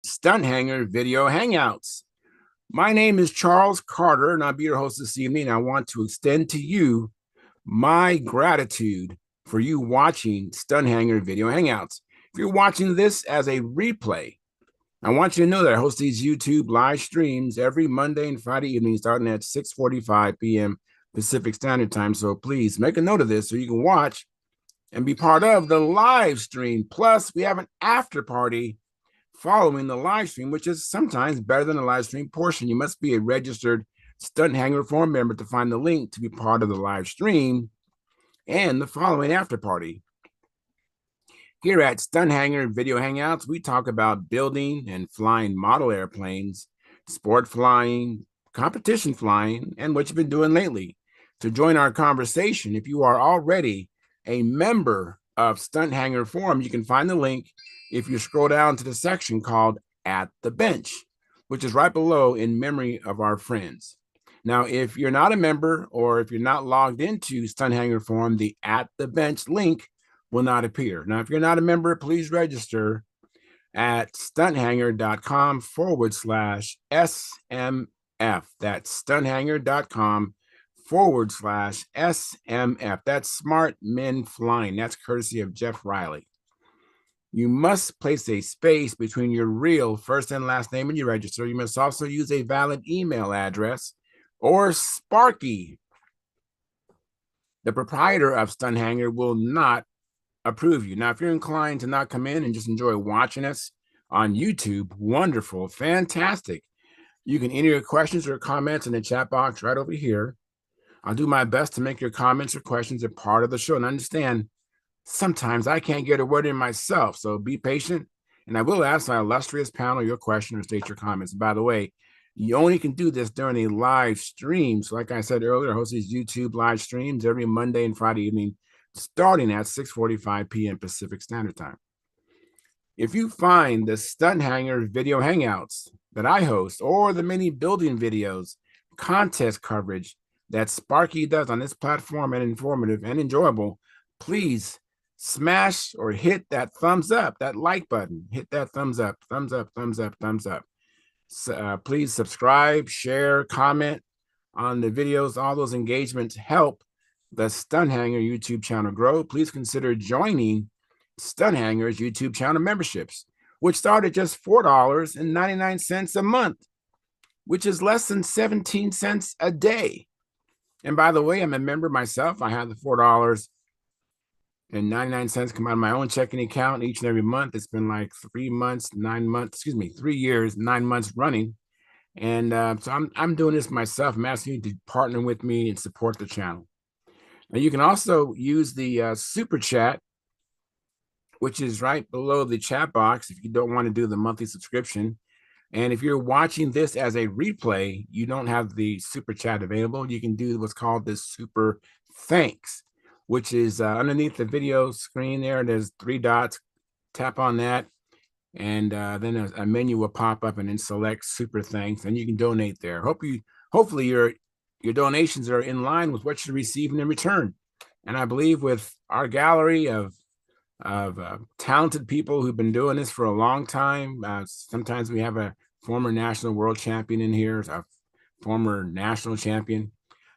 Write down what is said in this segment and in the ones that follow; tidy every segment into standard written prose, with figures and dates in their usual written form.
Stunt Hangar Video Hangouts. My name is Charles Carter, and I'll be your host this evening. I want to extend to you my gratitude for you watching Stunt Hangar Video Hangouts. If you're watching this as a replay, I want you to know that I host these YouTube live streams every Monday and Friday evening starting at 6:45 p.m. Pacific Standard Time. So please make a note of this so you can watch and be part of the live stream. Plus, we have an after party following the live stream, which is sometimes better than the live stream portion. You must be a registered Stunt Hangar Forum member to find the link to be part of the live stream and the following after party. Here at Stunt Hangar Video Hangouts, we talk about building and flying model airplanes, sport flying, competition flying, and what you've been doing lately. To join our conversation, if you are already a member of Stunt Hangar Forum, you can find the link if you scroll down to the section called At the Bench, which is right below in memory of our friends. Now, if you're not a member or if you're not logged into Stunt Hangar Forum, the At the Bench link will not appear. Now, if you're not a member, please register at stunthangar.com/SMF. That's stunthangar.com/SMF. That's Smart Men Flying. That's courtesy of Jeff Riley. You must place a space between your real first and last name when you register. You must also use a valid email address or Sparky. The proprietor of Stunt Hangar will not approve you. Now, if you're inclined to not come in and just enjoy watching us on YouTube, wonderful, fantastic. You can enter your questions or comments in the chat box right over here. I'll do my best to make your comments or questions a part of the show. And understand, sometimes I can't get a word in myself, so be patient, and I will ask my illustrious panel your question or state your comments. By the way, you only can do this during a live stream. So like I said earlier, I host these YouTube live streams every Monday and Friday evening, starting at 6:45 p.m. Pacific Standard Time. If you find the Stunt Hangar Video Hangouts that I host or the many building videos, contest coverage that Sparky does on this platform and informative and enjoyable, please smash or hit that thumbs up, that like button. Hit that thumbs up, thumbs up, thumbs up, thumbs up. Please subscribe, share, comment on the videos. All those engagements help the Stunt Hangar YouTube channel grow. Please consider joining Stunt Hangar's YouTube channel memberships, which start at just $4.99 a month, which is less than 17 cents a day. And by the way, I'm a member myself. I have the $4.99 come out of my own checking account each and every month. It's been like 3 years, 9 months running. And so I'm doing this myself. I'm asking you to partner with me and support the channel. Now, you can also use the super chat, which is right below the chat box if you don't want to do the monthly subscription. And if you're watching this as a replay, you don't have the super chat available. You can do what's called the super thanks, which is underneath the video screen there. There's 3 dots. Tap on that, and then a menu will pop up, and then select super thanks, and you can donate there. Hopefully your donations are in line with what you're receiving in return. And I believe with our gallery of talented people who've been doing this for a long time, sometimes we have a former national world champion in here, a former national champion,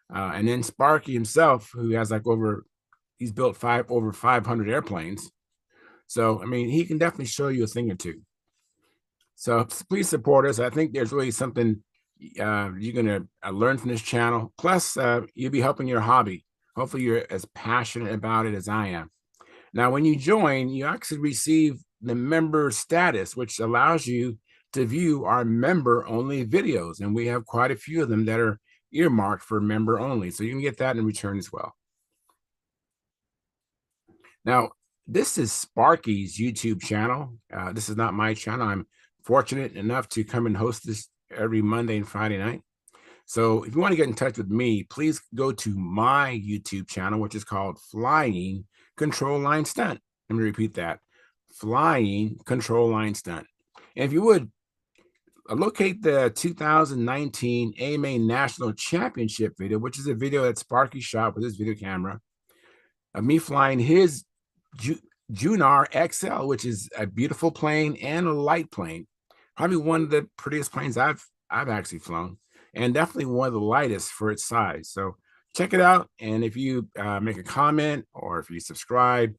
and then Sparky himself, who has he's built over 500 airplanes. So, I mean, he can definitely show you a thing or two. So please support us. I think there's really something you're going to learn from this channel. Plus, you'll be helping your hobby. Hopefully, you're as passionate about it as I am. Now, when you join, you actually receive the member status, which allows you to view our member-only videos. And we have quite a few of them that are earmarked for member-only. So you can get that in return as well. Now, this is Sparky's YouTube channel. This is not my channel. I'm fortunate enough to come and host this every Monday and Friday night. So if you want to get in touch with me, please go to my YouTube channel, which is called Flying Control Line Stunt. Let me repeat that. Flying Control Line Stunt. And if you would, locate the 2019 AMA National Championship video, which is a video that Sparky shot with his video camera of me flying his Junar XL, which is a beautiful plane and a light plane. Probably one of the prettiest planes I've actually flown, and definitely one of the lightest for its size. So check it out. And if you make a comment or if you subscribe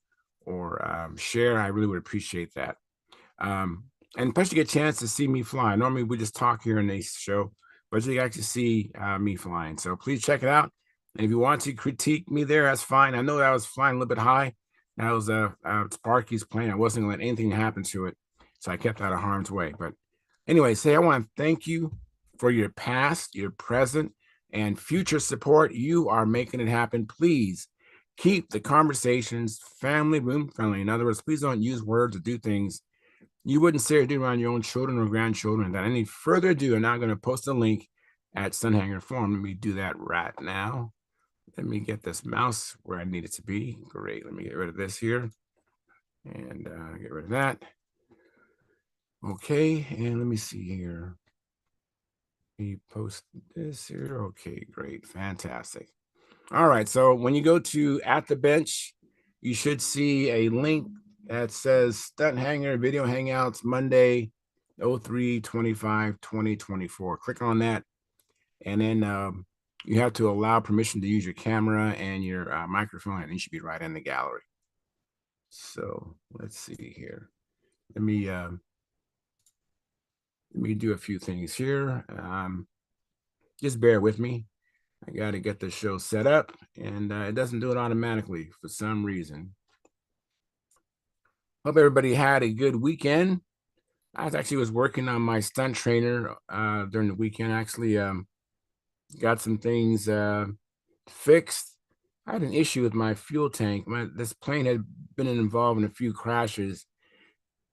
or share, I really would appreciate that. Um, and plus, you get a chance to see me fly. Normally, we just talk here in this show, but you actually see me flying. So please check it out. And if you want to critique me there, that's fine. I know that I was flying a little bit high. That was Sparky's plane. I wasn't going to let anything happen to it. So I kept out of harm's way. But anyway, I want to thank you for your past, your present, and future support. You are making it happen. Please keep the conversations family room friendly. In other words, please don't use words or do things you wouldn't say or do around your own children or grandchildren. Without any further ado, I'm now going to post a link at Stunt Hangar Forum. Let me do that right now. Let me get this mouse where I need it to be. Great. Let me get rid of this here and get rid of that. Okay. And let me see here. We post this here. Okay, great. Fantastic. All right. So when you go to At the Bench, you should see a link that says Stunt Hangar Video Hangouts Monday, 03/25/2024. Click on that. And then you have to allow permission to use your camera and your microphone, and you should be right in the gallery. So let's see here. Let me do a few things here. Just bear with me. I got to get the show set up, and it doesn't do it automatically for some reason. Hope everybody had a good weekend. I actually was working on my stunt trainer during the weekend. Actually, got some things fixed. I had an issue with my fuel tank. This plane had been involved in a few crashes,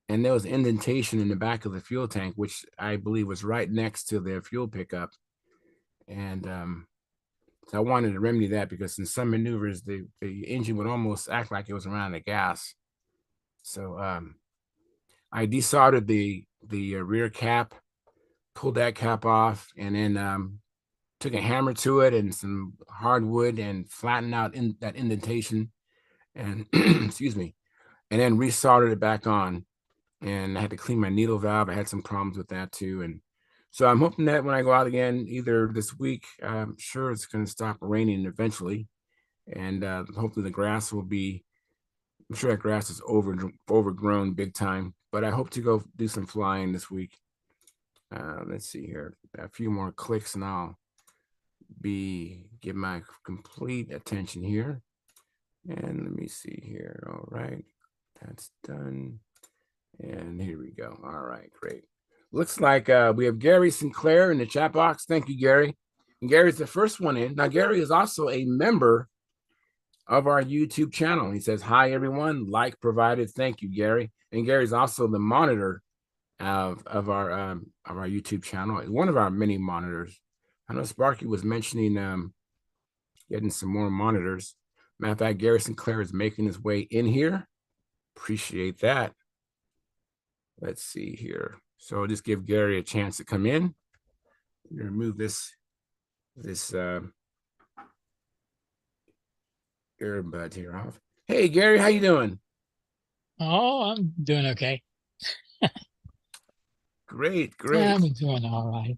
and there was indentation in the back of the fuel tank, which I believe was right next to the fuel pickup. And so I wanted to remedy that because in some maneuvers, the engine would almost act like it was around the gas. So I desoldered the rear cap, pulled that cap off, and then took a hammer to it and some hardwood and flattened out in that indentation, and excuse me, and then resoldered it back on. And I had to clean my needle valve. I had some problems with that too, and so I'm hoping that when I go out again, either this week, I'm sure it's going to stop raining eventually, and hopefully the grass will be. I'm sure that grass is overgrown big time, but I hope to go do some flying this week. Let's see here, a few more clicks and I'll give my complete attention here. And let me see here. All right, that's done. And here we go. All right, great. Looks like we have Gary Sinclair in the chat box. Thank you, Gary. And Gary's the first one in. Now, Gary is also a member of our YouTube channel. He says, hi, everyone. Like provided. Thank you, Gary. And Gary's also the monitor of our YouTube channel. One of our many monitors. I know Sparky was mentioning getting some more monitors. Matter of fact, Gary Sinclair is making his way in here. Appreciate that. Let's see here. So I'll just give Gary a chance to come in. Remove this earbud here off. Hey, Gary, how you doing? Oh, I'm doing okay. Great. Yeah, I'm doing all right.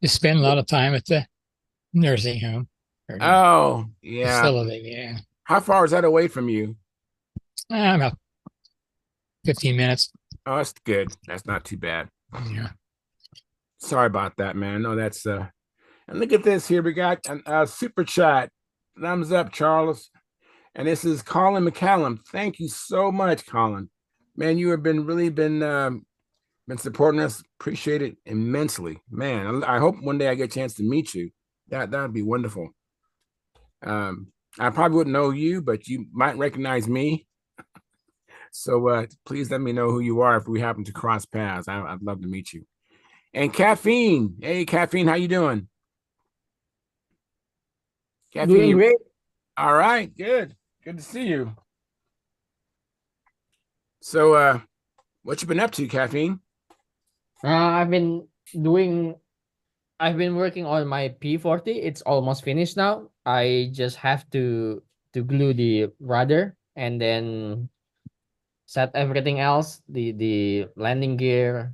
Just spend a lot of time at the nursing home or Oh, yeah. facility. Yeah, How far is that away from you? about 15 minutes. Oh, that's good. That's not too bad. Yeah. Sorry about that, man. No, that's and look at this here. We got a super chat. Thumbs up, Charles. And this is Colin McCallum. Thank you so much, Colin. Man, you have been supporting us. Appreciate it immensely, man. I hope one day I get a chance to meet you. That would be wonderful. I probably wouldn't know you, but you might recognize me. So please let me know who you are if we happen to cross paths. I'd love to meet you. And Caffeine, hey Caffeine, how you doing? Caffeine, Doing great. all right, good to see you. So what you been up to, Caffeine? I've been doing. I've been working on my P40. It's almost finished now. I just have to glue the rudder and then set everything else, the landing gear,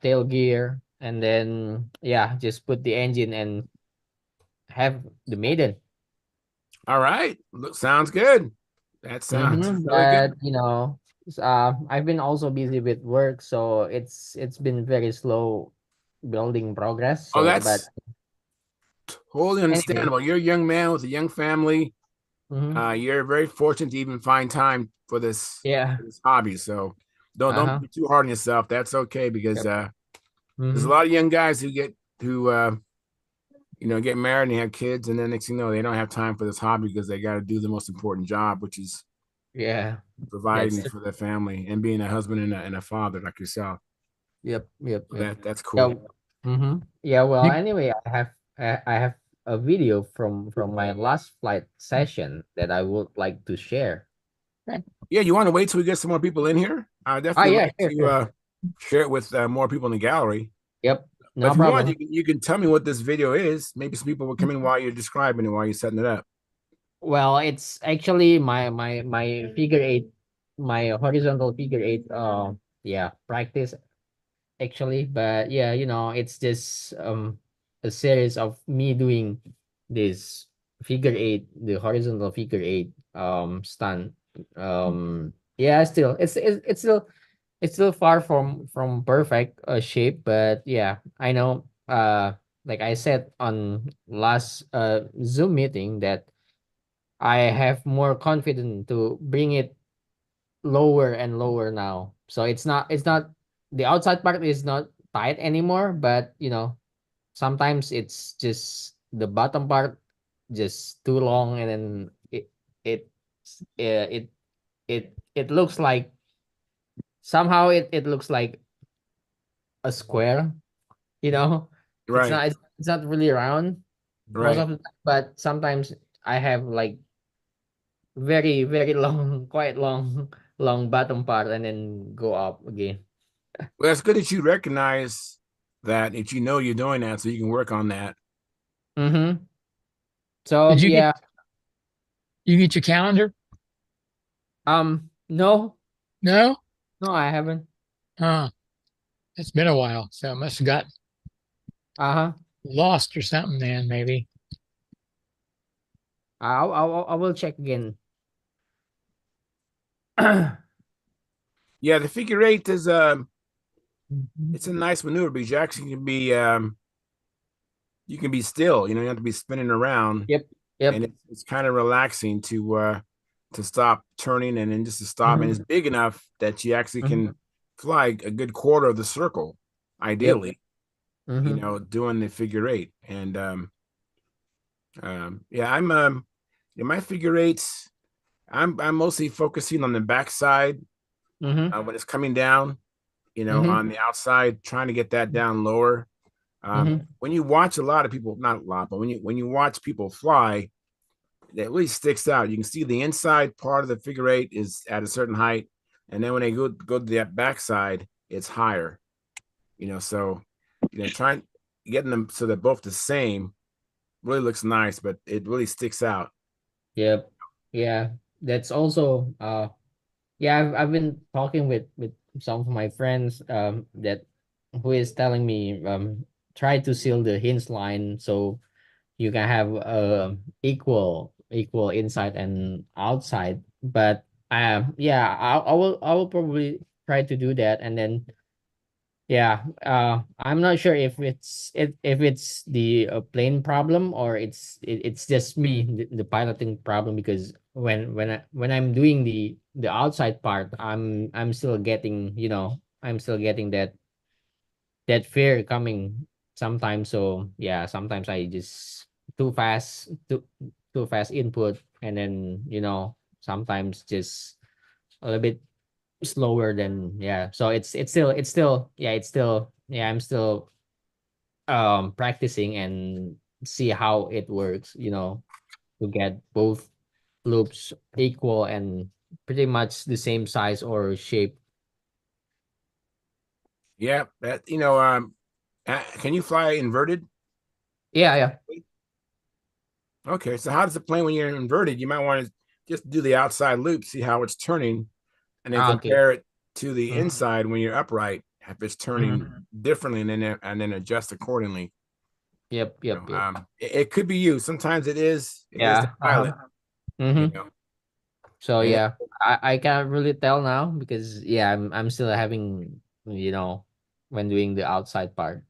tail gear, and then yeah, just put the engine and have the maiden. All right. Look, sounds good. That sounds really good. But I've been also busy with work, so it's been very slow building progress. Oh, So, but that's totally anyway, understandable. You're a young man with a young family. mm-hmm. You're very fortunate to even find time Yeah, for this hobby. So don't uh-huh, be too hard on yourself. That's okay because yep, there's a mm-hmm. lot of young guys who get married and have kids, and then next thing you know, they don't have time for this hobby because they got to do the most important job, which is Yeah, that's providing true. for their family and being a husband and a father like yourself. Yep, yep, So yep. that's Yeah, cool. yeah. Well, You, anyway, I have a video from my last flight session that I would like to share. Yeah, you want to wait till we get some more people in here? I Ah, definitely yeah, like sure, to sure. share it with more people in the gallery. Yep, But no if you want, problem. you can tell me what this video is. Maybe some people will come in while you're describing it, while you're setting it up. Well, it's actually my figure eight, my horizontal figure eight. Yeah, practice actually, but yeah, it's just a series of me doing this figure eight, the horizontal figure eight stunt. Yeah, still it's still far from perfect shape, but yeah, I know. Like I said on last Zoom meeting that I have more confidence to bring it lower and lower now. So it's not the outside part is not tight anymore, but sometimes it's just the bottom part just too long, and then it uh, it it looks like somehow it looks like a square, you know. Right, It's not really round most right. of the time, but sometimes I have like very very long, quite long, long bottom part, and then go up again. Well, it's good that you recognize that you know you're doing that, so you can work on that. Mm-hmm. did So you get yeah, you get your calendar? no, No? no, I haven't. Huh. It's been a while, so it must have got Uh-huh. lost or something then maybe. I will check again. Yeah, the figure eight is Mhm. it's a nice maneuver because you can be still. You don't have to be spinning around, Yep. and Yep. it's kind of relaxing to stop turning and then just to stop. And it's Mm-hmm. big enough that you actually Mm-hmm. can fly a good quarter of the circle, Yep. ideally. Mm-hmm. Doing the figure eight, and yeah, I'm in my figure eights. I'm mostly focusing on the backside Mm-hmm. when it's coming down. Mm-hmm. On the outside, trying to get that down lower. Mm-hmm. When you watch a lot of people, not a lot, but when you watch people fly, that really sticks out. You can see the inside part of the figure eight is at a certain height, and then when they go to that backside, it's higher. So trying getting them so they're both the same really looks nice, but it really sticks out. Yep. Yeah. That's also yeah, I've been talking with some of my friends that who is telling me try to seal the hinge line so you can have equal inside and outside. But yeah, I will probably try to do that, and then yeah, I'm not sure if it's the plane problem, or it's just me, the piloting problem, because when I'm doing the outside part, I'm still getting, I'm still getting that fear coming sometimes. So yeah, sometimes I just too fast, too fast input, and then sometimes just a little bit slower than, yeah. So it's still yeah, I'm still practicing and see how it works, to get both loops equal and pretty much the same size or shape. Yeah, that can you fly inverted? Yeah, yeah. Okay, so how does it play when you're inverted? You might want to just do the outside loop, see how it's turning, and then Ah, okay. compare it to the Mhm. inside when you're upright, if it's turning differently, and then adjust accordingly. Yep, yep, yep. It could be you. Sometimes it is the Yeah. pilot, you Mm-hmm. know. So And yeah, I can't really tell now because yeah, I'm still having, when doing the outside part.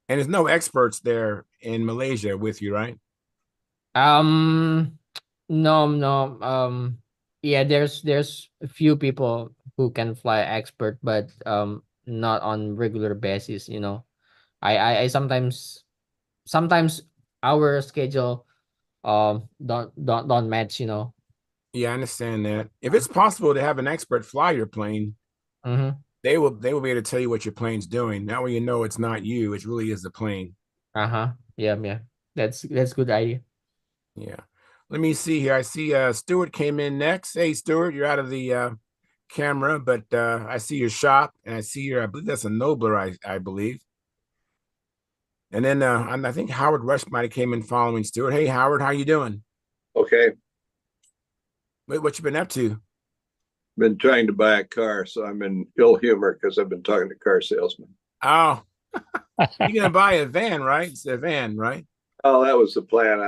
and there's no experts there in Malaysia with you, right? Um, no, no. Yeah, there's a few people who can fly expert, but not on regular basis. I sometimes our schedule don't match. Yeah, I understand that. If it's possible to have an expert fly your plane, Mm-hmm. they will be able to tell you what your plane's doing. That way you know it's not you, it really is the plane. Uh-huh. Yeah, yeah. That's good idea. Yeah. Let me see here. I see Stuart came in next. Hey Stuart, you're out of the camera, but I see your shop and I see your, I believe that's a Nobler, I believe. And then I think Howard Rush might have came in following Stuart. Hey Howard, how you doing? Okay, What you been up to? been trying to buy a car, so I'm in ill humor because I've been talking to car salesmen. Oh, you're gonna buy a van, right? It's a van, right? Oh, that was the plan.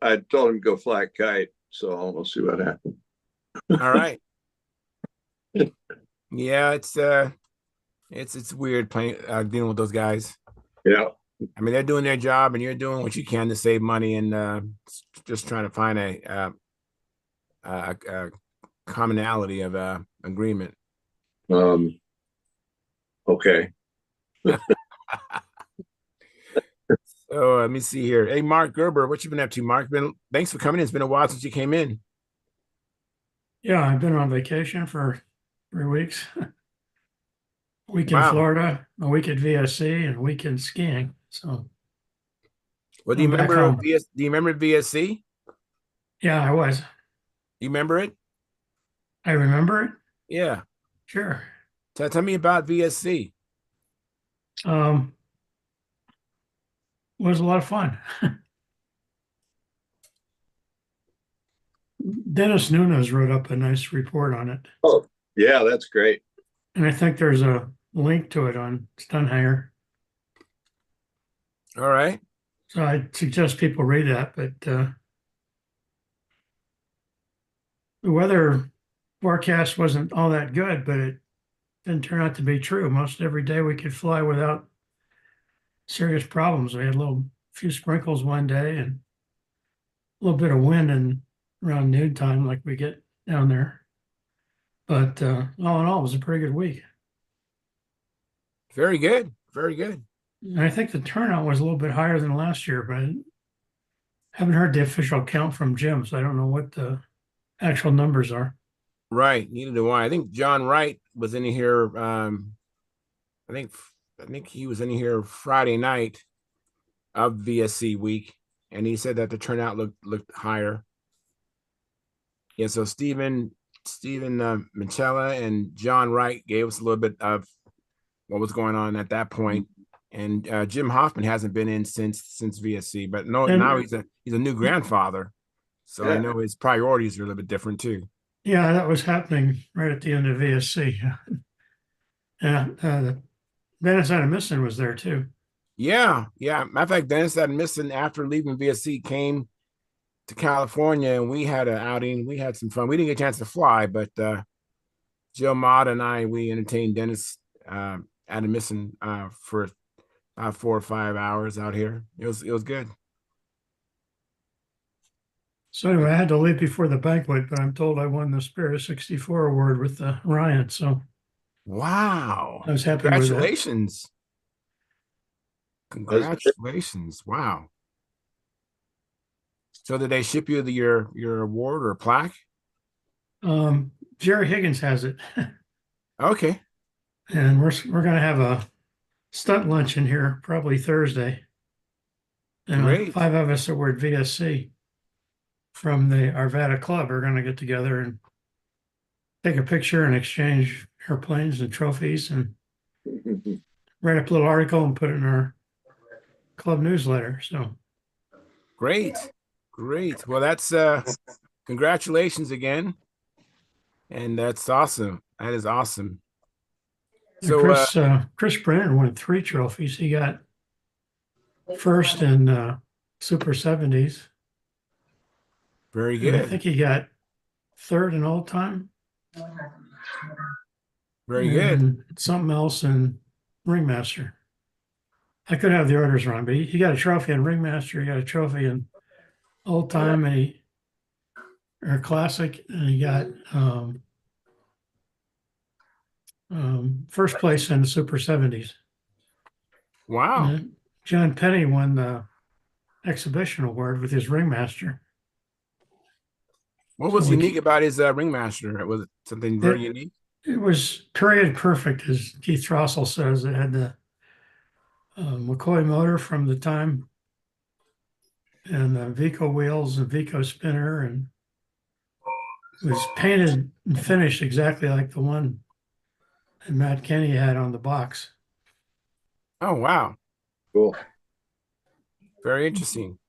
I told him to go fly a kite, so we'll see what happens. All right. Yeah, it's weird playing dealing with those guys. Yeah. I mean, they're doing their job, and you're doing what you can to save money, and just trying to find a commonality of agreement. Um, okay. So let me see here. Hey, Mark Gerber, what you been up to, Mark? Thanks for coming. It's been a while since you came in. Yeah, I've been on vacation for 3 weeks. A week in Wow. Florida, a week at VSC, and a week in skiing. So Well, I'm back home. Do you remember VSC? Yeah, I was. You remember it? I remember it. Yeah. Sure. Tell me about VSC. Um, was a lot of fun. Dennis Nunes wrote up a nice report on it, Oh, yeah, that's great. and I think there's a link to it on Stunt Hangar. All right. So I suggest people read that. But the weather forecast wasn't all that good, but it didn't turn out to be true. Most every day we could fly without serious problems. We had a few sprinkles one day and a little bit of wind and around noontime like we get down there. But all in all, it was a pretty good week. Very good. Very good. And I think the turnout was a little bit higher than last year, but I haven't heard the official count from Jim, so I don't know what the actual numbers are. Right. Neither do I. I think John Wright was in here. I think I think he was in here Friday night of VSC week, and he said that the turnout looked higher. Yeah. So Stephen Michela and John Wright gave us a little bit of what was going on at that point. And Jim Hoffman hasn't been in since VSC, but no, now And he's a new grandfather, so I Yeah. know his priorities are a little bit different too. yeah, that was happening right at the end of VSC. Yeah, Dennis Adamison was there too. Yeah, yeah. Matter of fact, Dennis had missing after leaving VSC came to California, and we had an outing. We had some fun. We didn't get a chance to fly, but Jill Mott and I we entertained Dennis Adamison for about 4 or 5 hours out here. It was good. So anyway, I had to leave before the banquet, but I'm told I won the Spirit 64 award with the Ryan. So Wow! I was happy with that. Congratulations! That's Congratulations! Wow. So did they ship you your award or plaque? Jerry Higgins has it, Okay, and we're going to have a stunt luncheon here probably Thursday, and great, 5 of us that were at VSC from the Arvada Club are going to get together and take a picture and exchange airplanes and trophies and write up a little article and put it in our club newsletter. So great, great. Well, that's congratulations again. And that's awesome. That is awesome. And So Chris Brennan won 3 trophies. He got first in Super 70s. very And I good. think he got third in all time. Very good. And something else in Ringmaster. I could have the orders wrong, but he got a trophy in Ringmaster. He got a trophy in old time, or classic, and he got first place in the Super 70s. Wow. And then John Penny won the exhibition award with his Ringmaster. What was So we unique about his Ringmaster? Was it something very unique? It was period perfect, as Keith Rossell says. It had the McCoy motor from the time, and Vico wheels and Vico spinner, and it was painted and finished exactly like the one that Matt Kenny had on the box. Oh, wow. Cool. Very interesting.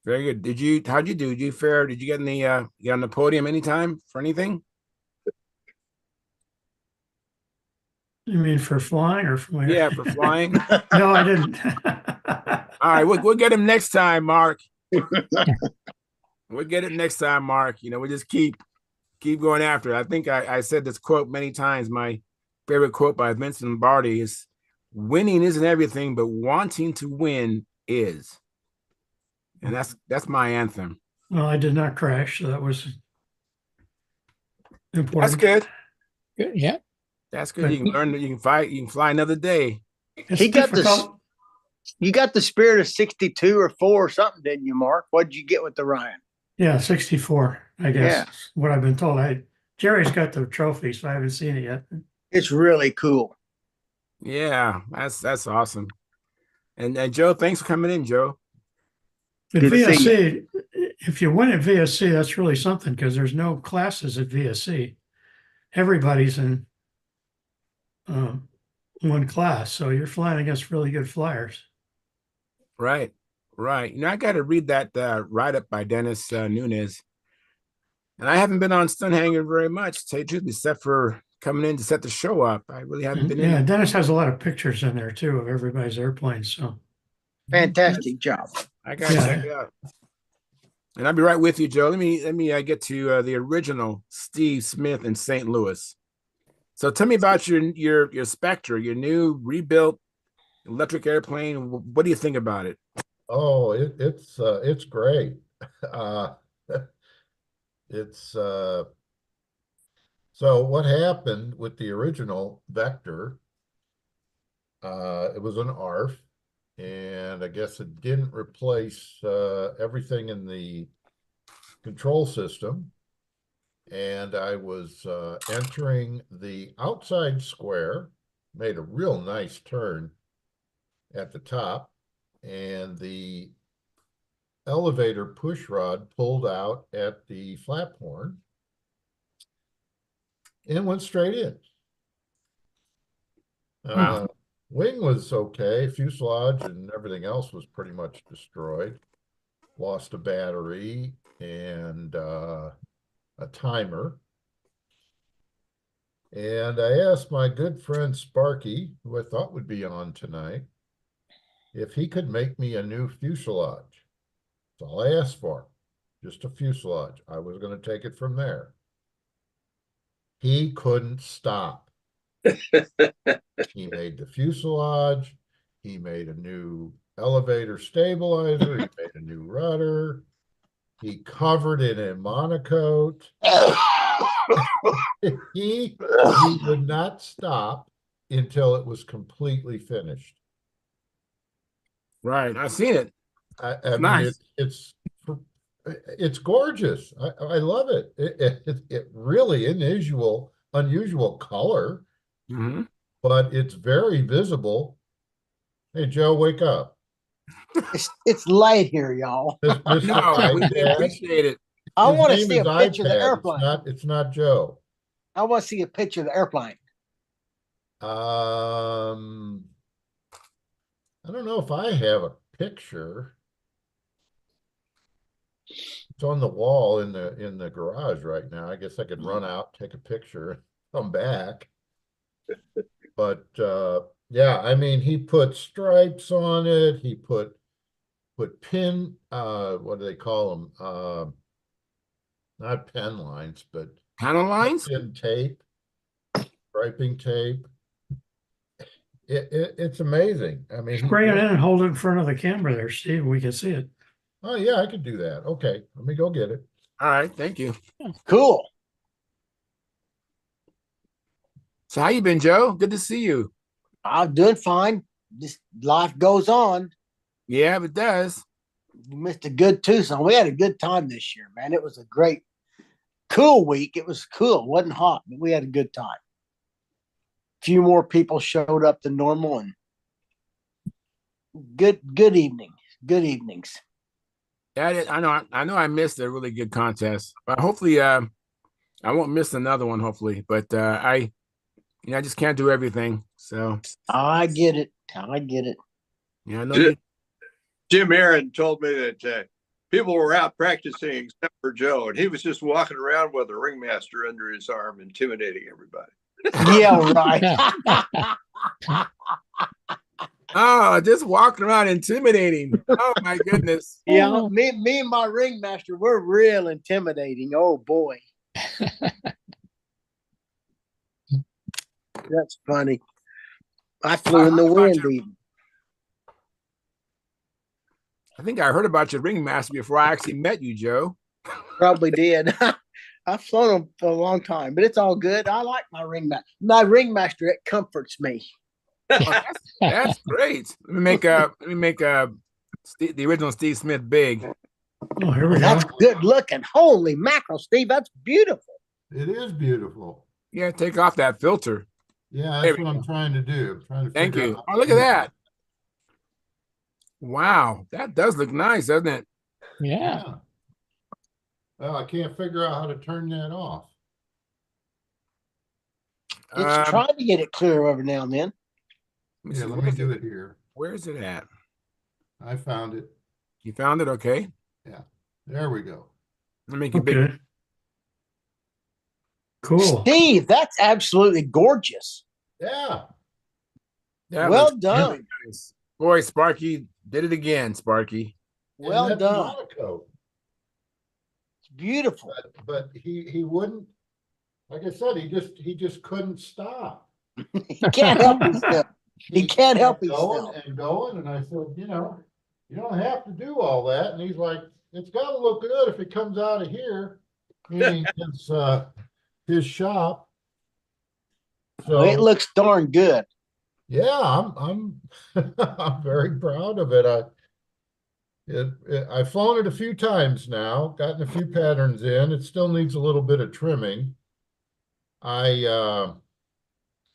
Very good. How'd you do? Did you fare? Did you get in get on the podium anytime for anything? You mean for flying or for where? Yeah, for flying. No, I didn't. All right, we'll get him next time, Mark. We'll get it next time, Mark. We just keep going after it. I think I said this quote many times. My favorite quote by Vincent Lombardi is, "Winning isn't everything, but wanting to win is." And that's my anthem. Well, I did not crash, so that was That's important. good. Good, yeah. That's good. You can learn. You can fly another day. It's He got difficult. You got the Spirit of 62 or 4 or something, didn't you, Mark? What did you get with the Ryan? Yeah, 64, I guess. Yeah. Is what I've been told. Jerry's got the trophy, so I haven't seen it yet. It's really cool. Yeah, that's awesome. And Joe, thanks for coming in, Joe. At Good to see VSC, if you win at VSC, that's really something because there's no classes at VSC. Everybody's in one class, so you're flying against really good flyers. Right, right. I got to read that write-up by Dennis Nunes. And I haven't been on Stunt Hangar very much, to tell you the truth, except for coming in to set the show up. I really haven't been Yeah, in. Dennis has a lot of pictures in there too of everybody's airplanes. So Fantastic job. I got to check it out. And I'll be right with you, Joe. Let me get to the original Steve Smith in St. Louis. So tell me about your Spectre, your new rebuilt electric airplane. What do you think about it? Oh, it's great. Uh, it's so what happened with the original Vector? It was an ARF, and I guess it didn't replace everything in the control system. And I was entering the outside square, made a real nice turn at the top, and the elevator push rod pulled out at the flap horn and went straight in. Wow. Wing was okay. Fuselage and everything else was pretty much destroyed. Lost a battery and a timer. And I asked my good friend Sparky, who I thought would be on tonight, if he could make me a new fuselage. That's all I asked for, just a fuselage. I was going to take it from there. He couldn't stop. He made the fuselage. He made a new elevator stabilizer. He made a new rudder. He covered it in monocoat. He would not stop until it was completely finished. Right, I've seen it. I mean, Nice. it's gorgeous. I love it. It really unusual color, Mhm. but it's very visible. Hey, Joe, wake up. It's light here, y'all. Mr. No, we iPad. appreciate it. I His want to name see a is picture of the iPad. airplane. It's not Joe. I want to see a picture of the airplane. I don't know if I have a picture. It's on the wall in the garage right now. I guess I could run out, take a picture, and come back. But yeah, I mean, he put stripes on it. He put pin, what do they call them? Not pen lines, but Panel lines? pin tape, striping tape. It's amazing. I mean, Spray it in and hold it in front of the camera there, Steve. We can see it. oh yeah, I could do that. Okay, let me go get it. All right, thank you. Cool. So how you been, Joe? Good to see you. I'm doing fine. Just life goes on. Yeah, it does. We missed a good Tucson. We had a good time this year, man. It was a great, cool week. It was cool. It wasn't hot, but we had a good time. Few more people showed up than normal, and good evening. Good evenings. Yeah, I know I missed a really good contest, but hopefully I won't miss another one, hopefully. But I just can't do everything. So I get it. I get it. yeah, I know Jim, you. Jim Aaron told me that people were out practicing except for Joe, and he was just walking around with a ringmaster under his arm, intimidating everybody. Yeah, right. Oh, just walking around intimidating. Oh my goodness. Yeah, me and my ringmaster, we're real intimidating. Oh boy. That's funny. I flew in the wind even. I think I heard about your ringmaster before I actually met you, Joe. Probably did. I've flown them for a long time, but it's all good. I like my ringmaster. My ringmaster, it comforts me. Oh, that's great. Let me make the original Steve Smith big. Oh, here we That's go. good looking. Holy mackerel, Steve. That's beautiful. It is beautiful. Yeah, take off that filter. Yeah, There that's we what I'm trying to do. I'm trying to Thank figure you. out Oh, look at that. Wow, that does look nice, doesn't it? Yeah. Yeah. Well, I can't figure out how to turn that off. It's trying to get it clear every now and then. Let me Yeah, see, let me do it here. where is it at? I found it. You found it? Okay. Yeah, there we go. Let me make it big. Okay. Cool. Steve, that's absolutely gorgeous. Yeah, That Well looks done. really nice. Boy, Sparky did it again, Sparky. and Well that's done. Monaco. It's beautiful. But he wouldn't. Like I said, he just couldn't stop. He can't help himself. He can't help kept going himself. and going, and I said, you don't have to do all that. And he's like, it's got to look good if it comes out of here, meaning his shop. Well, it So looks darn good. yeah, I'm I'm very proud of it. I've flown it a few times now, gotten a few patterns in. It still needs a little bit of trimming. I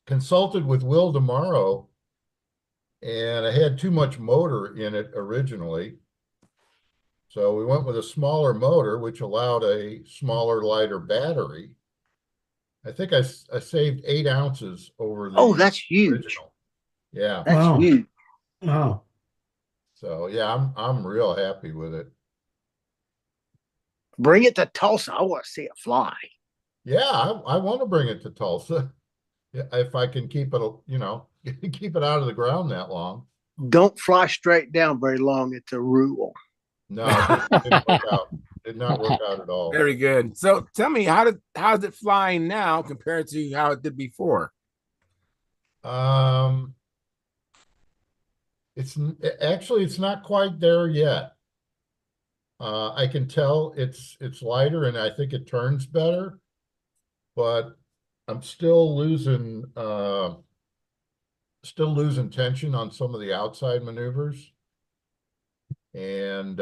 consulted with Will tomorrow, and I had too much motor in it originally. So we went with a smaller motor, which allowed a smaller, lighter battery. I think I saved 8 ounces over the Oh, that's huge. original. Yeah. That's Wow. huge. Wow. So yeah, I'm real happy with it. Bring it to Tulsa. I want to see it fly. Yeah, I want to bring it to Tulsa. Yeah, if I can keep it, keep it out of the ground that long. Don't fly straight down very long. It's a rule. No, it didn't work out. Did not work out at all. Very good. So tell me, how's it flying now compared to how it did before? It's not quite there yet. I can tell it's lighter, and I think it turns better, but I'm still losing tension on some of the outside maneuvers, and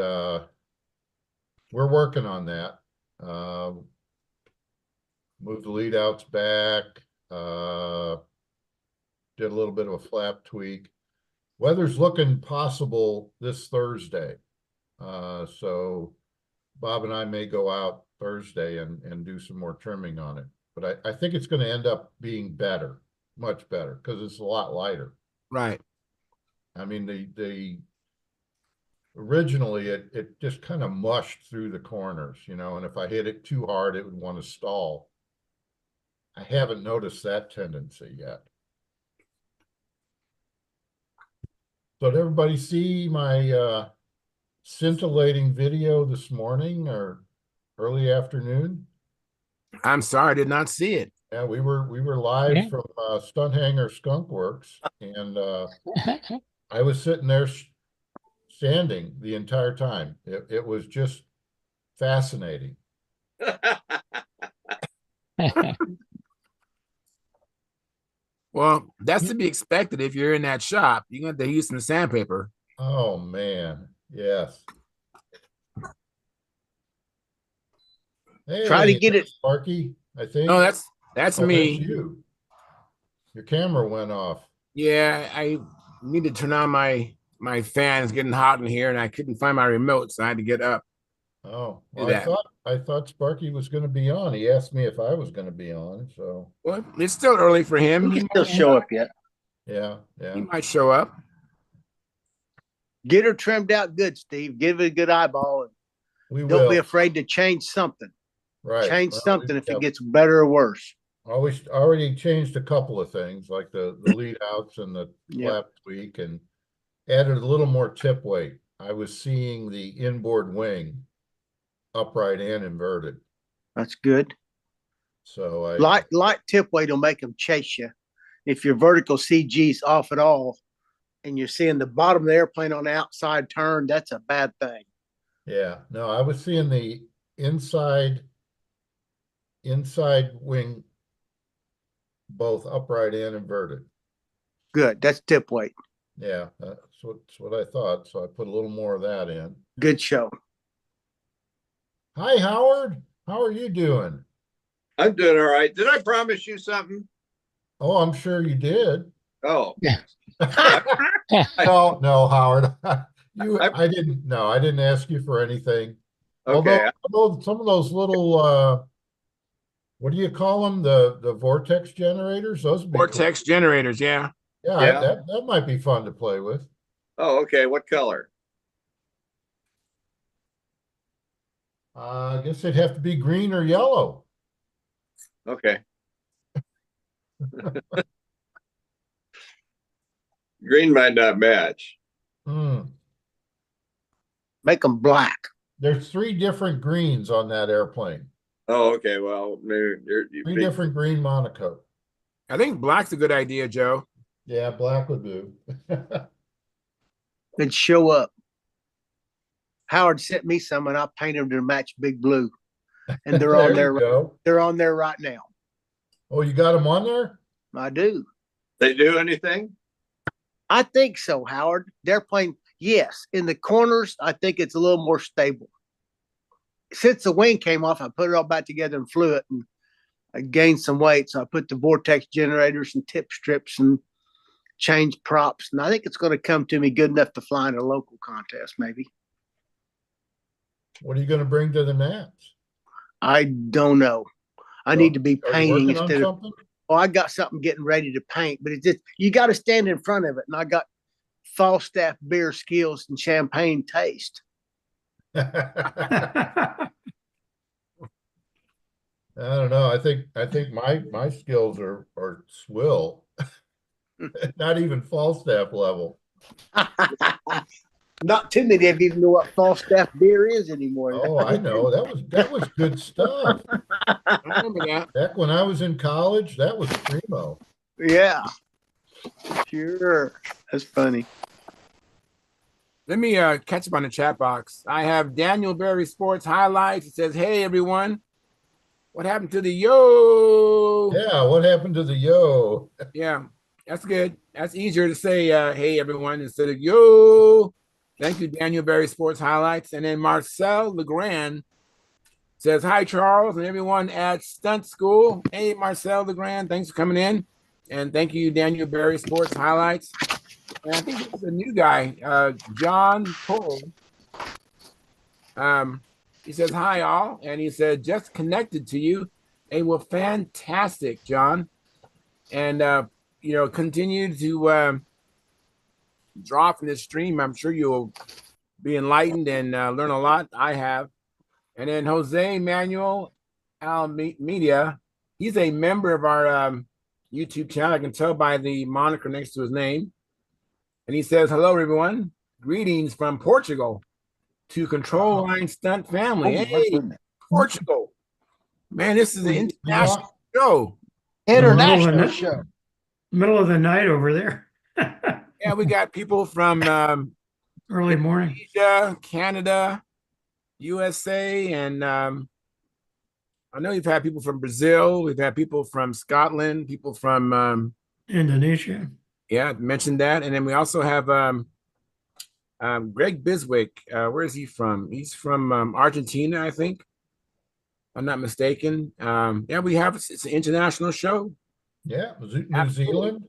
we're working on that. Moved the lead outs back, did a little bit of a flap tweak. Weather's looking possible this Thursday. So Bob and I may go out Thursday and do some more trimming on it. But I think it's going to end up being better, much better, because it's a lot lighter. Right. I mean, originally it just kind of mushed through the corners, you know, and if I hit it too hard, it would want to stall. I haven't noticed that tendency yet. So did everybody see my scintillating video this morning or early afternoon? I'm sorry, I did not see it. Yeah, we were live Yeah. from Stunt Hangar Skunk Works, and I was sitting there standing the entire time. It was just fascinating. Well, that's to be expected if you're in that shop. You got the Houston sandpaper. Oh man, yes. Hey, Try to get it. Sparky, I think. No, that's Oh, me. that's you. Your camera went off. Yeah, I need to turn on my fan. It's getting hot in here, and I couldn't find my remote, so I had to get up. Oh, Do well, that. I thought Sparky was going to be on. He asked me if I was going to be on, so Well, it's still early for him. He can still show up yet. yeah, He yeah. might show up. Get her trimmed out good, Steve. Give it a good eyeball. We Don't will. be afraid to change something. Right. Change Well, something if yeah, it gets better or worse. always already changed a couple of things, like the lead outs and the Yeah. flap tweak, and added a little more tip weight. I was seeing the inboard wing upright and inverted. That's good. So I Light tip weight will make them chase you. If your vertical CG's off at all and you're seeing the bottom of the airplane on the outside turn, that's a bad thing. yeah, no, I was seeing the inside wing both upright and inverted. Good. That's tip weight. Yeah, that's what I thought. So I put a little more of that in. Good show. Hi, Howard. How are you doing? I'm doing all right. Did I promise you something? Oh, I'm sure you did. Oh, No, Howard. I didn't ask you for anything. okay. Although some of those little what do you call them? The vortex generators? Those would be cool. Vortex generators, yeah. Yeah, that might be fun to play with. Oh, okay. What color? I guess it'd have to be green or yellow. Okay. Green might not match. Make them black. There's 3 different greens on that airplane. Oh, okay. Well, maybe you're 3 different green monocoque. I think black's a good idea, Joe. Yeah, black would do. Good show up. Howard sent me some and I painted them to match Big Blue. And they're on there. You go. They're on there right now. Oh, you got them on there? I do. They do anything? I think so, Howard. They're playing, yes. In the corners, I think it's a little more stable. Since the wing came off, I put it all back together and flew it, and I gained some weight. So I put the vortex generators and tip strips and changed props. And I think it's going to come to me good enough to fly in a local contest, maybe. What are you going to bring to the Nats? I don't know. I need to be Are you painting working on instead of. something? Oh, I got something getting ready to paint, but it's just you got to stand in front of it, and I got Falstaff beer skills and champagne taste. I don't know. I think my skills are swill, not even Falstaff level. Not too many of you even know what Falstaff beer is anymore. Oh, I know. That was good stuff. I remember that. Back when I was in college, that was primo. Yeah, sure. That's funny. Let me catch up on the chat box. I have Daniel Berry Sports Highlights. It says, "Hey everyone, what happened to the yo?" Yeah, what happened to the yo? Yeah, that's good. That's easier to say, "Hey everyone," instead of yo. Thank you, Daniel Berry Sports Highlights. And then Marcel Legrand says, "Hi Charles and everyone at Stunt School." Hey Marcel Legrand, thanks for coming in, and thank you, Daniel Berry Sports Highlights. And I think this is a new guy, John Cole. He says, "Hi, all." And he said, "Just connected to you." Hey, well, fantastic, John. And, continue to draw from this stream. I'm sure you'll be enlightened and learn a lot. I have. And then Jose Manuel Media, he's a member of our YouTube channel. I can tell by the moniker next to his name. And he says, hello, everyone. Greetings from Portugal to Control Line Stunt Family. Oh, my Hey, goodness. Portugal. Man, this is an You international show. International show. Middle of the night over there. Yeah, we got people from Early morning. Asia, Canada, USA, and I know we've had people from Brazil. We've had people from Scotland, people from Indonesia. yeah, mentioned that. And then we also have Greg Biswick. Where is he from? He's from Argentina, I think. If I'm not mistaken. Yeah, we have it's an international show. Yeah, was it New Absolutely. Zealand?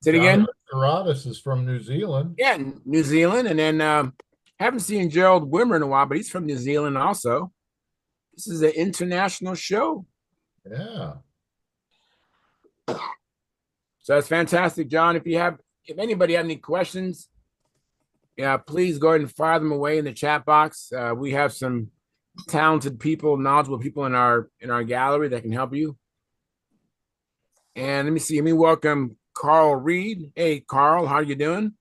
Say it again. Doratus is from New Zealand. Yeah, New Zealand. And then haven't seen Gerald Wimmer in a while, but he's from New Zealand also. This is an international show. Yeah. So that's fantastic, John. If anybody have any questions, yeah, please go ahead and fire them away in the chat box. We have some talented people, knowledgeable people in our gallery that can help you. And let me see. Let me welcome Carl Reed. Hey, Carl, how are you doing?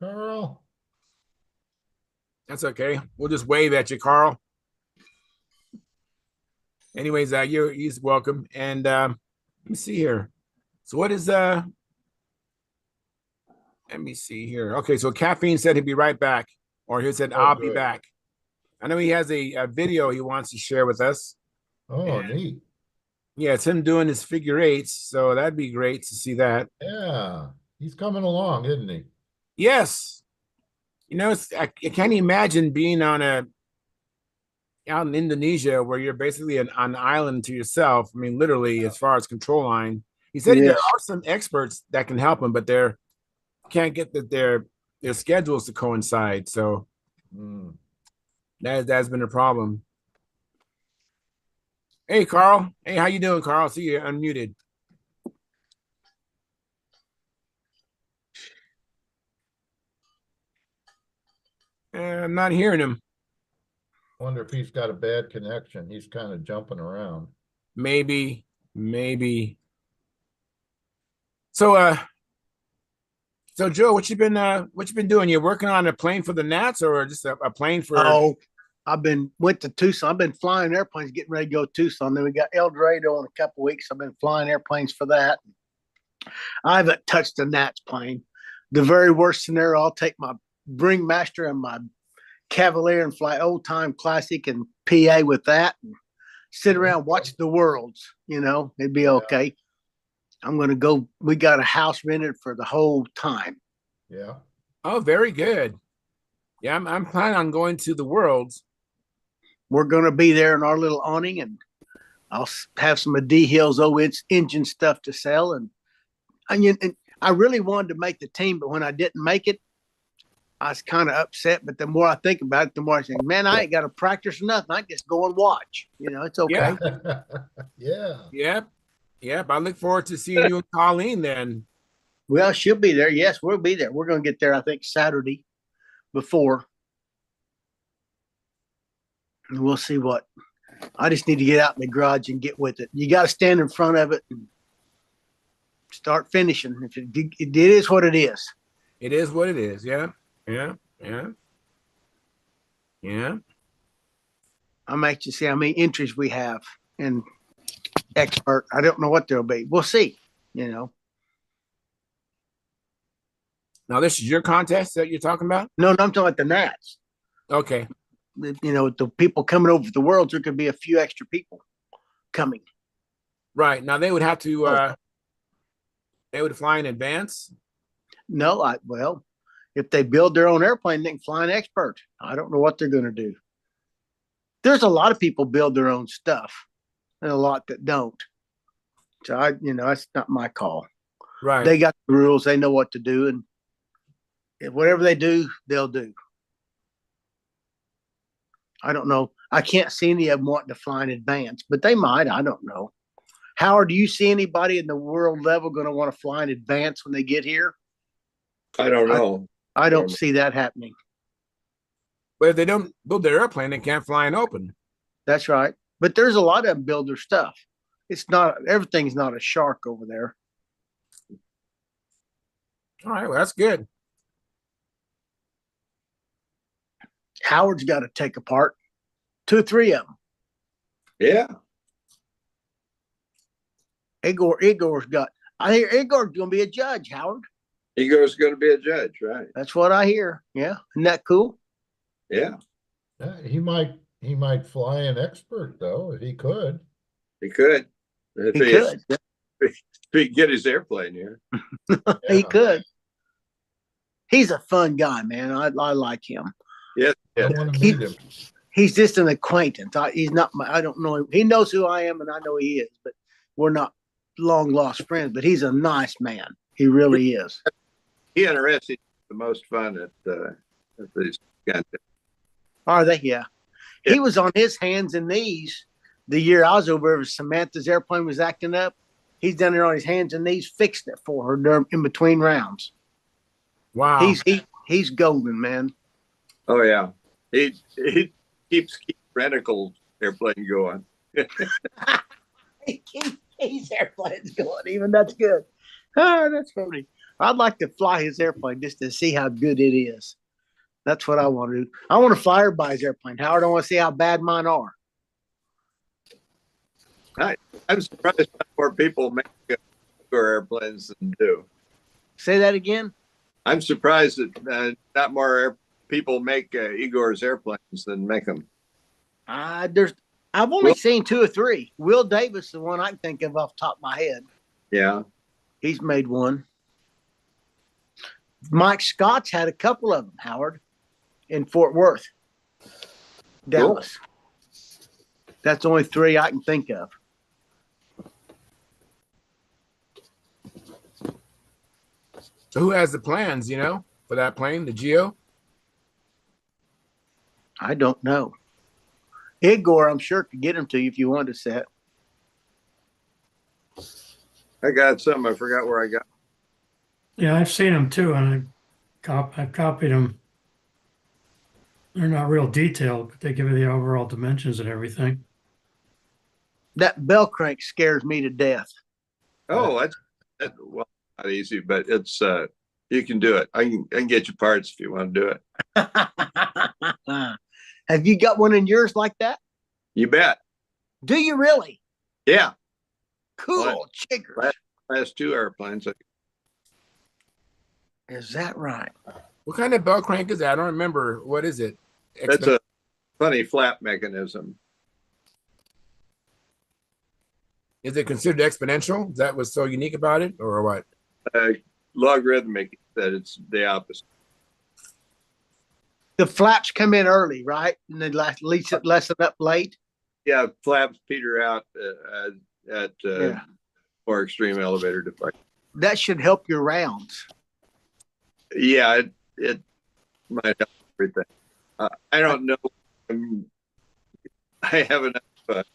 Carl. That's okay. We'll just wave at you, Carl. Anyways, he's welcome. And let me see here. So what is let me see here. Okay, so Caffeine said he'd be right back, or he said I'll be back. I know he has a video he wants to share with us. Oh, neat. Yeah, it's him doing his figure eights, so that'd be great to see that. Yeah, he's coming along, isn't he? Yes. You know, I can't imagine being out in Indonesia where you're basically on an island to yourself. I mean, literally, as far as control line. He said there are some experts that can help him, but they're can't get their schedules to coincide. So that's been a problem. Hey, Carl. Hey, how you doing, Carl? See you unmuted. I'm not hearing him. Wonder if he's got a bad connection. He's kind of jumping around. Maybe. So Joe, what you been doing? You're working on a plane for the Nats or just a plane for? Oh, went to Tucson. I've been flying airplanes, getting ready to go to Tucson. Then we got El Dorado in a couple of weeks. I've been flying airplanes for that. I haven't touched a Nats plane. The very worst scenario, I'll take my Ringmaster and my Cavalier and fly old time classic and PA with that and sit around watch the worlds. You know, it'd be okay. I'm going to go. We got a house rented for the whole time. Yeah. Oh, very good. Yeah, I'm planning on going to the Worlds. We're going to be there in our little awning, and I'll have some of D Hill's old engine stuff to sell. And I really wanted to make the team, but when I didn't make it, I was kind of upset. But the more I think about it, the more I think, man, I ain't got to practice or nothing. I can just go and watch. You know, it's okay. Yeah. Yep. I look forward to seeing you and Colleen then. Well, she'll be there. Yes, we'll be there. We're going to get there, I think, Saturday before. And we'll see what. I just need to get out in the garage and get with it. You got to stand in front of it and start finishing. It is what it is. It is what it is. Yeah. I'm anxious to see how many entries we have in expert. I don't know what there'll be. We'll see, you know. Now, this is your contest that you're talking about? No, I'm talking about the Nats. Okay. You know, the people coming over the world, there could be a few extra people coming. Right. Now, they would have to, they would fly in advance? No, well, if they build their own airplane, they can fly an expert. I don't know what they're going to do. There's a lot of people build their own stuff and a lot that don't. So that's not my call. Right. They got the rules. They know what to do. And whatever they do, they'll do. I don't know. I can't see any of them wanting to fly in advance, but they might. I don't know. Howard, do you see anybody in the world level going to want to fly in advance when they get here? I don't know. I don't see that happening. But if they don't build their airplane, they can't fly in open. That's right. But there's a lot of them build their stuff. It's not everything's not a shark over there. All right, well, that's good. Howard's got to take apart 2 or 3 of them. Yeah. Igor's got. I hear Igor's going to be a judge. Howard. Igor's going to be a judge, right? That's what I hear. Yeah, isn't that cool? Yeah, He might fly an expert though, if he could. he could. If He he, could. if he could get his airplane here. He Yeah. could. He's a fun guy, man. I like him. Yes, I yes. want to meet him. He's just an acquaintance. He's not. I don't know him. He knows who I am, and I know he is. But we're not long lost friends. But he's a nice man. He really is. He and Aresti the most fun at these kind of things. Are they? Yeah. He was on his hands and knees the year I was over. Samantha's airplane was acting up. He's down there on his hands and knees, fixing it for her in between rounds. Wow. He's golden, man. Oh yeah, he keeps Renticle airplane going. He keeps his airplanes going. Even that's good. Oh, that's funny. I'd like to fly his airplane just to see how good it is. That's what I want to do. I want to fly everybody's airplane. Howard, I want to see how bad mine are. I'm surprised more people make airplanes than do. Say that again. I'm surprised that not more people make Igor's airplanes than make them. I've only seen 2 or 3. Will Davis, the one I can think of off the top of my head. Yeah. He's made one. Mike Scott's had a couple of them, Howard, in Fort Worth, Dallas. That's only 3 I can think of. So who has the plans, for that plane, the Geo? I don't know. Igor, I'm sure, could get them to you if you wanted to set. I got some. I forgot where I got. Yeah, I've seen them too, and I've copied them. They're not real detailed, but they give you the overall dimensions and everything. That bell crank scares me to death. Oh, that's well, not easy, but it's you can do it. I can get you parts if you want to do it. Have you got one in yours like that? You bet. Do you really? Yeah. Cool, chickers. Last 2 airplanes. Is that right? What kind of bell crank is that? I don't remember. What is it? That's a funny flap mechanism. Is it considered exponential? Is that what's so unique about it, or what? Logarithmic, that it's the opposite. The flaps come in early, right? And they lessen up late. Yeah, flaps peter out at Yeah. more extreme elevator deflection. That should help your rounds. Yeah, it might help everything. I don't know. I have enough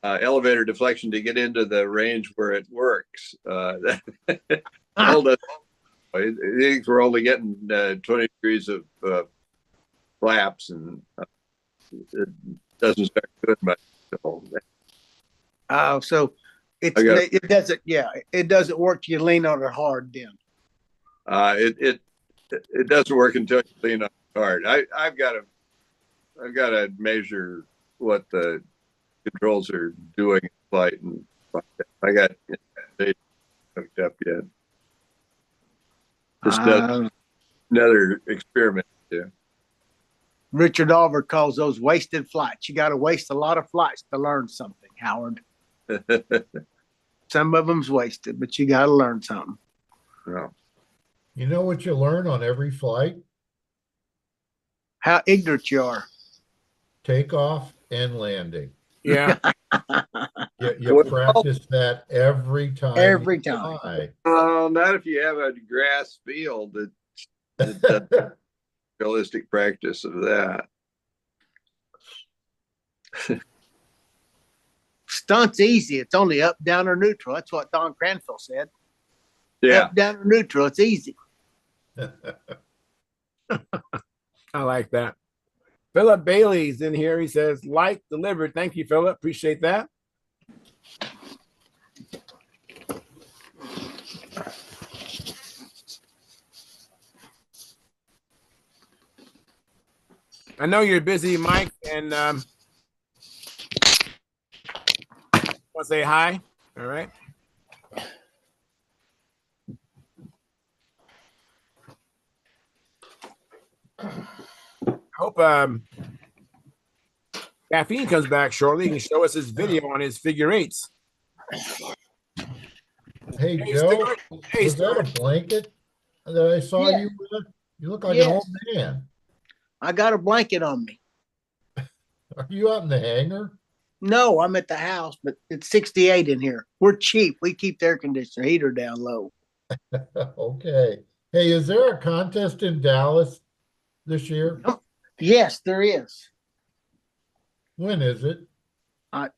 elevator deflection to get into the range where it works. Hold up. I think we're only getting 20 degrees of flaps, and it doesn't start doing much. So it doesn't. Yeah, it doesn't work. You lean on it hard then. It doesn't work until you lean on it hard. I've got to measure what the controls are doing in flight, and I got data hooked up yet. Just another experiment to do. Richard Oliver calls those wasted flights. You got to waste a lot of flights to learn something, Howard. Some of them's wasted, but you got to learn something. No. You know what you learn on every flight? How ignorant you are. Takeoff and landing. Yeah. You practice that every time. Every you time. fly. Oh, not if you have a grass field that realistic practice of that. Stunt's easy. It's only up, down, or neutral. That's what Don Cranfield said. Yeah. Up, down, or neutral. It's easy. I like that. Philip Bailey's in here. He says, like delivered. Thank you, Philip. Appreciate that. I know you're busy, Mike, and want to say hi. All right. I hope Caffeine comes back shortly. He can show us his video on his figure eights. Hey, Hey, Joe, Stuart. Hey, was that a Stuart. blanket that I saw Yeah. you with? You look like an old man. I got a blanket on me. Are you out in the hangar? No, I'm at the house, but it's 68 in here. We're cheap. We keep the air conditioner heater down low. Okay. Hey, is there a contest in Dallas this year? Yes, there is. When is it? I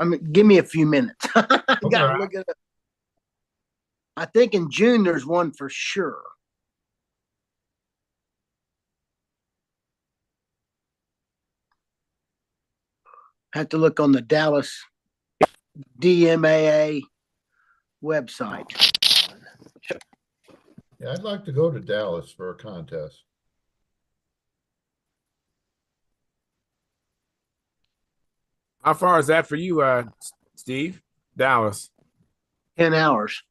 mean, give me a few minutes. I gotta Okay. look it up. I think in June there's one for sure. Have to look on the Dallas DMAA website. Yeah, I'd like to go to Dallas for a contest. How far is that for you, Steve? Dallas. 10 hours.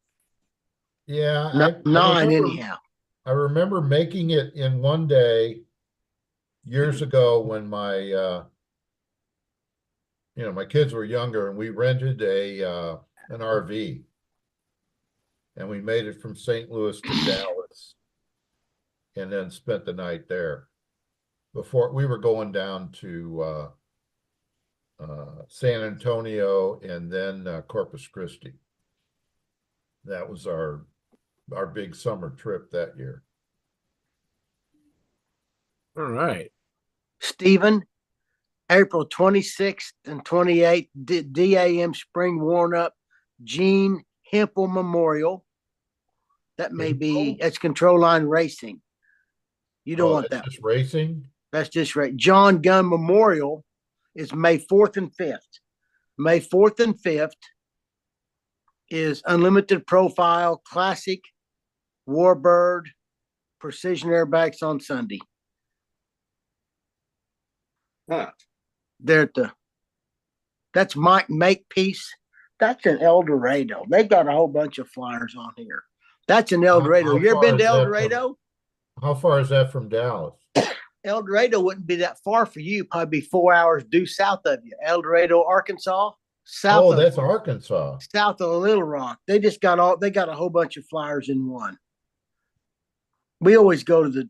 Yeah, No, I 9 remember, anyhow. I remember making it in one day years ago when my kids were younger and we rented an RV and we made it from St. Louis to Dallas and then spent the night there before we were going down to San Antonio and then Corpus Christi. That was our big summer trip that year. All right. Stephen, April 26th and 28th, DAM Spring Warm Up, Gene Hempel Memorial. That may be, that's Control Line Racing. You don't want That's that. just racing? That's just right. John Gunn Memorial is May 4th and 5th. May 4th and 5th is Unlimited Profile, Classic, Warbird, Precision Airbags on Sunday. Huh. They're at that's Mike Makepeace. That's in El Dorado. They've got a whole bunch of flyers on here. That's in El Dorado. How You ever far been to is El that Dorado? How far is that from Dallas? El Dorado wouldn't be that far for you. Probably be 4 hours due south of you. El Dorado, Arkansas, Oh, that's Arkansas. south of Little Rock. They got a whole bunch of flyers in one. We always go to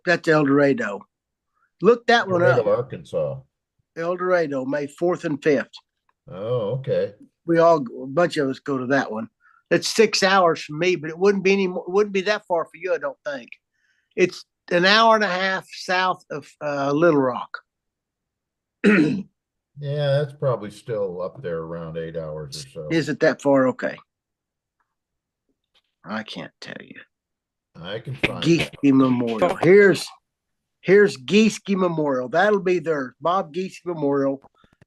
that's El Dorado. Look that one Dorado, up. Arkansas. El Dorado, May 4th and 5th. Oh, okay. A bunch of us go to that one. It's 6 hours from me, but it wouldn't be that far for you, I don't think. It's an hour and a half south of Little Rock. Yeah, that's probably still up there around 8 hours or so. Is it that far? Okay. I can't tell you. I can find Geeske Memorial. Here's Geeske Memorial. That'll be there. Bob Geeske Memorial,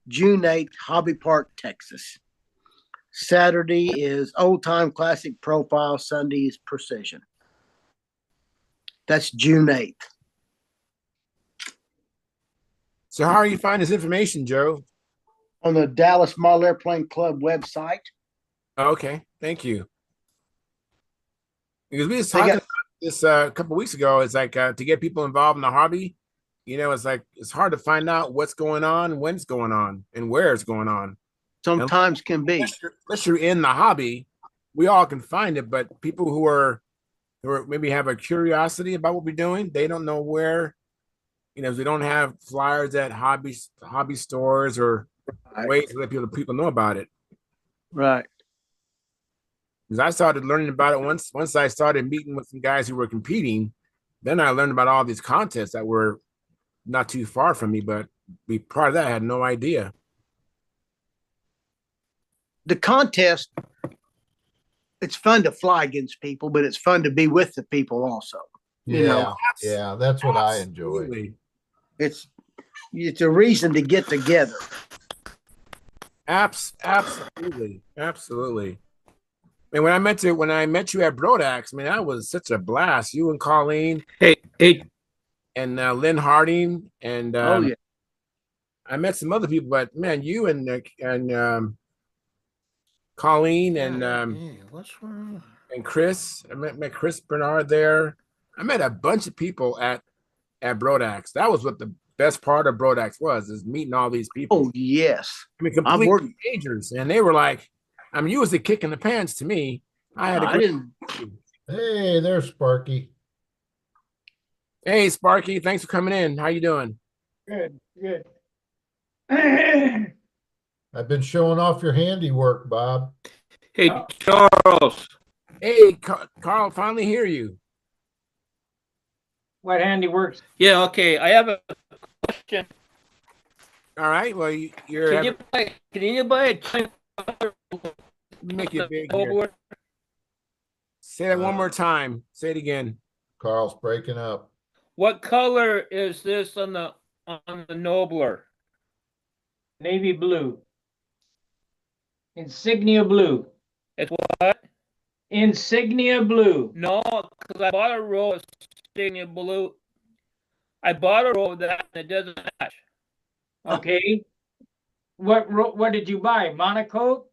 June 8th, Hobby Park, Texas. Saturday is Old Time Classic Profile. Sunday is Precision. That's June 8th. So how are you finding this information, Joe? On the Dallas Model Airplane Club website. Okay, thank you. Because we was talking about this a couple weeks ago. It's like to get people involved in the hobby, it's like it's hard to find out what's going on, when it's going on, and where it's going on. Sometimes can be. Unless you're in the hobby, we all can find it. But people who are maybe have a curiosity about what we're doing, they don't know where. If we don't have flyers at hobby stores or ways to let people know about it. Right. Because I started learning about it once I started meeting with some guys who were competing. Then I learned about all these contests that were not too far from me, but prior to that, I had no idea. The contest, it's fun to fly against people, but it's fun to be with the people also. You know, Yeah, that's what I enjoy. Absolutely. it's a reason to get together. Absolutely. Absolutely. And when I met you at Brodax, I mean, that was such a blast. You and Colleen Hey, and Lynn Harding and Oh yeah. I met some other people, but man, you and Colleen what's wrong? and Chris. I met Chris Bernard there. I met a bunch of people at Brodax. That was what the best part of Brodax was, is meeting all these people. Oh yes. I mean, I've complete worked. strangers, and they were like, I mean, you was the kick in the pants to me. I had a I great. didn't. Hey, there's Sparky. Hey, Sparky, thanks for coming in. How you doing? Good, good. I've been showing off your handiwork, Bob. Hey, Charles. Hey, Carl, finally hear you. What handiworks? Yeah, okay. I have a question. All right. Well, you're Can you buy a time make it big here. Say that one more time. Say it again. Carl's breaking up. What color is this on the Nobler? Navy blue. Insignia blue. It's what? Insignia blue. No, because I bought a roll of Insignia Blue. I bought a roll of that and it doesn't match. Okay. What did you buy? Monocoat,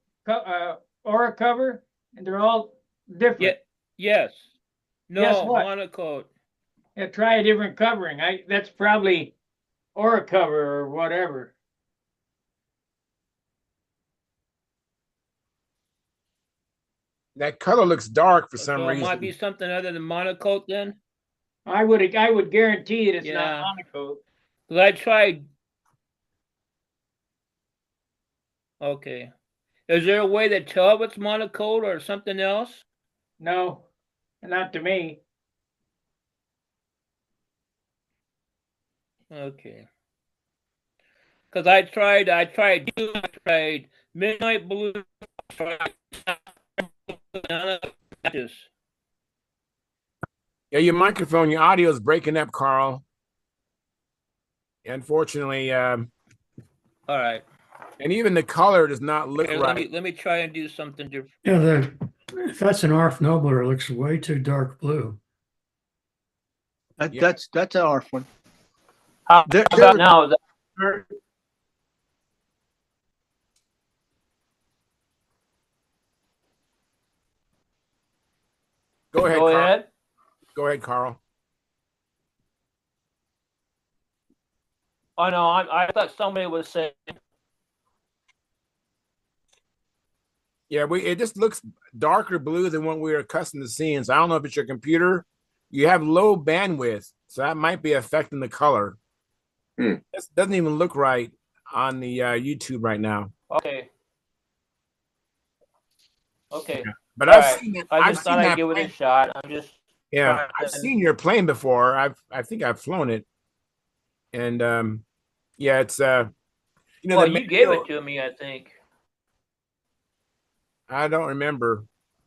Aura cover, and they're all different. Yeah, yes. No, Guess what? monocoat. Yeah, try a different covering. That's probably Aura cover or whatever. That color looks dark for some So it reason. might be something other than monocoat then? I would guarantee it. It's Yeah. not monocoat. Because I tried. Okay. Is there a way to tell if it's monocoat or something else? No, not to me. Okay. Because I tried midnight blue. Yeah, your microphone, your audio is breaking up, Carl. Unfortunately, all right. And even the color does not look Here, right. let me try and do something different. Yeah, if that's an ARF Nobler, it looks way too dark blue. That's an ARF one. How about now? Is that Go ahead, Go Carl. ahead. Go ahead, Carl. Oh no, I thought somebody was saying. Yeah, it just looks darker blue than what we're accustomed to seeing. So I don't know if it's your computer. You have low bandwidth, so that might be affecting the color. It doesn't even look right on the YouTube right now. Okay. Okay. Yeah. But All I've right. seen that. I just thought I'd give it a shot. I'm just. Yeah, I've seen your plane before. I think I've flown it, and yeah, it's Well, you gave it to me, I think. I don't remember,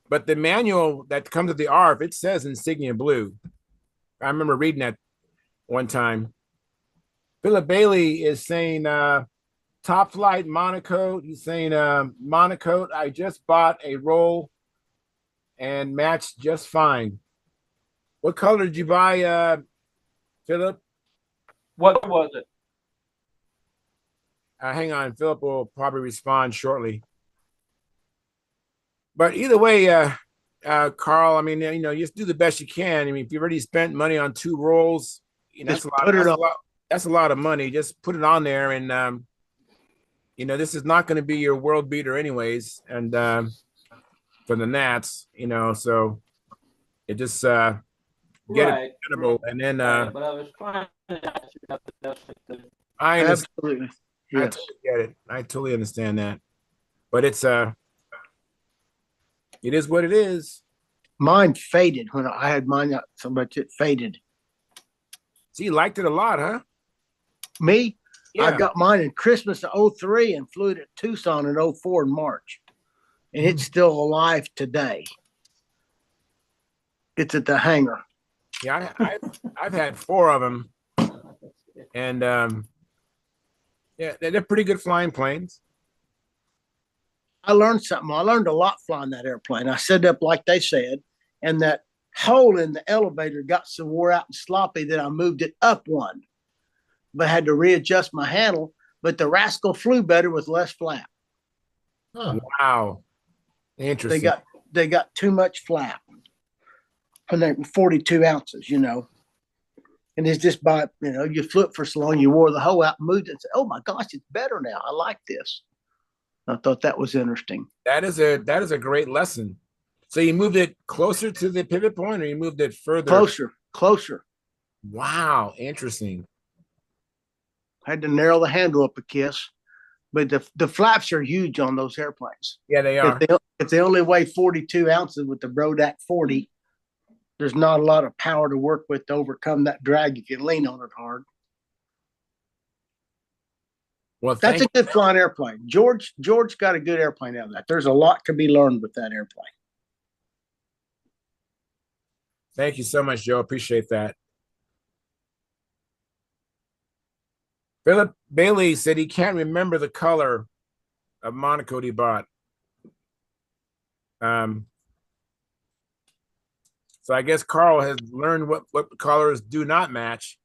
but the manual that comes with the ARF, it says Insignia Blue. I remember reading that one time. Philip Bailey is saying Top Flight monocoat. He's saying monocoat. I just bought a roll and matched just fine. What color did you buy, Philip? What was it? Hang on, Philip will probably respond shortly. But either way, Carl, I mean, you know, you just do the best you can. I mean, if you've already spent money on 2 rolls, you know, that's a lot of money. Just put it on there, and you know, this is not going to be your world beater anyways, and for the Nats, you know, so it just get it presentable, and then but I was trying to I understand. Absolutely. I Yes. totally get it. I totally understand that, but it's it is what it is. Mine faded when I had mine up so much it faded. So you liked it a lot, huh? Me, Yeah. I got mine in Christmas of 03 and flew it at Tucson in 04 in March. And it's still alive today. It's at the hangar. Yeah, I've had 4 of them, and yeah, they're pretty good flying planes. I learned something. I learned a lot flying that airplane. I set up like they said, and that hole in the elevator got so wore out and sloppy that I moved it up one, but had to readjust my handle. But the rascal flew better with less flap. Huh. Wow, interesting. They got too much flap, and they 42 ounces, you know. And it's just by, you know, you flew it for so long, you wore the hole out, moved it, and said, "Oh my gosh, it's better now. I like this." I thought that was interesting. That is a great lesson. So you moved it closer to the pivot point, or you moved it further? Closer. Wow, interesting. Had to narrow the handle up a kiss, but the flaps are huge on those airplanes. Yeah, they are. If they only weigh 42 ounces with the Brodak 40, there's not a lot of power to work with to overcome that drag if you lean on it hard. Well, That's a good flying airplane. George got a good airplane out of that. There's a lot to be learned with that airplane. Thank you so much, Joe. Appreciate that. Philip Bailey said he can't remember the color of monocoat he bought. So I guess Carl has learned what colors do not match.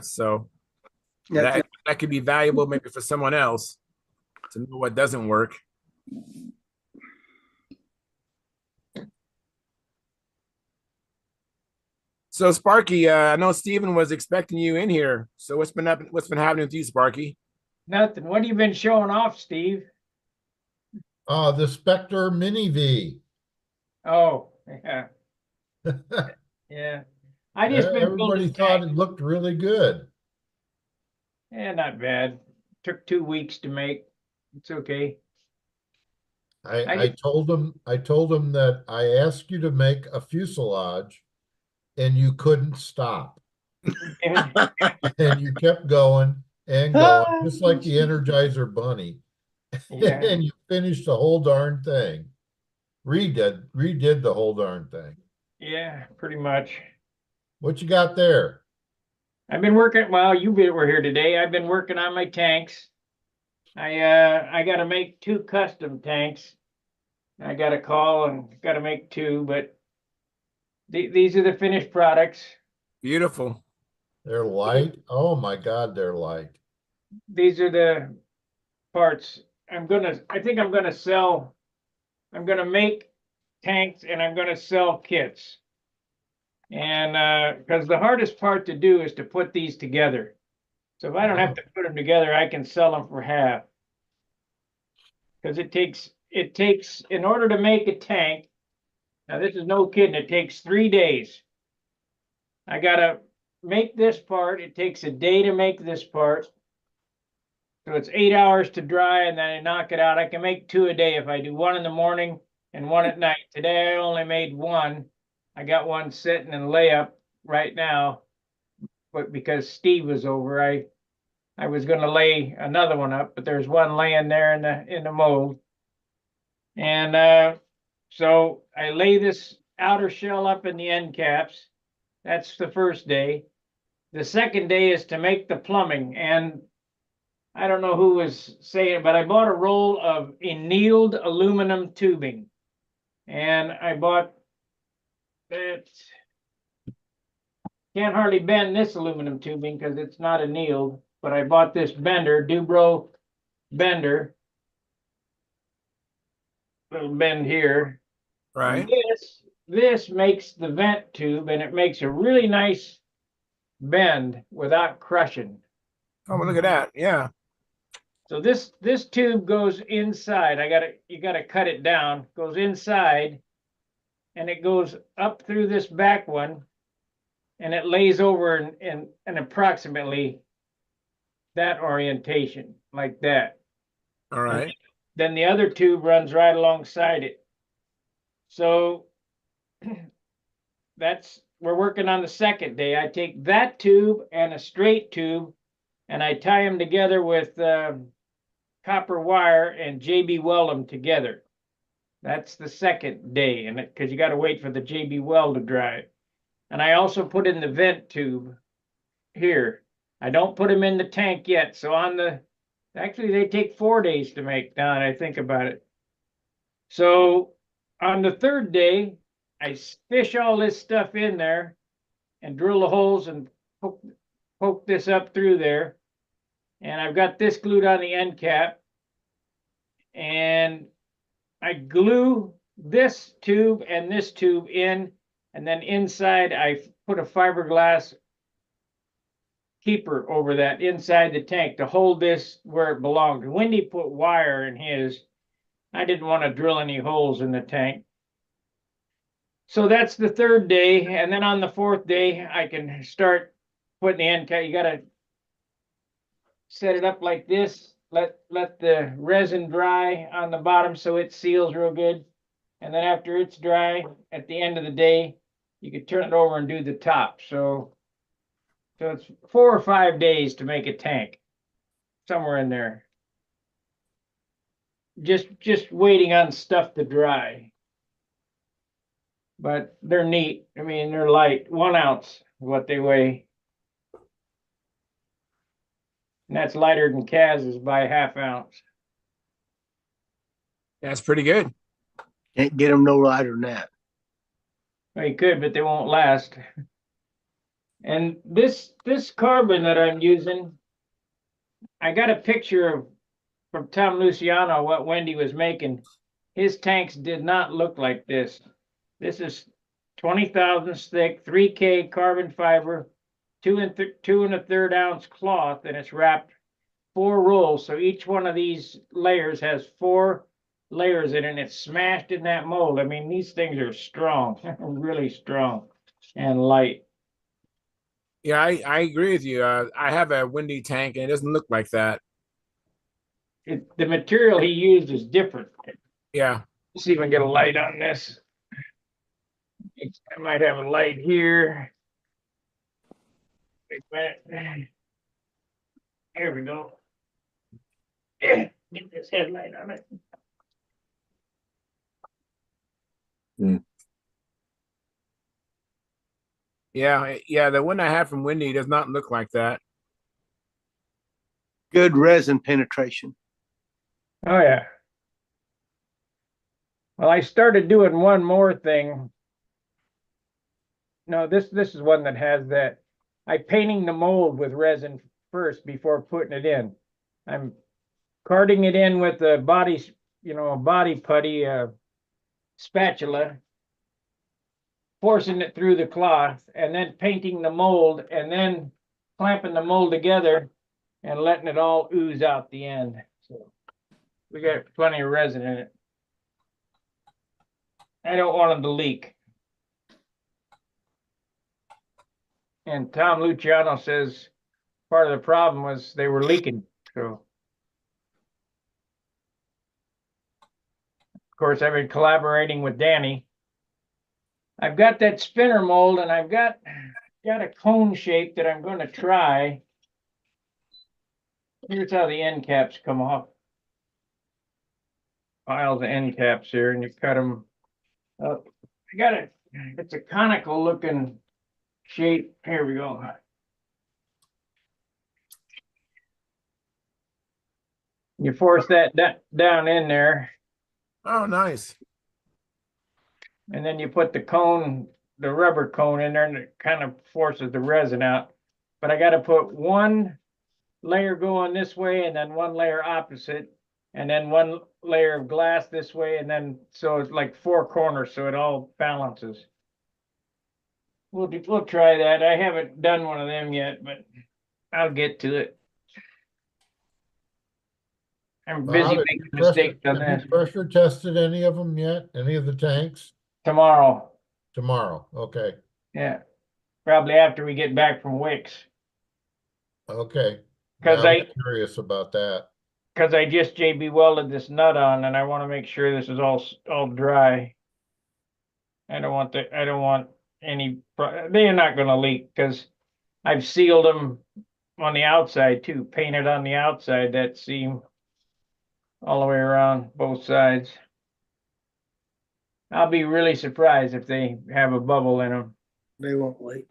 So that could be valuable maybe for someone else to know what doesn't work. So Sparky, I know Steven was expecting you in here. So what's been happening with you, Sparky? Nothing. What have you been showing off, Steve? The Spectre Mini V. Oh, yeah. Yeah. I just been Everybody building thought tanks. it looked really good. Yeah, not bad. Took 2 weeks to make. It's okay. I told him that I asked you to make a fuselage and you couldn't stop. And you kept going and going, just like the Energizer Bunny. Yeah. And you finished the whole darn thing. Redid the whole darn thing. Yeah, pretty much. What you got there? I've been working, well, were here today. I've been working on my tanks. I got to make 2 custom tanks. I got a call and got to make 2, but these are the finished products. Beautiful. They're light. Oh my God, they're light. These are the parts. I think I'm gonna make tanks and I'm gonna sell kits. And because the hardest part to do is to put these together. So if I don't have to put them together, I can sell them for half. Because it takes in order to make a tank. Now this is no kidding. It takes 3 days. I gotta make this part. It takes a day to make this part. So it's 8 hours to dry, and then I knock it out. I can make 2 a day if I do 1 in the morning and 1 at night. Today I only made 1. I got 1 sitting in layup right now, but because Steve was over, I was going to lay another one up, but there's 1 laying there in the mold. And so I lay this outer shell up in the end caps. That's the first day. The second day is to make the plumbing, and I don't know who was saying it, but I bought a roll of annealed aluminum tubing. And I bought that. Can't hardly bend this aluminum tubing because it's not annealed, but I bought this bender, Dubro bender. Little bend here. Right. And this makes the vent tube, and it makes a really nice bend without crushing. Oh, well, look at that. Yeah. So this tube goes inside. You gotta cut it down. Goes inside, and it goes up through this back one, and it lays over in approximately that orientation, like that. All right. And then the other tube runs right alongside it. So we're working on the second day. I take that tube and a straight tube, and I tie them together with copper wire and JB weld them together. That's the second day, and because you got to wait for the JB weld to dry. And I also put in the vent tube here. I don't put them in the tank yet. So actually they take 4 days to make now that I think about it. So on the third day, I fish all this stuff in there and drill the holes and poke this up through there. And I've got this glued on the end cap. And I glue this tube and this tube in, and then inside I put a fiberglass keeper over that inside the tank to hold this where it belonged. Wendy put wire in his. I didn't want to drill any holes in the tank. So that's the third day, and then on the fourth day I can start putting the end cap. You got to set it up like this. Let the resin dry on the bottom so it seals real good. And then after it's dry, at the end of the day, you could turn it over and do the top. So it's 4 or 5 days to make a tank, somewhere in there. Just waiting on stuff to dry. But they're neat. I mean, they're light, 1 ounce is what they weigh. And that's lighter than Kaz's by 1/2 ounce. That's pretty good. Can't get them no lighter than that. Well, you could, but they won't last. And this carbon that I'm using, I got a picture from Tom Luciano what Wendy was making. His tanks did not look like this. This is 20 thousandths thick, 3K carbon fiber, 2 1/3 ounce cloth, and it's wrapped 4 rolls. So each one of these layers has 4 layers in it, and it's smashed in that mold. I mean, these things are strong, really strong and light. Yeah, I agree with you. I have a windy tank and it doesn't look like that. The material he used is different. Yeah. Let's see if I can get a light on this. I might have a light here. Wait a minute. Here we go. Get this headlight on it. Yeah, the one I have from Windy does not look like that. Good resin penetration. Oh yeah. Well, I started doing one more thing. No, this is one that has that. I'm painting the mold with resin first before putting it in. I'm carting it in with a body, a body putty spatula, forcing it through the cloth, and then painting the mold, and then clamping the mold together and letting it all ooze out the end. So we got plenty of resin in it. I don't want them to leak. And Tom Luciano says part of the problem was they were leaking. So, of course, I've been collaborating with Danny. I've got that spinner mold, and I've got a cone shape that I'm going to try. Here's how the end caps come off. File the end caps here, and you cut them up. It's a conical looking shape. Here we go. You force that down in there. Oh, nice. And then you put the rubber cone in there, and it kind of forces the resin out. But I got to put 1 layer going this way, and then 1 layer opposite, and then 1 layer of glass this way, and then so it's like 4 corners, so it all balances. We'll try that. I haven't done one of them yet, but I'll get to it. I'm busy making mistakes on Have this. you pressure tested any of them yet? Any of the tanks? Tomorrow. Tomorrow, okay, Yeah. Probably after we get back from Wicks. okay. Because Now I'm curious about that. Because I just JB welded this nut on, and I want to make sure this is all dry. I don't want any. They're not going to leak because I've sealed them on the outside too, painted on the outside that seam all the way around both sides. I'll be really surprised if they have a bubble in them. They won't wait.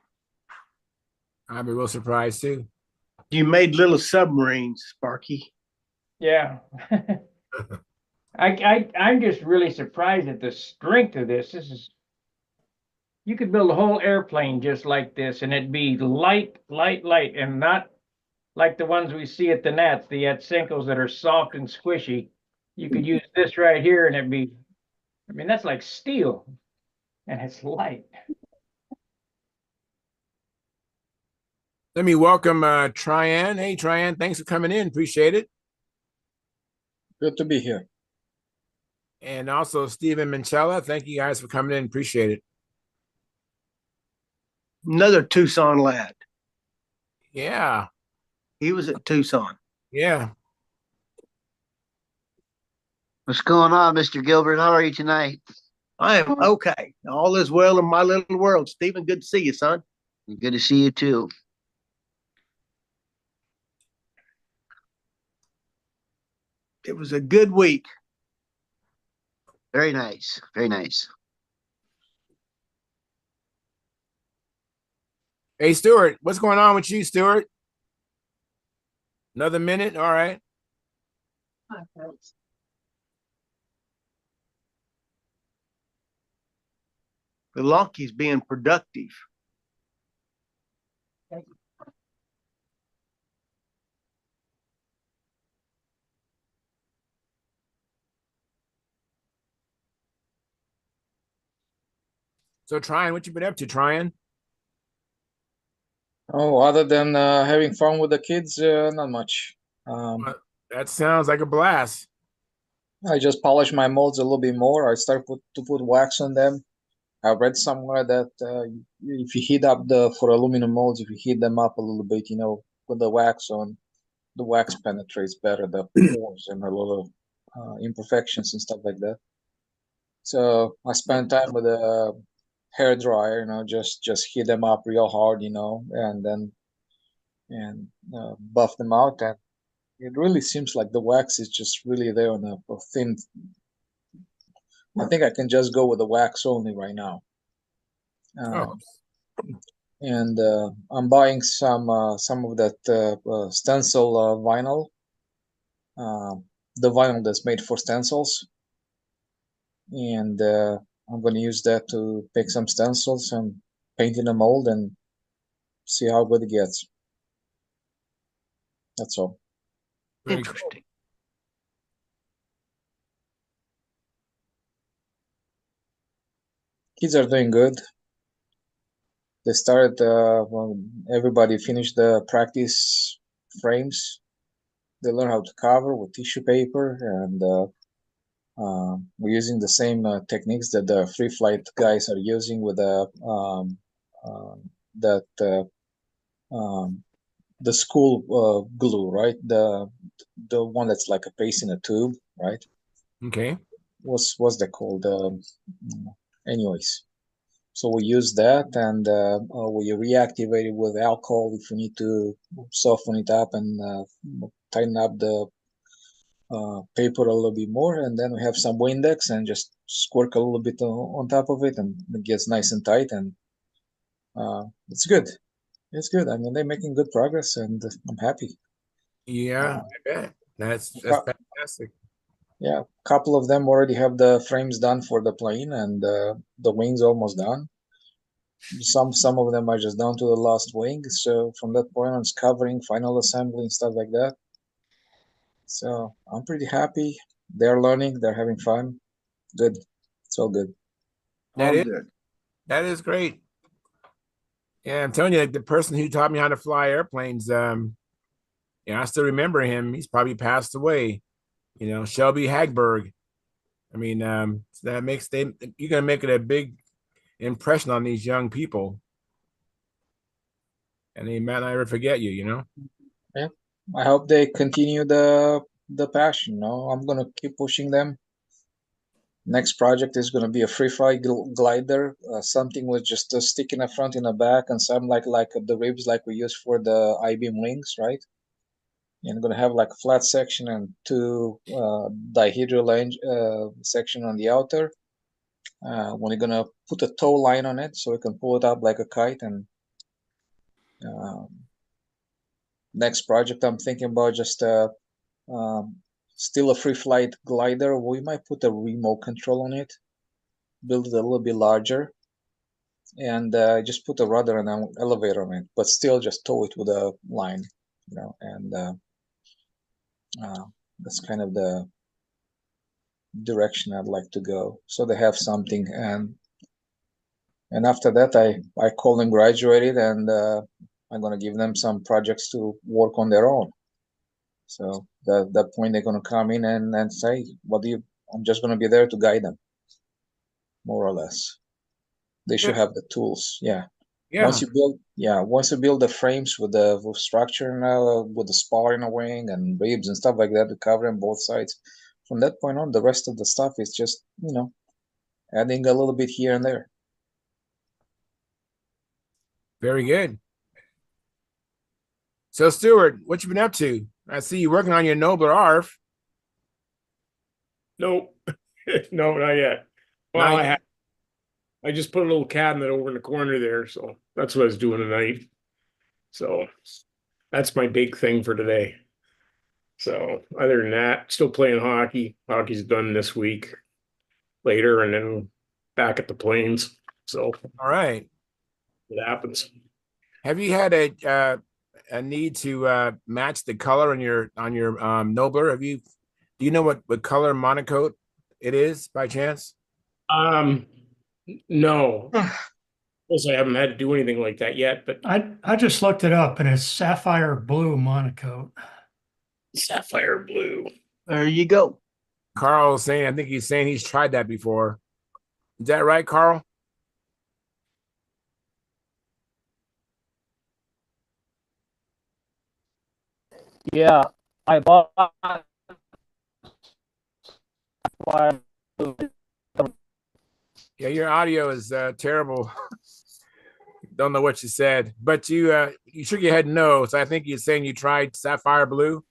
I'd be real surprised too. You made little submarines, Sparky. Yeah. I'm just really surprised at the strength of this. This is, you could build a whole airplane just like this, and it'd be light, light, light, and not like the ones we see at the nets, the Yatsenkos that are soft and squishy. You could use this right here, and it'd be, I mean, that's like steel, and it's light. Let me welcome Tryan. Hey, Tryan, thanks for coming in. Appreciate it. Good to be here. And also Stephen Minchella. Thank you guys for coming in. Appreciate it. Another Tucson lad. Yeah. He was at Tucson. Yeah. What's going on, Mr. Gilbert? How are you tonight? I am okay. All is well in my little world. Stephen, good to see you, son. Good to see you too. It was a good week. Very nice. Very nice. Hey, Stuart, what's going on with you, Stuart? Another minute? All right. The Lonky's being productive. So, Tryan, what you been up to, Tryan? Oh, other than having fun with the kids, not much. That sounds like a blast. I just polish my molds a little bit more. I start to put wax on them. I read somewhere that if you heat up for aluminum molds, if you heat them up a little bit, put the wax on, the wax penetrates better the pores and a little imperfections and stuff like that. So I spend time with a hair dryer, just heat them up real hard, and then buff them out. And it really seems like the wax is just really there on a thin. I think I can just go with the wax only right now. And I'm buying some of that stencil vinyl, the vinyl that's made for stencils, and I'm going to use that to make some stencils and paint in a mold and see how good it gets. That's all. Interesting. Kids are doing good. They started, everybody finished the practice frames. They learn how to cover with tissue paper, and we're using the same techniques that the free flight guys are using with the school glue, right? The one that's like a paste in a tube, right? Okay. What's that called? Anyways, so we use that, and we reactivate it with alcohol if we need to soften it up and tighten up the paper a little bit more, and then we have some Windex and just squirt a little bit on top of it, and it gets nice and tight, and it's good. It's good. I mean, they're making good progress, and I'm happy. Yeah, I bet. That's fantastic. Yeah, a couple of them already have the frames done for the plane, and the wings almost done. Some of them are just down to the last wing. So from that point on, it's covering, final assembly, and stuff like that. So I'm pretty happy. They're learning. They're having fun. Good. It's all good. That is great. Yeah, I'm telling you, like the person who taught me how to fly airplanes, I still remember him. He's probably passed away. Shelby Hagberg. I mean, so that makes you're gonna make it a big impression on these young people, and they might not ever forget you. Yeah, I hope they continue the passion. I'm gonna keep pushing them. Next project is gonna be a free fly glider, something with just a stick in the front and the back, and some like the ribs like we use for the I-beam wings, right? And I'm gonna have like a flat section and two dihedral section on the outer, We're gonna put a tow line on it so we can pull it up like a kite. And next project I'm thinking about just still a free flight glider. We might put a remote control on it, build it a little bit larger, and just put a rudder and an elevator on it, but still just tow it with a line, and that's kind of the direction I'd like to go. So they have something, and after that, I call them graduated, and I'm gonna give them some projects to work on their own. So that point they're gonna come in and say, I'm just gonna be there to guide them, more or less. They should have the tools. Yeah. Yeah. Once you build the frames with structure with the spar in a wing and ribs and stuff like that to cover on both sides, from that point on, the rest of the stuff is just, adding a little bit here and there. Very good. So, Stuart, what you been up to? I see you working on your nobler ARF. Nope. No, not yet. Well, I just put a little cabinet over in the corner there, so that's what I was doing tonight. So that's my big thing for today. So other than that, still playing hockey. Hockey's done this week later, and then back at the Plains. So all right, it happens. Have you had a need to match the color on your nobler? Do you know what color monocoat it is by chance? No. Also, I haven't had to do anything like that yet, but I just looked it up and it's sapphire blue monocoat. Sapphire blue. There you go. Carl's saying, I think he's saying he's tried that before. Is that right, Carl? Yeah, I bought. Yeah, your audio is terrible. Don't know what you said, but you shook your head no. So I think you're saying you tried sapphire blue.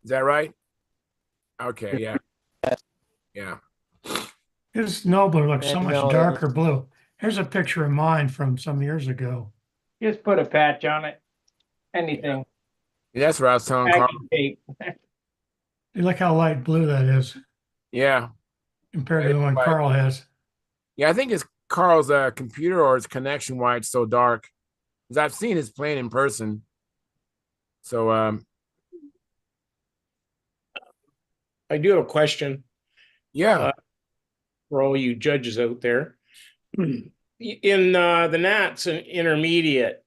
Is that right? Okay, yeah. Yeah. His Nobler looks so much darker blue. Here's a picture of mine from some years ago. Just put a patch on it. Anything. Yeah, that's what I was telling Carl. Tape. You look how light blue that is. Yeah. Compared to the one Carl has. Yeah, I think it's Carl's computer or his connection why it's so dark. Because I've seen his plane in person. So I do have a question. Yeah. For all you judges out there. In the Nats and intermediate,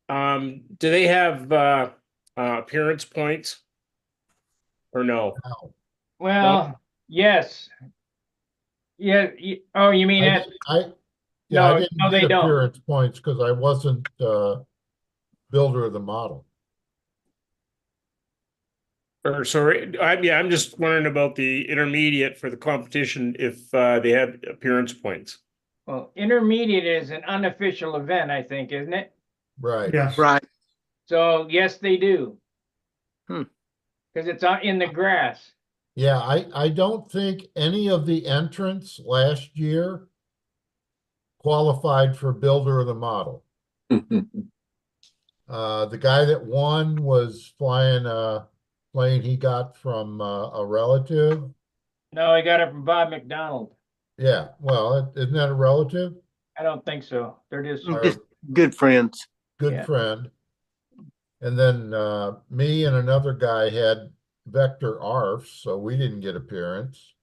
do they have appearance points or no? Well, yes. Yeah. Oh, you mean I no, didn't no, they get don't. appearance points because I wasn't builder of the model. Or sorry, I'm just wondering about the intermediate for the competition if they have appearance points. Well, intermediate is an unofficial event, I think, isn't it? Right. Yes. Right. So yes, they do. Hmm. Because it's in the grass. Yeah, I don't think any of the entrants last year qualified for builder of the model. The guy that won was flying a plane he got from a relative. No, I got it from Bob McDonald. Yeah, well, isn't that a relative? I don't think so. They're just Just good friends. Good friend. And then me and another guy had vector ARFs, so we didn't get appearance.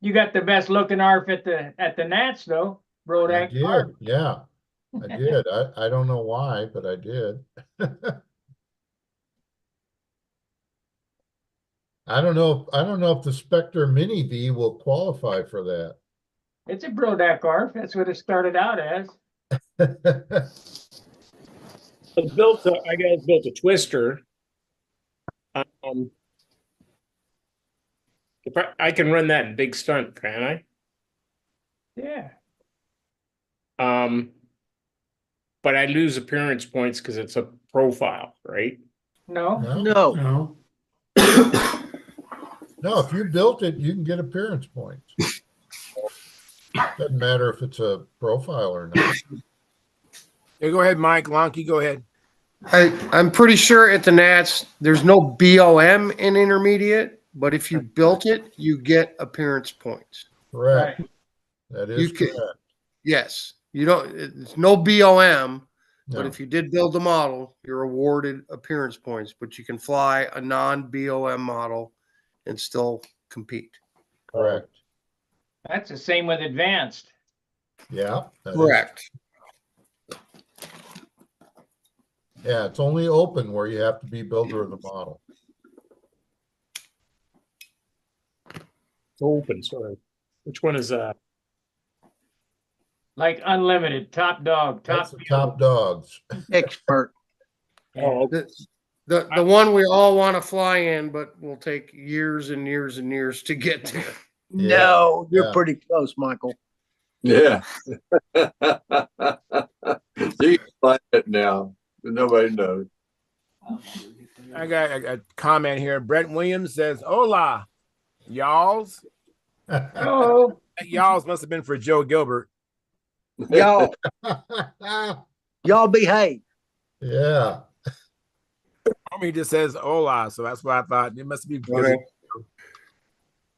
You got the best looking ARF at the Nats though, I did, ARF. yeah. I did. I don't know why, but I did. I don't know if the Spectre Mini V will qualify for that. It's a Brodak ARF. That's what it started out as. I built a twister. If I can run that in big stunt, can I? Yeah. But I lose appearance points because it's a profile, right? No. No. No, if you built it, you can get appearance points. Doesn't matter if it's a profile or not. Yeah, go ahead, Mike. Lonky, go ahead. I'm pretty sure at the Nats, there's no BOM in intermediate, but if you built it, you get appearance points. Correct. Right. That You is can, correct. yes, you don't, it's no BOM, but No, if you did build the model, you're awarded appearance points, but you can fly a non-BOM model and still compete. correct. That's the same with advanced. Yeah. that is- Correct. Yeah, it's only open where you have to be builder of the model. Open, sorry. Which one is that? Like unlimited, top dog, That's top the top dogs. Expert. Oh, The one we all want to fly in, but will take years and years and years to get to. Yeah, No, you're yeah. pretty close, Michael. Yeah. You can find it now. Nobody knows. I got a comment here. Brett Williams says, "Hola, y'alls." Oh, That y'alls must have been for Joe Gilbert. Y'all, y'all behave. Yeah. He just says "Hola," so that's why I thought it must be because. Okay.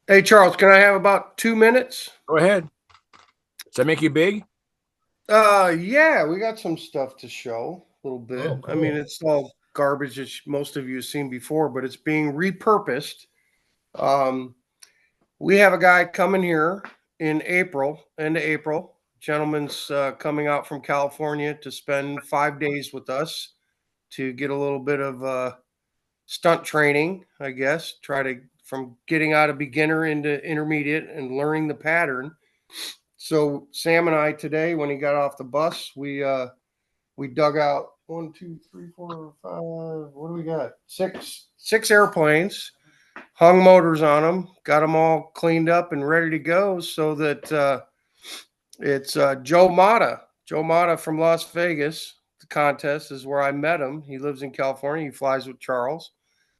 Hey, Charles, can I have about 2 minutes? Go ahead. Should I make you big? Yeah, we got some stuff to show a little bit. Oh, I mean, cool. it's all garbage that most of you have seen before, but it's being repurposed. We have a guy coming here in April, end of April. Gentleman's coming out from California to spend 5 days with us to get a little bit of stunt training, I guess. Try to from getting out of beginner into intermediate and learning the pattern. So Sam and I today, when he got off the bus, we dug out 1, 2, 3, 4, 5. What do we got? Six airplanes, hung motors on them, got them all cleaned up and ready to go. So that it's Joe Mata. Joe Mata from Las Vegas. The contest is where I met him. He lives in California. He flies with Charles,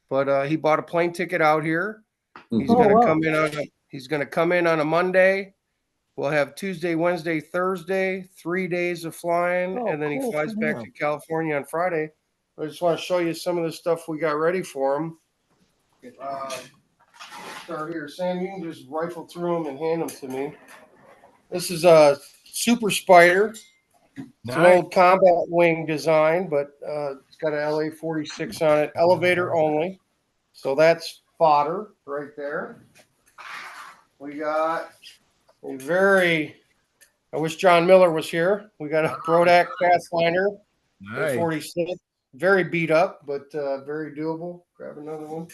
but he bought a plane ticket out here. He's Oh, going to wow. come in on he's going to come in on a Monday. We'll have Tuesday, Wednesday, Thursday, 3 days of flying, Oh, and then he cool flies for back him. to California on Friday. I just want to show you some of the stuff we got ready for him. Start here, Sam. You can just rifle through them and hand them to me. This is a Super Spider. It's an old combat wing design, but it's got an LA-46 on it, elevator only. So that's fodder right there. We got a I wish John Miller was here. We got a Brodak Pathfinder, Nice. 46, very beat up, but very doable. Grab another one.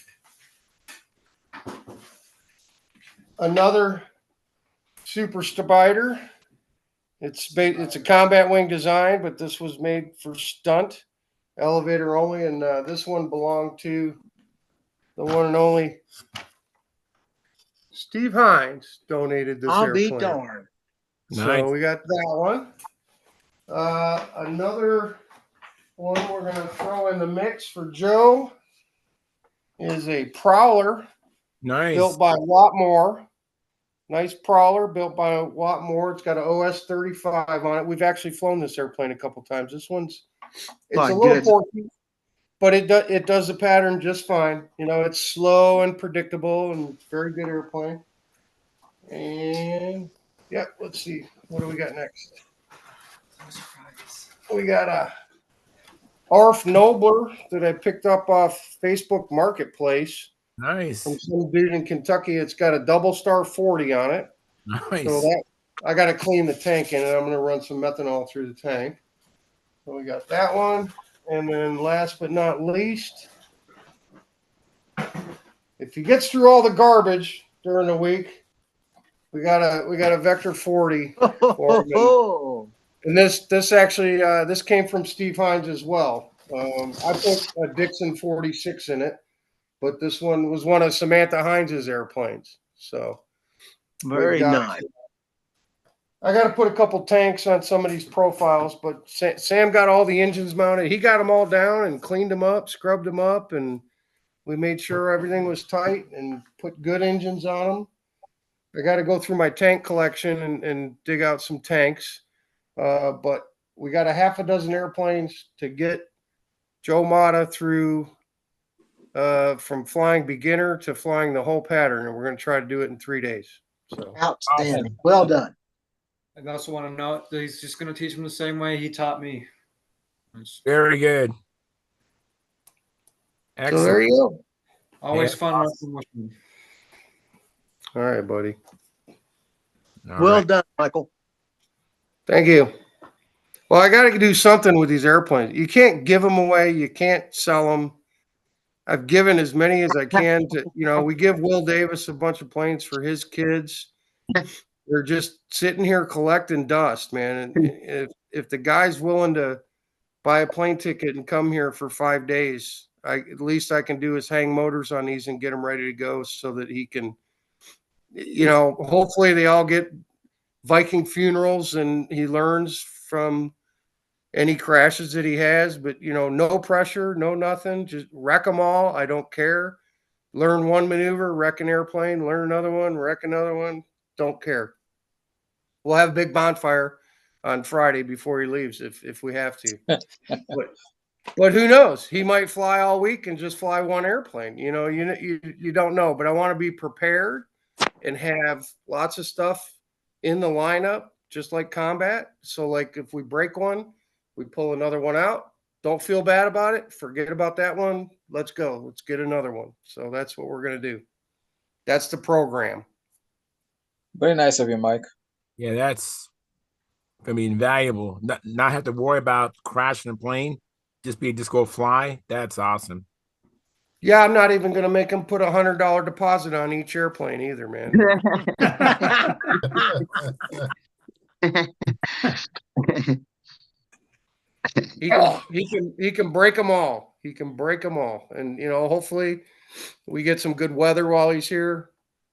Another Super Spider. It's a combat wing design, but this was made for stunt, elevator only, and this one belonged to the one and only Steve Hines. Donated this I'll airplane. be darned. So Nice. we got that one. Another one we're going to throw in the mix for Joe is a Prowler Nice. built by Wattmore. Nice Prowler built by Wattmore. It's got an OS 35 on it. We've actually flown this airplane a couple times. This one's My a little goodness. porky, but it does the pattern just fine. You know, it's slow and predictable and very good airplane. And yeah, let's see. What do we got next? We got a Arf Nobler that I picked up off Facebook Marketplace Nice. from some dude in Kentucky. It's got a double star 40 on it. Nice. So that I got to clean the tank in, and I'm going to run some methanol through the tank. So we got that one, and then last but not least, if he gets through all the garbage during the week, we got a Vector 40 for him. Oh, And this actually this came from Steve Hines as well. I put a Dixon 46 in it, but this one was one of Samantha Hines's airplanes. So very nice. I got to put a couple tanks on some of these profiles, but Sam got all the engines mounted. He got them all down and cleaned them up, scrubbed them up, and we made sure everything was tight and put good engines on them. I got to go through my tank collection and dig out some tanks. But we got a half a dozen airplanes to get Joe Mata through from flying beginner to flying the whole pattern, and we're going to try to do it in 3 days. So Outstanding. Well done. I also want to know that he's just going to teach him the same way he taught me. Very good. Excellent. So there you go. Always Yeah, fun awesome. working with him. All right, buddy. All Well right. done, Michael. Thank you. Well, I got to do something with these airplanes. You can't give them away. You can't sell them. I've given as many as I can to, we give Will Davis a bunch of planes for his kids. They're just sitting here collecting dust, man. And if the guy's willing to buy a plane ticket and come here for 5 days, at least I can do is hang motors on these and get them ready to go so that he can, hopefully they all get Viking funerals and he learns from any crashes that he has, but no pressure, no nothing, just wreck them all. I don't care. Learn one maneuver, wreck an airplane, learn another one, wreck another one. Don't care. We'll have a big bonfire on Friday before he leaves if we have to. But who knows? He might fly all week and just fly one airplane. You don't know. But I want to be prepared and have lots of stuff in the lineup, just like combat. So, like if we break one, we pull another one out. Don't feel bad about it. Forget about that one. Let's go. Let's get another one. So that's what we're going to do. That's the program. Very nice of you, Mike. Yeah, that's gonna be invaluable. Not have to worry about crashing a plane. Just go fly. That's awesome. Yeah, I'm not even going to make him put $100 deposit on each airplane either, man. He can break them all. He can break them all, and hopefully we get some good weather while he's here.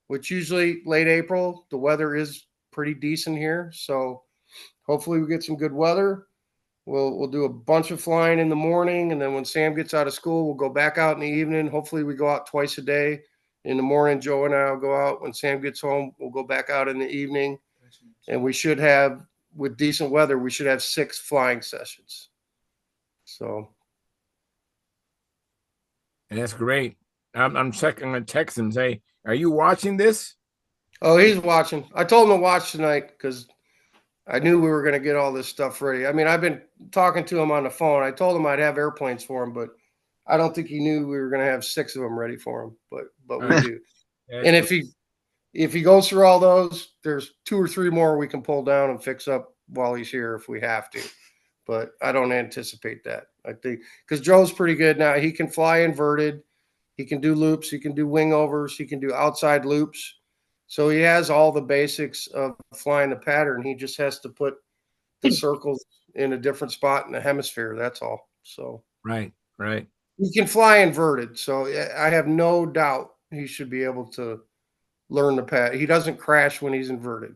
Which usually late April, the weather is pretty decent here. So hopefully we get some good weather. We'll do a bunch of flying in the morning, and then when Sam gets out of school, we'll go back out in the evening. Hopefully we go out twice a day. In the morning, Joe and I will go out. When Sam gets home, we'll go back out in the evening. And we should have, with decent weather, we should have 6 flying sessions. So. And that's great. I'm checking. I'm gonna text him. Say, are you watching this? Oh, he's watching. I told him to watch tonight because I knew we were going to get all this stuff ready. I mean, I've been talking to him on the phone. I told him I'd have airplanes for him, but I don't think he knew we were going to have 6 of them ready for him. But we do. And if he goes through all those, there's 2 or 3 more we can pull down and fix up while he's here if we have to. But I don't anticipate that. I think because Joe's pretty good now. He can fly inverted. He can do loops. He can do wing overs. He can do outside loops. So he has all the basics of flying the pattern. He just has to put the circles in a different spot in the hemisphere. That's all. So right. He can fly inverted. So I have no doubt he should be able to learn the pattern. He doesn't crash when he's inverted.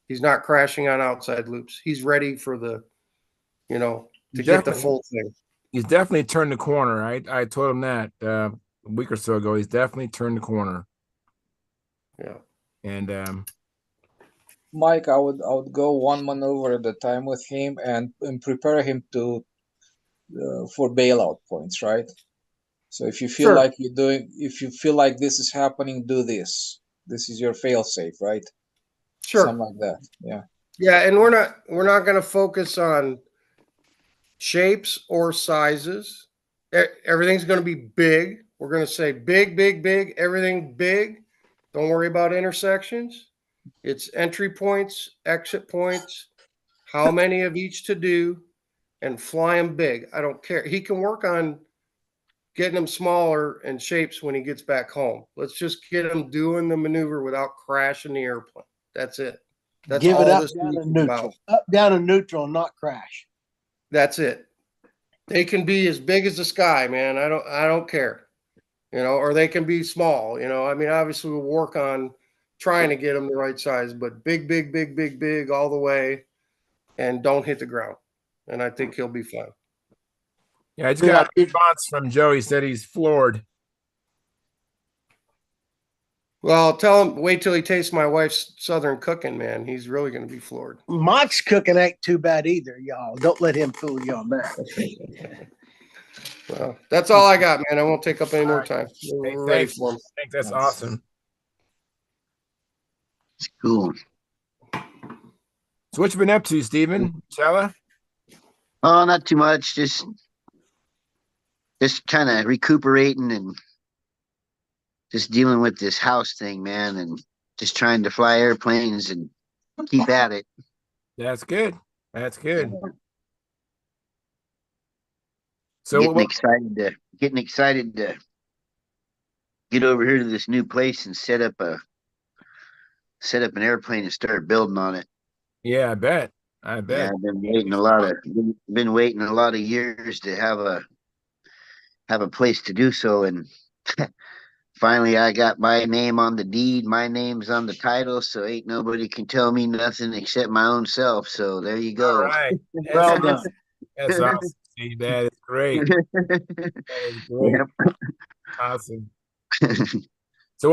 He's not crashing on outside loops. He's ready for the, to get the full thing. He's definitely turned the corner. I told him that a week or so ago. He's definitely turned the corner. Yeah. And Mike, I would go one maneuver at a time with him and prepare him to for bailout points, right? So if you feel like if you feel like this is happening, do this. This is your fail safe, right? Sure. Something like that. Yeah. Yeah, and we're not going to focus on shapes or sizes. Everything's going to be big. We're going to say big, big, big, everything big. Don't worry about intersections. It's entry points, exit points, how many of each to do, and fly them big. I don't care. He can work on getting them smaller and shapes when he gets back home. Let's just get him doing the maneuver without crashing the airplane. That's it. That's Give all it up, this down, is and neutral. about. Up, down, and neutral, and not crash. That's it. They can be as big as the sky, man. I don't care. Or they can be small. I mean, obviously we'll work on trying to get them the right size, but big, big, big, big, big all the way, and don't hit the ground. And I think he'll be fine. Yeah, I just got a response from Joe. He said he's floored. Well, tell him, wait till he tastes my wife's Southern cooking, man. He's really going to be floored. Mott's cooking ain't too bad either, y'all. Don't let him fool you on that. Well, that's all I got, man. I won't take up any more right. time. Hey, We're ready thanks. for him. Thanks. That's awesome. It's cool. So what you been up to, Stephen? Chella? Oh, not too much. Just kind of recuperating and just dealing with this house thing, man, and just trying to fly airplanes and keep at it. That's good. That's good. So Getting excited to get over here to this new place and set up an airplane and start building on it. Yeah, I bet. I bet. Yeah, I've been waiting a lot of years to have a place to do so, and finally I got my name on the deed. My name's on the title, so ain't nobody can tell me nothing except my own self. So there you go. All right. Well done. That's awesome, Steve. That is great. That is great. Yep. Awesome. So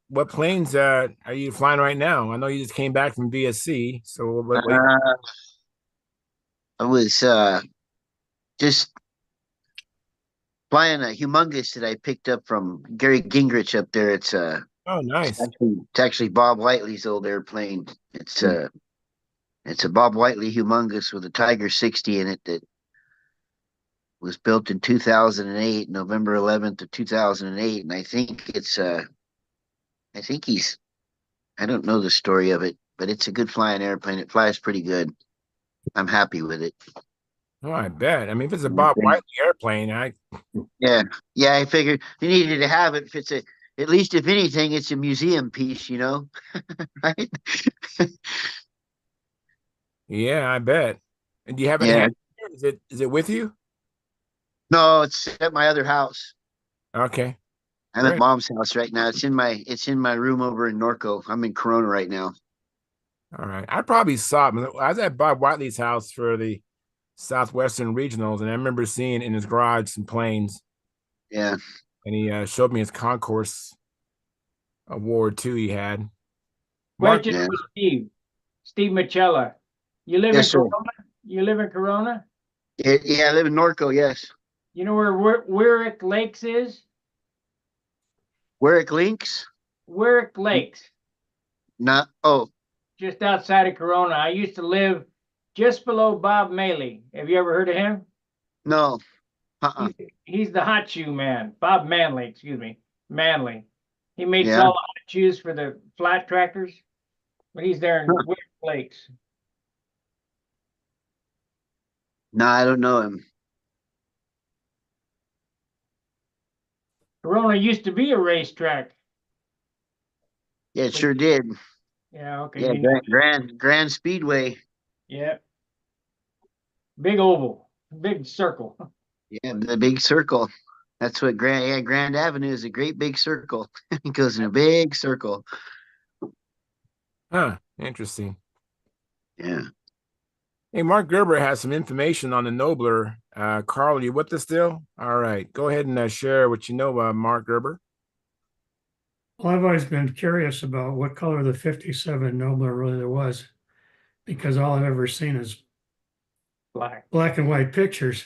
what planes are you flying right now? I know you just came back from VSC. So what I was just flying a humongous that I picked up from Gary Gingrich up there. It's oh, nice. it's actually Bob Whiteley's old airplane. It's a Bob Whiteley humongous with a Tiger 60 in it that was built in 2008, November 11th of 2008, and I think I don't know the story of it, but it's a good flying airplane. It flies pretty good. I'm happy with it. Oh, I bet. I mean, if it's a Bob Whiteley airplane, Yeah, I figured you needed to have it. If it's at least if anything, it's a museum piece, right? yeah, I bet. And do you have it? Yeah. Is it with you? No, it's at my other house. Okay. I'm at Mom's house right now. It's in my room over in Norco. I'm in Corona right now. All right. I probably saw it. I was at Bob Whiteley's house for the Southwestern Regionals, and I remember seeing in his garage some planes. Yeah. And he showed me his concourse award too. He had. Question for Steve Michella. You live in Yes, sir. Corona? You live in Corona? Yeah, I live in Norco. Yes. You know where Wyrick Lakes is? Wyrick Links? Wyrick Lakes, Not. Oh, just outside of Corona. I used to live just below Bob Maley. Have you ever heard of him? no. He's the hot shoe man. Bob Manley, excuse me. Manley. He makes Yeah. all the hot shoes for the flat tractors. But he's there in Wyrick Lakes. No, I don't know him. Corona used to be a racetrack. Yeah, it sure did. Yeah, okay. Yeah, Grand Speedway. Yeah. Big oval, big circle. Yeah, the big circle. That's what Grand Avenue is, a great big circle. It goes in a big circle. Huh. Interesting. Yeah. Hey, Mark Gerber has some information on the Nobler. Carl, you with us still? All right. Go ahead and share what you know about Mark Gerber. Well, I've always been curious about what color the 57 Nobler really was, because all I've ever seen is black and white pictures.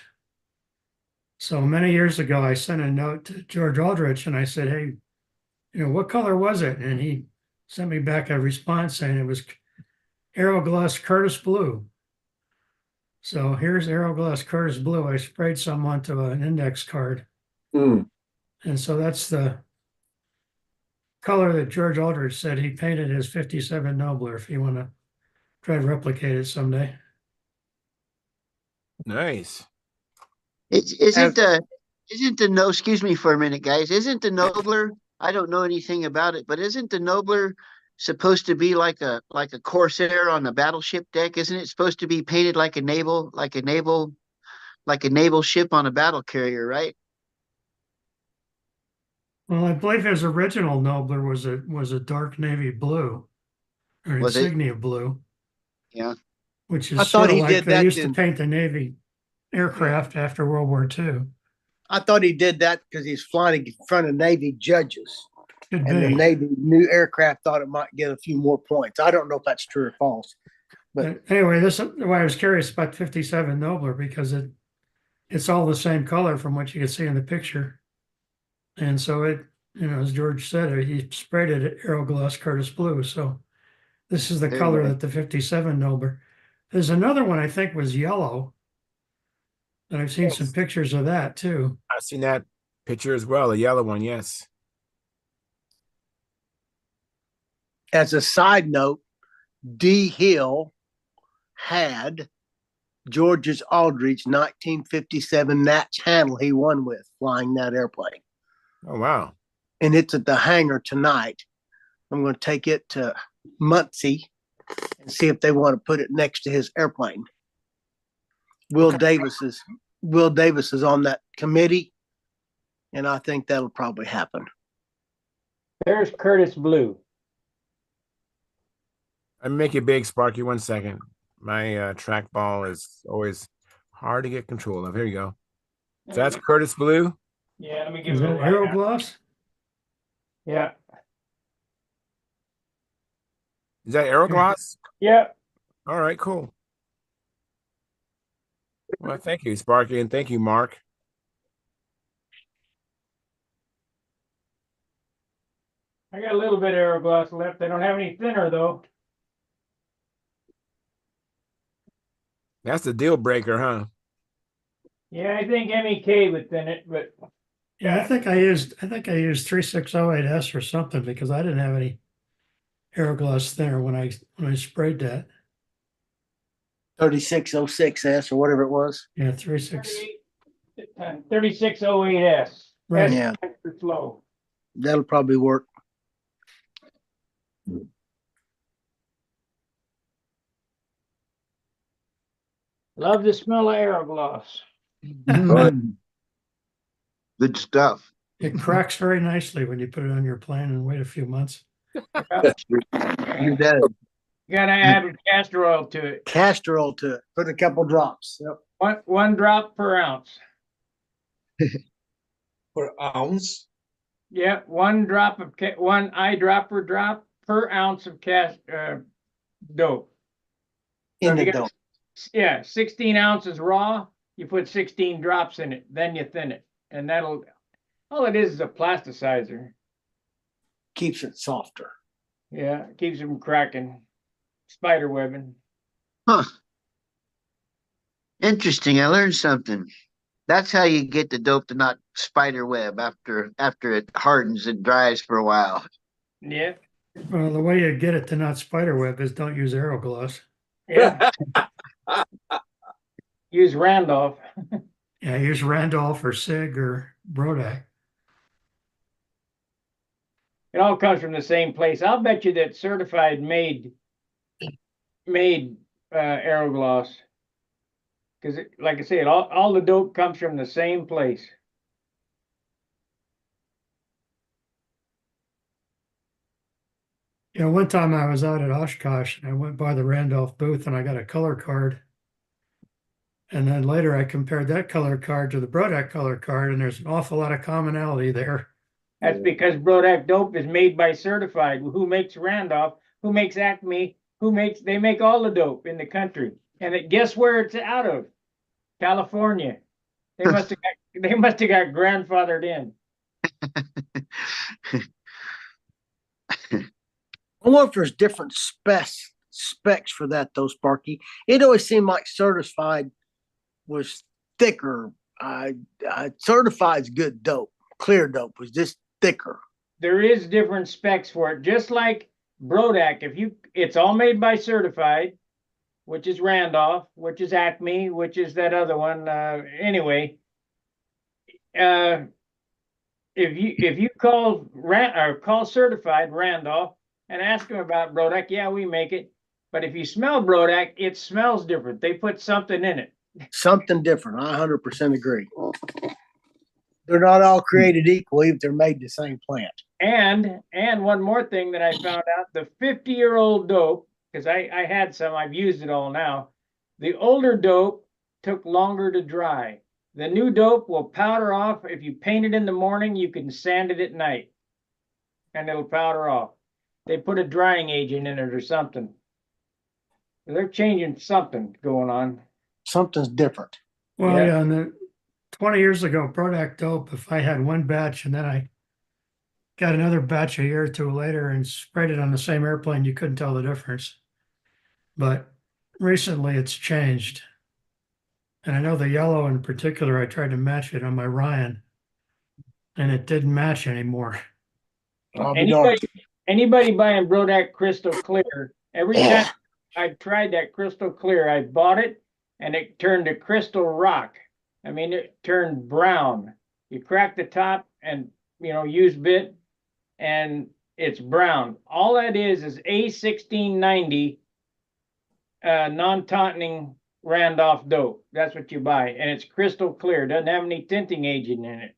So many years ago, I sent a note to George Aldrich and I said, hey, what color was it? And he sent me back a response saying it was Aeroglass Curtis Blue. So here's Aeroglass Curtis Blue. I sprayed some onto an index card. And so that's the color that George Aldrich said he painted his 57 Nobler, if you want to try to replicate it someday. Nice. Isn't the no, excuse me for a minute, guys. Isn't the Nobler, I don't know anything about it, but isn't the Nobler supposed to be like a Corsair on a battleship deck? Isn't it supposed to be painted like a naval ship on a battle carrier, right? Well, I believe his original Nobler was a dark navy blue, or Was it? insignia blue. Yeah. Which is I thought sort of he like did they that used then. to paint the Navy aircraft after World War II. I thought he did that because he's flying in front of Navy judges. Could And the be. Navy new aircraft thought it might get a few more points. I don't know if that's true or false. But Anyway, this why I was curious about 57 Nobler because it's all the same color from what you can see in the picture. And so as George said, he sprayed it at Aerogloss Curtis Blue. So this is the There you color go. that the 57 Nobler. There's another one I think was yellow. And I've seen some pictures of that too. I've seen that picture as well, the yellow one, yes. as a side note, D. Hill had George's Aldrich 1957 Nat Channel he won with flying that airplane. Oh, wow. And it's at the hangar tonight. I'm going to take it to Muncie and see if they want to put it next to his airplane. Will Davis is on that committee, and I think that'll probably happen. There's Curtis Blue. I make it big, Sparky. 1 second. My trackball is always hard to get control of. Here you go. So that's Curtis Blue. Yeah, let me give Is it a that light. Aerogloss? Yeah. Is that Aerogloss? Yeah. All right, cool. Well, thank you, Sparky, and thank you, Mark. I got a little bit of Aerogloss left. I don't have any thinner though. That's the deal breaker, huh? Yeah, I think MEK would thin it, but Yeah, I think I used 3608S or something because I didn't have any Aerogloss thinner when I sprayed that. 3606S or whatever it was. Yeah, 36. 3608S. Right. Yeah. Extra slow. That'll probably work. Love the smell of Aerogloss. Good stuff. It cracks very nicely when you put it on your plane and wait a few months. You does. You gotta add castor oil to it. Castor oil to it. Put a couple drops. Yep. One drop per ounce. Per ounce? Yeah, one eyedropper drop per ounce of dope. So In if the you got, dope. yeah, 16 ounces raw, you put 16 drops in it, then you thin it. And all it is a plasticizer. Keeps it softer. Yeah, it keeps them cracking. Spider webbing. Huh. Interesting. I learned something. That's how you get the dope to not spider web after it hardens and dries for a while. Yeah. Well, the way you get it to not spiderweb is don't use Aerogloss. Yeah. Use Randolph. Yeah, use Randolph or Sig or Brodak. It all comes from the same place. I'll bet you that certified made Aerogloss. Because like I said, all the dope comes from the same place. You know, one time I was out at Oshkosh and I went by the Randolph booth and I got a color card. And then later I compared that color card to the Brodak color card, and there's an awful lot of commonality there. That's because Brodak dope is made by certified. Who makes Randolph? Who makes Acme? They make all the dope in the country. And guess where it's out of? California. They must have got grandfathered in. I wonder if there's different specs for that though, Sparky. It always seemed like certified was thicker. Certified's good dope. Clear dope was just thicker. There is different specs for it, just like Brodak. It's all made by certified, which is Randolph, which is Acme, which is that other one. Anyway, if you call certified Randolph and ask them about Brodak, yeah, we make it. But if you smell Brodak, it smells different. They put something in it. Something different. I 100% agree. They're not all created equal if they're made the same plant. And one more thing that I found out, the 50-year-old dope, because I had some, I've used it all now. The older dope took longer to dry. The new dope will powder off. If you paint it in the morning, you can sand it at night. and it'll powder off. They put a drying agent in it or something. They're changing something going on. Something's different. Well, Yeah. yeah, and the 20 years ago, Prodac dope, if I had one batch and then I got another batch a year or two later and sprayed it on the same airplane, you couldn't tell the difference. But recently it's changed. And I know the yellow in particular, I tried to match it on my Ryan and it didn't match anymore. I'll be darned. Anybody buying Brodac Crystal Clear, every time I've tried that Crystal Clear, I bought it and it turned to crystal rock. I mean, it turned brown. You crack the top and, use bit and it's brown. All that is A1690 non-tautening Randolph dope. That's what you buy. And it's crystal clear. Doesn't have any tinting agent in it.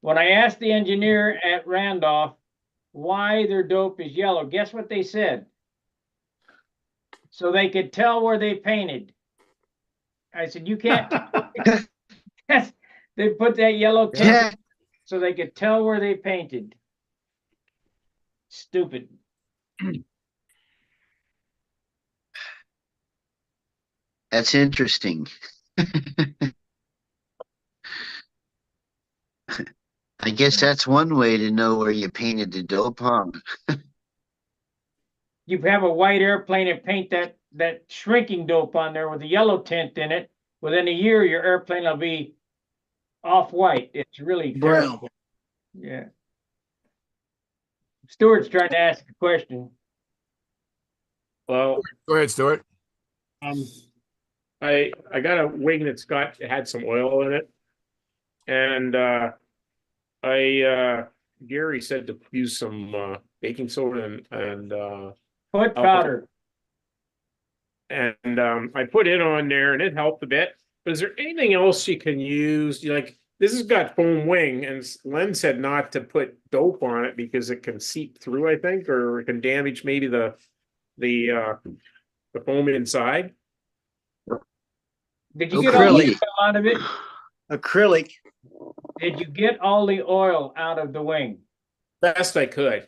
When I asked the engineer at Randolph why their dope is yellow, guess what they said? So they could tell where they painted. I said, you can't. They put that yellow tint so they could tell where they painted. Stupid. That's interesting. I guess that's one way to know where you painted the dope, huh? You have a white airplane and paint that shrinking dope on there with a yellow tint in it. Within a year, your airplane will be off-white. It's really Brown. terrible. Yeah. Stuart's trying to ask a question. Well, Go ahead, Stuart. I got a wing that's had some oil in it, and Gary said to use some baking soda and Foot powder. and I put it on there and it helped a bit. But is there anything else you can use? Like, this has got foam wing, and Len said not to put dope on it because it can seep through, I think, or it can damage maybe the foam inside. Did you get all the oil out of it? Acrylic. Did you get all the oil out of the wing? Best I could.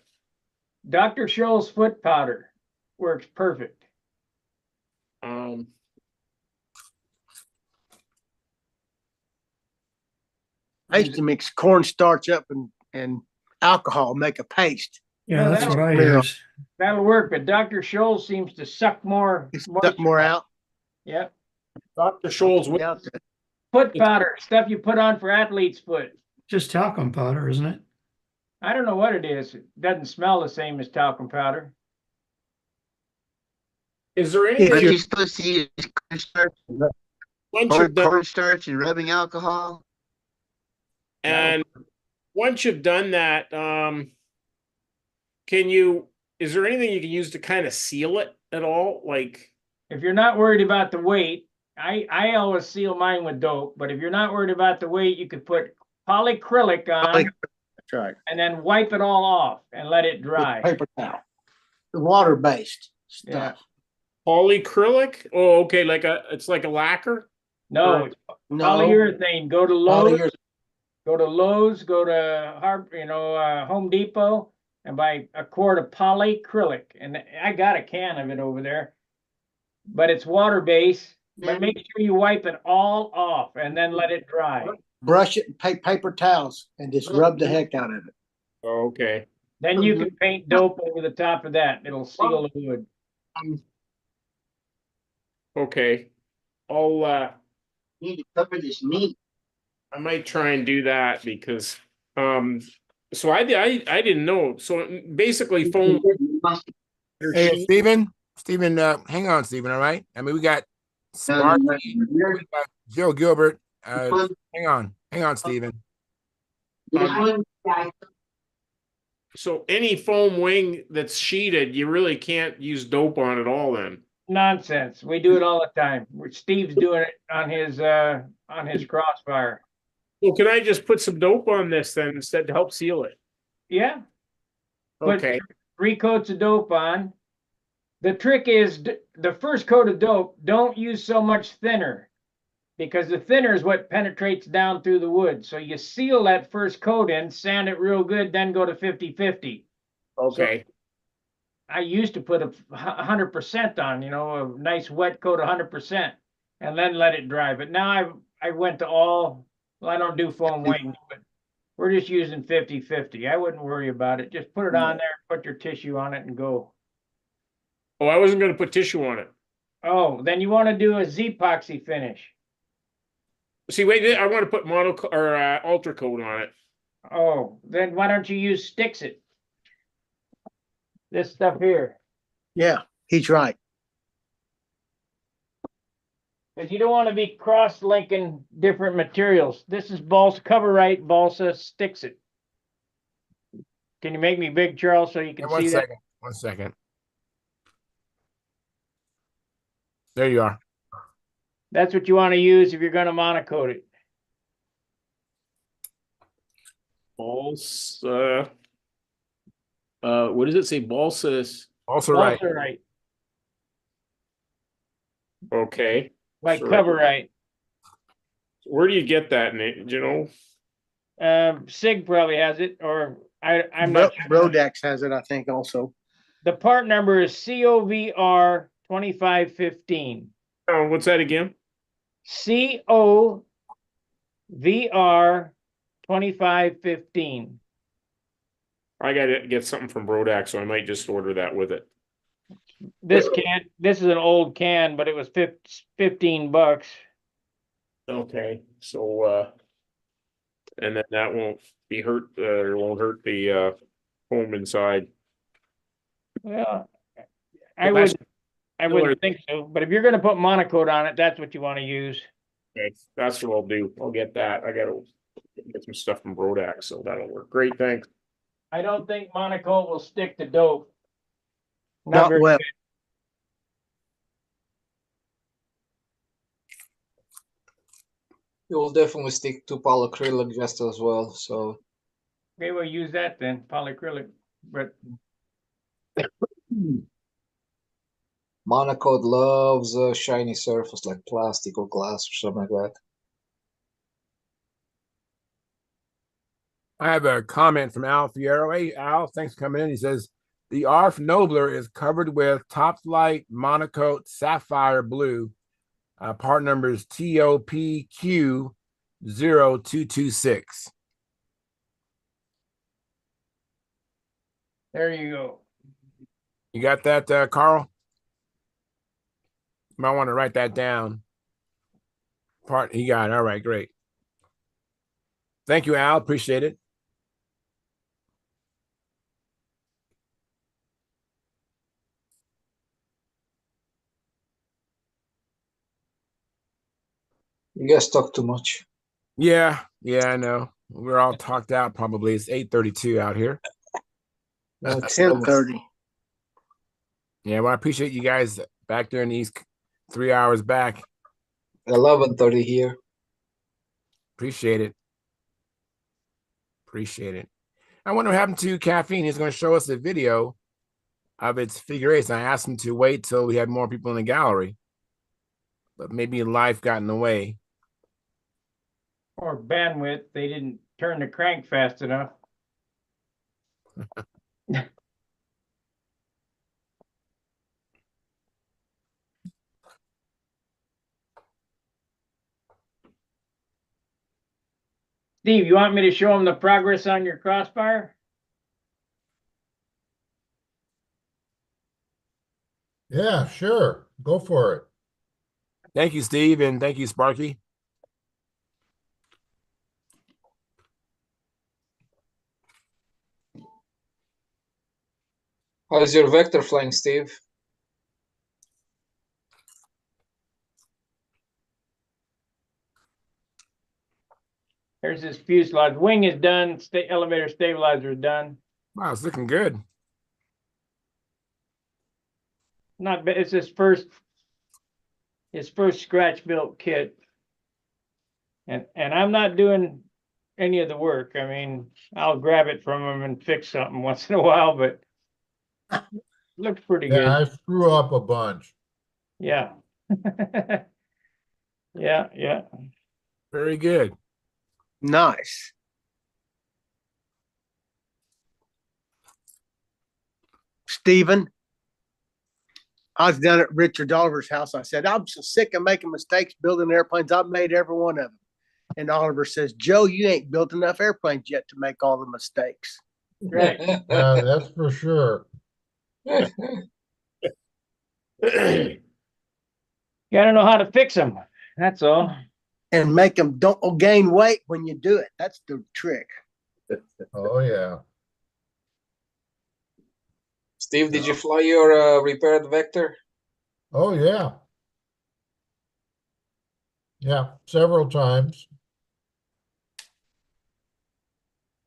Dr. Scholl's foot powder works perfect. I used to mix cornstarch up and alcohol, make a paste. Yeah, No, that's that'll- what I use. That'll work, but Dr. Scholl seems to suck more. Stuck more out. Yep. Dr. Scholl's Foot powder, stuff you put on for athlete's foot. Just talcum powder, isn't it? I don't know what it is. It doesn't smell the same as talcum powder. Is there any? Aren't you supposed to use cornstarch Once and rubbing alcohol? And once you've done that, is there anything you can use to kind of seal it at all? Like, If you're not worried about the weight, I always seal mine with dope, but if you're not worried about the weight, you could put polyacrylic on That's right. and then wipe it all off and let it dry. Paper towel. The water-based Yeah. stuff. polyacrylic? Oh, okay, it's like a lacquer? No, it's polyurethane. Go to Lowe's. Go to Home Depot and buy a quart of polyacrylic. And I got a can of it over there. But it's water-based. But make sure you wipe it all off and then let it dry. Brush it and take paper towels and just rub the heck out of it. Oh, okay. Then you can paint dope over the top of that. It'll seal the wood. Okay. I'll Need to cover this meat. I might try and do that because so I didn't know. So basically foam. Hey, Stephen, hang on, Stephen. All right. I mean, we got Sparky, we got Joe Gilbert. Hang on, Stephen. So any foam wing that's sheeted, you really can't use dope on at all then. Nonsense. We do it all the time. Steve's doing it on his Crossfire. Well, can I just put some dope on this then instead to help seal it? Yeah. Put Okay. 3 coats of dope on. The trick is the first coat of dope, don't use so much thinner because the thinner is what penetrates down through the wood. So you seal that first coat in, sand it real good, then go to 50-50. Okay. I used to put 100% on, a nice wet coat, 100%, and then let it dry. But now I went to well, I don't do foam wings, but we're just using 50-50. I wouldn't worry about it. Just put it on there, put your tissue on it, and go. Oh, I wasn't going to put tissue on it. Oh, then you want to do a Z-epoxy finish. See, wait, I want to put ultra coat on it. Oh, then why don't you use Stix-It? This stuff here. Yeah, he's right. Because you don't want to be cross-linking different materials. This is balsa, cover right, balsa, Stix-It. Can you make me big, Charles, so you can see that? 1 second. There you are. That's what you want to use if you're going to monocoat it. Balsa. What does it say? Balsa. Also right. Balsa right. Okay. Like cover right. Where do you get that, Nate? Do you know? Sig probably has it, or I'm not sure. Brodex has it, I think, also. The part number is COVR 2515. Oh, what's that again? COVR 2515. I gotta get something from Brodax, so I might just order that with it. This is an old can, but it was $15. Okay, so and then that won't be hurt, or won't hurt the foam inside. Well, I wouldn't think so. But if you're going to put monocoat on it, that's what you want to use. Okay, that's what I'll do. I'll get that. I gotta get some stuff from Brodax, so that'll work. Great, thanks. I don't think monocoat will stick to dope. Not very well. good. It will definitely stick to polyacrylic just as well. So Okay, we'll use that then, polyacrylic. But monocoat loves a shiny surface like plastic or glass or something like that. I have a comment from Al Fierro. Hey, Al, thanks for coming in. He says, the ARF Nobler is covered with Top Flight Monocoat Sapphire Blue. Part number is TOPQ0226. there you go. You got that, Carl? You might want to write that down. He got it. All right, great. Thank you, Al. Appreciate it. You guys talk too much. Yeah, I know. We're all talked out probably. It's 8:32 out here. No, 10:30. Yeah, well, I appreciate you guys back during these 3 hours back. 11:30 here. Appreciate it. I wonder what happened to Caffeine. He's going to show us a video of its figure eights. I asked him to wait till we had more people in the gallery, but maybe life got in the way. Or bandwidth, they didn't turn the crank fast enough. Steve, you want me to show them the progress on your crossbar? Yeah, sure. Go for it. Thank you, Steve, and thank you, Sparky. How's your vector flying, Steve? There's this fuselage. Wing is done. Elevator stabilizer is done. Wow, it's looking good. Not bad. It's his first scratch built kit. And I'm not doing any of the work. I mean, I'll grab it from him and fix something once in a while, but looks pretty good. Yeah, I screw up a bunch. Yeah. Yeah. Very good. Nice. Stephen, I was down at Richard Oliver's house. I said, I'm so sick of making mistakes building airplanes. I've made every one of them. And Oliver says, Joe, you ain't built enough airplanes yet to make all the mistakes. Right. That's for sure. You gotta know how to fix them. That's all. And make them don't gain weight when you do it. That's the trick. Oh, yeah. Steve, did you fly your repaired Vector? Oh, yeah. Yeah, several times.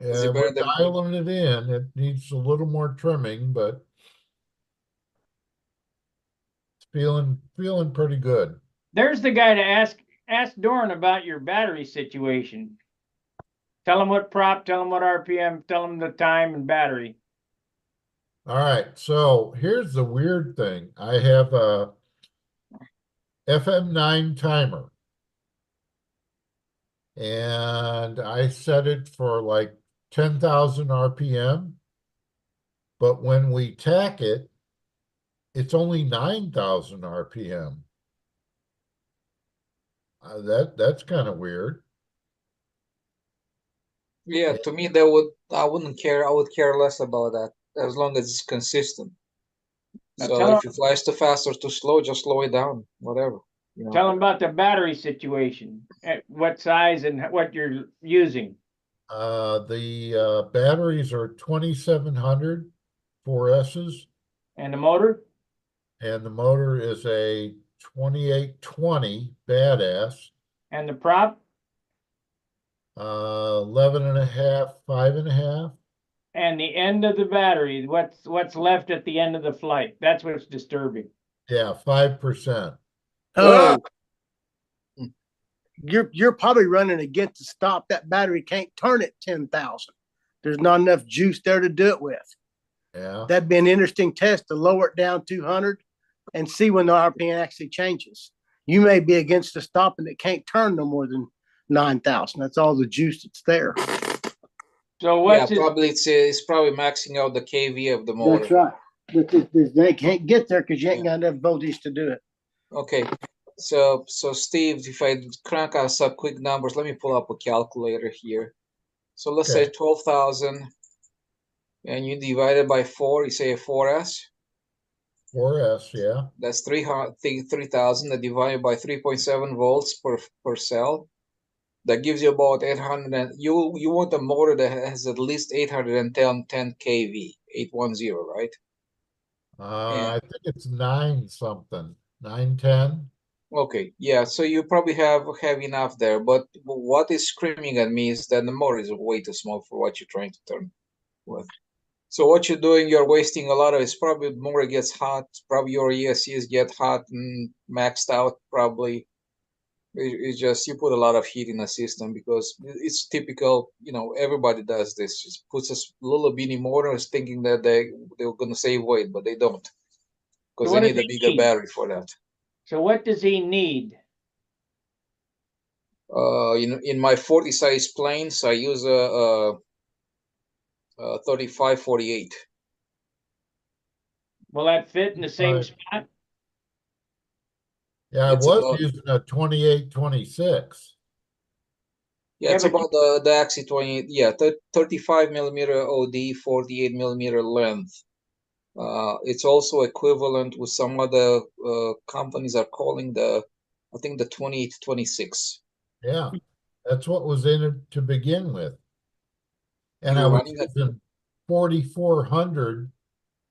Is it We're better than mine? dialing it in. It needs a little more trimming, but it's feeling pretty good. There's the guy to ask Doran about your battery situation. Tell him what prop, tell him what RPM, tell him the time and battery. All right, so here's the weird thing. I have a FM9 timer, and I set it for like 10,000 RPM, but when we tack it, it's only 9,000 RPM. That's kind of weird. Yeah, to me, I wouldn't care. I would care less about that as long as it's consistent. Now So tell if it flies too fast or too slow, just slow it down, whatever. You know. Tell him about the battery situation, what size and what you're using. The batteries are 2700 4S's. And the motor? And the motor is a 2820 badass. And the prop? 11.5, 5.5. And the end of the battery, what's left at the end of the flight. That's what's disturbing. Yeah, 5%. Oh, you're probably running against the stop. That battery can't turn at 10,000. There's not enough juice there to do it with. Yeah. That'd be an interesting test to lower it down 200 and see when the RPM actually changes. You may be against the stop and it can't turn no more than 9,000. That's all the juice that's there. So what's probably it's probably maxing out the kV of the motor. That's right. They can't get there because you ain't got enough voltage to do it. Okay. So Steve, if I crank out some quick numbers, let me pull up a calculator here. So let's say 12,000, and you divide it by 4, you say a 4S? 4S, yeah. That's 3,000 that divided by 3.7 volts per cell. That gives you about 800, and you want a motor that has at least 810 kV, 810, right? I think it's 9 something, 910. Okay, yeah, so you probably have enough there, but what is screaming at me is that the motor is way too small for what you're trying to turn with. So what you're doing, you're wasting a lot of, it's probably the motor gets hot, probably your ESCs get hot and maxed out, probably. It's just, you put a lot of heat in the system because it's typical, everybody does this. Just puts a little bitty motor thinking that they're going to save weight, but they don't. Because they need a bigger battery for that. So what does he need? In my 40 size planes, I use a 3548. Will that fit in the same spot? Yeah, I was using a 2826. Yeah, it's about the Axie 28. Yeah, 35 millimeter OD, 48 millimeter length. It's also equivalent with some other companies are calling I think the 2826. Yeah, that's what was in it to begin with. And I was using 4400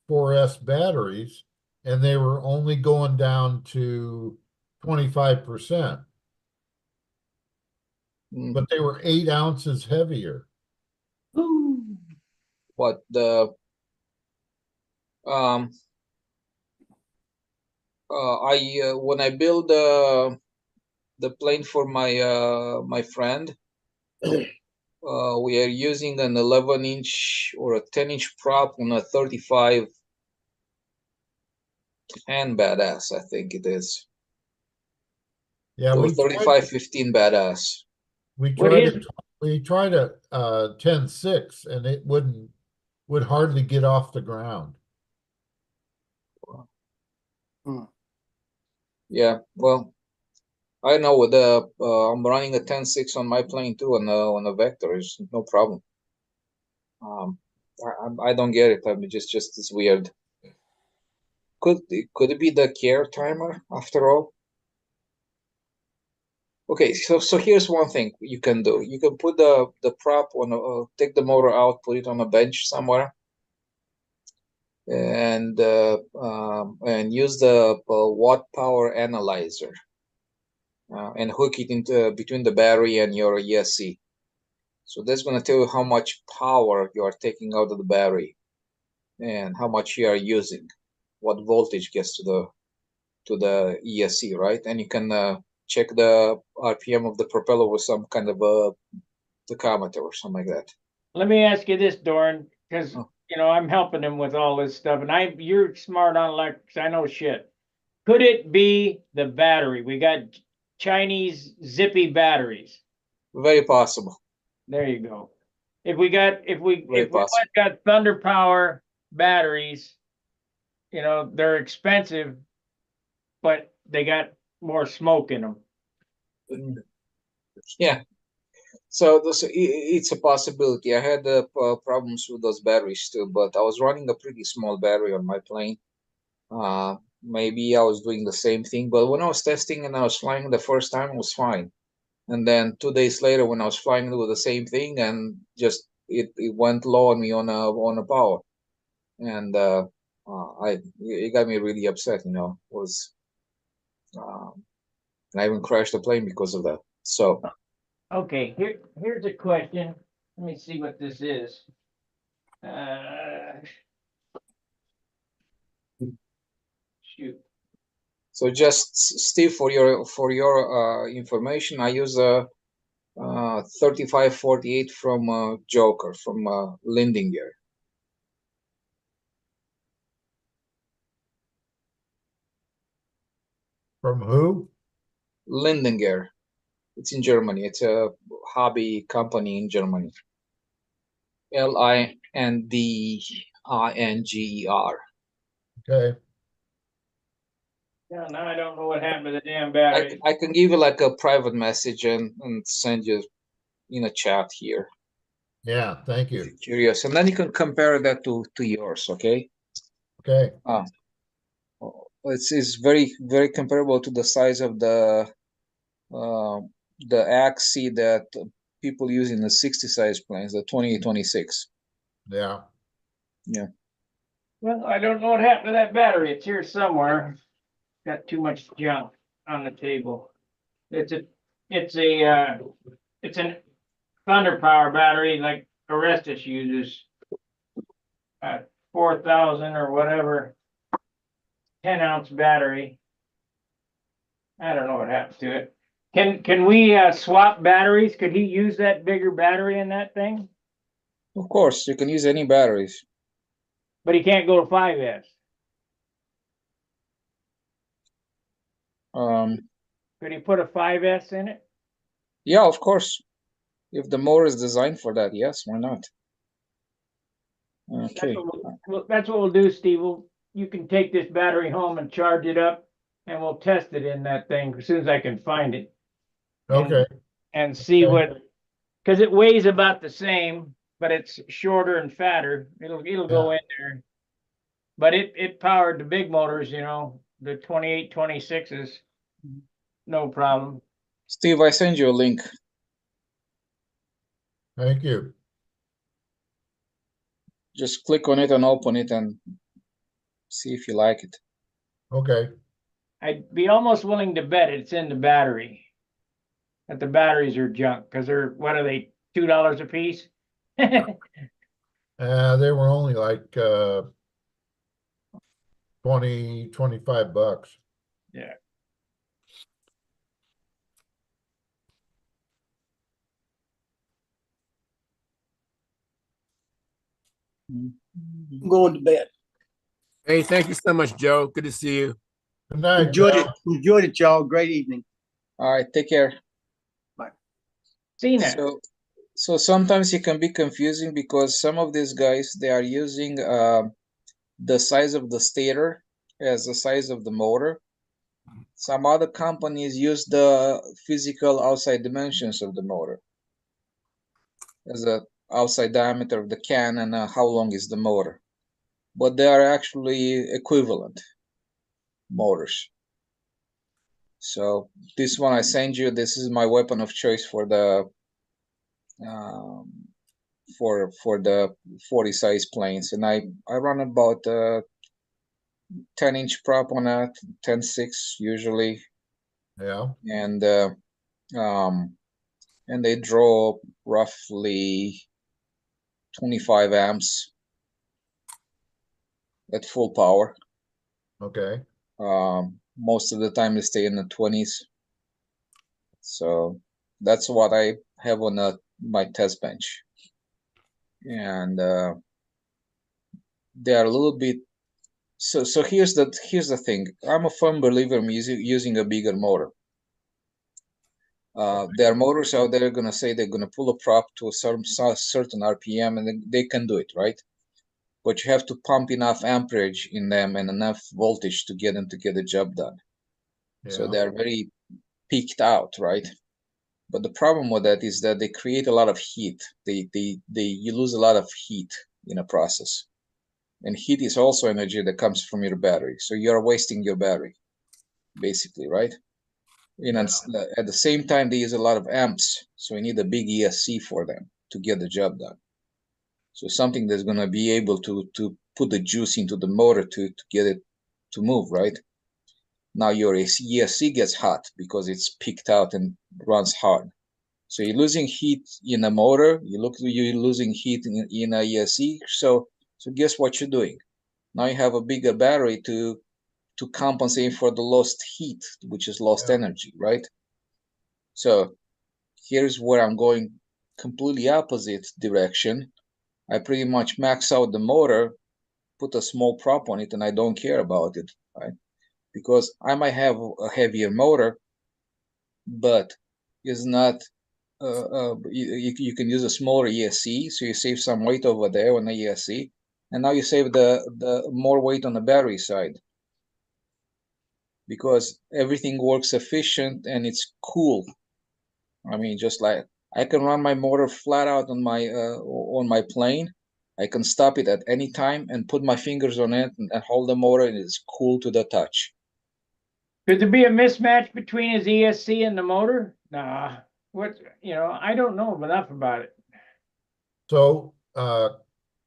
4S batteries, and they were only going down to 25%. But they were 8 ounces heavier. But when I build the plane for my friend, we are using an 11-inch or a 10-inch prop on a 35 hand badass, I think it is. Yeah, or 3515 badass. We tried a 10.6 and it would hardly get off the ground. Yeah, well, I know with the I'm running a 10.6 on my plane too on a vector. It's no problem. I don't get it. I mean, just it's weird. Could it be the care timer after all? Okay, so here's one thing you can do. You can put the prop on take the motor out, put it on a bench somewhere, and use the watt power analyzer and hook it into between the battery and your ESC. So that's going to tell you how much power you are taking out of the battery and how much you are using, what voltage gets to the ESC, right? And you can check the RPM of the propeller with some kind of a tachometer or something like that. Let me ask you this, Doran, because I'm helping him with all this stuff, and you're smart on electrics. I know shit. Could it be the battery? We got Chinese zippy batteries. Very possible. There you go. If we got thunder power batteries, they're expensive, but they got more smoke in them. Yeah. So it's a possibility. I had problems with those batteries too, but I was running a pretty small battery on my plane. Maybe I was doing the same thing, but when I was testing and I was flying the first time, it was fine. And then 2 days later, when I was flying with the same thing, and just it went low on me on a power, and it got me really upset. I even crashed the plane because of that. So. Okay, here's a question. Let me see what this is. Shoot. So just Steve, for your information, I use a 3548 from Joker from Lindinger. From who? Lindinger. It's in Germany. It's a hobby company in Germany. Lindinger. Okay. Yeah, now I don't know what happened to the damn battery. I can give you like a private message and send you in a chat here. Yeah, thank you. If you're curious, and then you can compare that to yours. Okay. Okay. It's very very comparable to the size of the axis that people use in the 60 size planes, the 2826. Yeah. Yeah. Well, I don't know what happened to that battery. It's here somewhere. Got too much junk on the table. It's an thunder power battery like Orestes uses. 4,000 or whatever, 10-ounce battery. I don't know what happened to it. Can we swap batteries? Could he use that bigger battery in that thing? Of course, you can use any batteries. But he can't go to 5S. Could he put a 5S in it? Yeah, of course. If the motor is designed for that, yes, why not? Okay. That's what we'll do, Steve. You can take this battery home and charge it up, and we'll test it in that thing as soon as I can find it. Okay. And see because it weighs about the same, but it's shorter and fatter. It'll go in there. But it powered the big motors, the 2826s. No problem. Steve, I send you a link. Thank you. Just click on it and open it and see if you like it. Okay. I'd be almost willing to bet it's in the battery. That the batteries are junk because what are they, $2 a piece? They were only like 25 bucks. Yeah. I'm going to bed. Hey, thank you so much, Joe. Good to see you. Good night. Enjoyed it, y'all. Great evening. All right, take care. Bye. See you next. So sometimes it can be confusing because some of these guys, they are using the size of the stator as the size of the motor. Some other companies use the physical outside dimensions of the motor as the outside diameter of the can and how long is the motor. But they are actually equivalent motors. So this one I send you, this is my weapon of choice for the for the 40 size planes, and I run about 10-inch prop on that, 10.6 usually. Yeah. And they draw roughly 25 amps at full power. Okay. Most of the time they stay in the 20s. So that's what I have on my test bench. And they are a little bit. So here's the thing. I'm a firm believer in using a bigger motor. There are motors out there going to say they're going to pull a prop to a certain RPM, and they can do it, right? But you have to pump enough amperage in them and enough voltage to get them to get the job done. Yeah. So they're very peaked out, right? But the problem with that is that they create a lot of heat. You lose a lot of heat in a process. And heat is also energy that comes from your battery. So you're wasting your battery, basically, right? At the same time, they use a lot of amps. So you need a big ESC for them to get the job done. So something that's going to be able to put the juice into the motor to get it to move, right? Now your ESC gets hot because it's peaked out and runs hard. So you're losing heat in a motor. You're losing heat in a ESC. So guess what you're doing? Now you have a bigger battery to compensate for the lost heat, which is lost energy, right? So here's where I'm going completely opposite direction. I pretty much max out the motor, put a small prop on it, and I don't care about it, right? Because I might have a heavier motor, but it's not. You can use a smaller ESC, so you save some weight over there on the ESC, and now you save the more weight on the battery side, because everything works efficient and it's cool. I mean, just like I can run my motor flat out on my plane. I can stop it at any time and put my fingers on it and hold the motor, and it's cool to the touch. Could there be a mismatch between his ESC and the motor? Nah. I don't know enough about it. So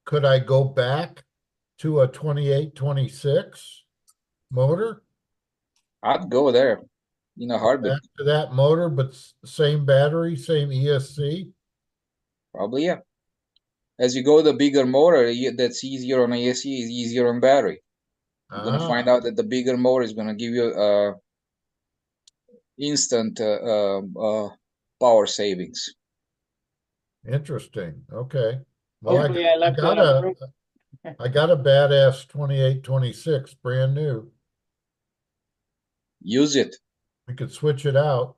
could I go back to a 2826 motor? I'd go there in a heartbeat. Back to that motor, but same battery, same ESC? Probably, yeah. As you go the bigger motor, that's easier on ESC, is easier on battery. You're going to find out that the bigger motor is going to give you instant power savings. Interesting. Okay. Well, Hopefully I left that up. I got a badass 2826, brand new. Use it. We could switch it out.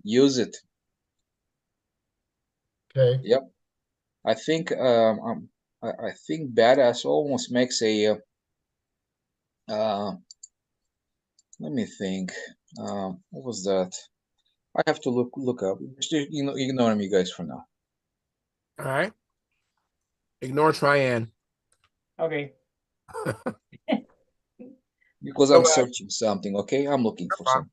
Use it. Okay. Yep. I think I think badass almost makes a let me think. What was that? I have to look up. Just, ignore me, guys, for now. All right. Ignore Tryan. Okay. Because I'm searching something. Okay, I'm looking for something.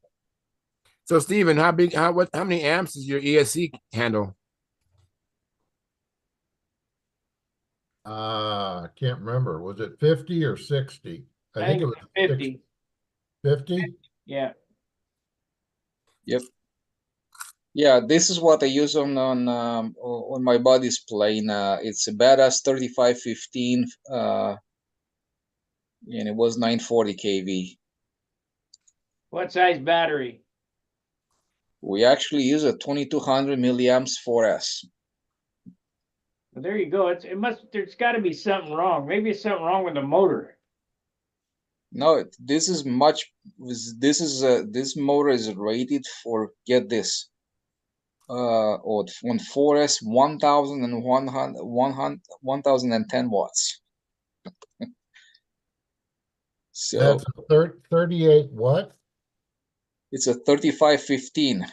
So, Steven, how many amps does your ESC handle? I can't remember. Was it 50 or 60? I think it was 50. 50? Yeah. Yep. Yeah, this is what I use on my body's plane. It's a badass 3515, and it was 940 kV. What size battery? We actually use a 2200 milliamps 4S. Well, there you go. There's got to be something wrong. Maybe it's something wrong with the motor. No, this motor is rated for, get this, on 4S 1110 watts. So That's a 38 what? it's a 3515.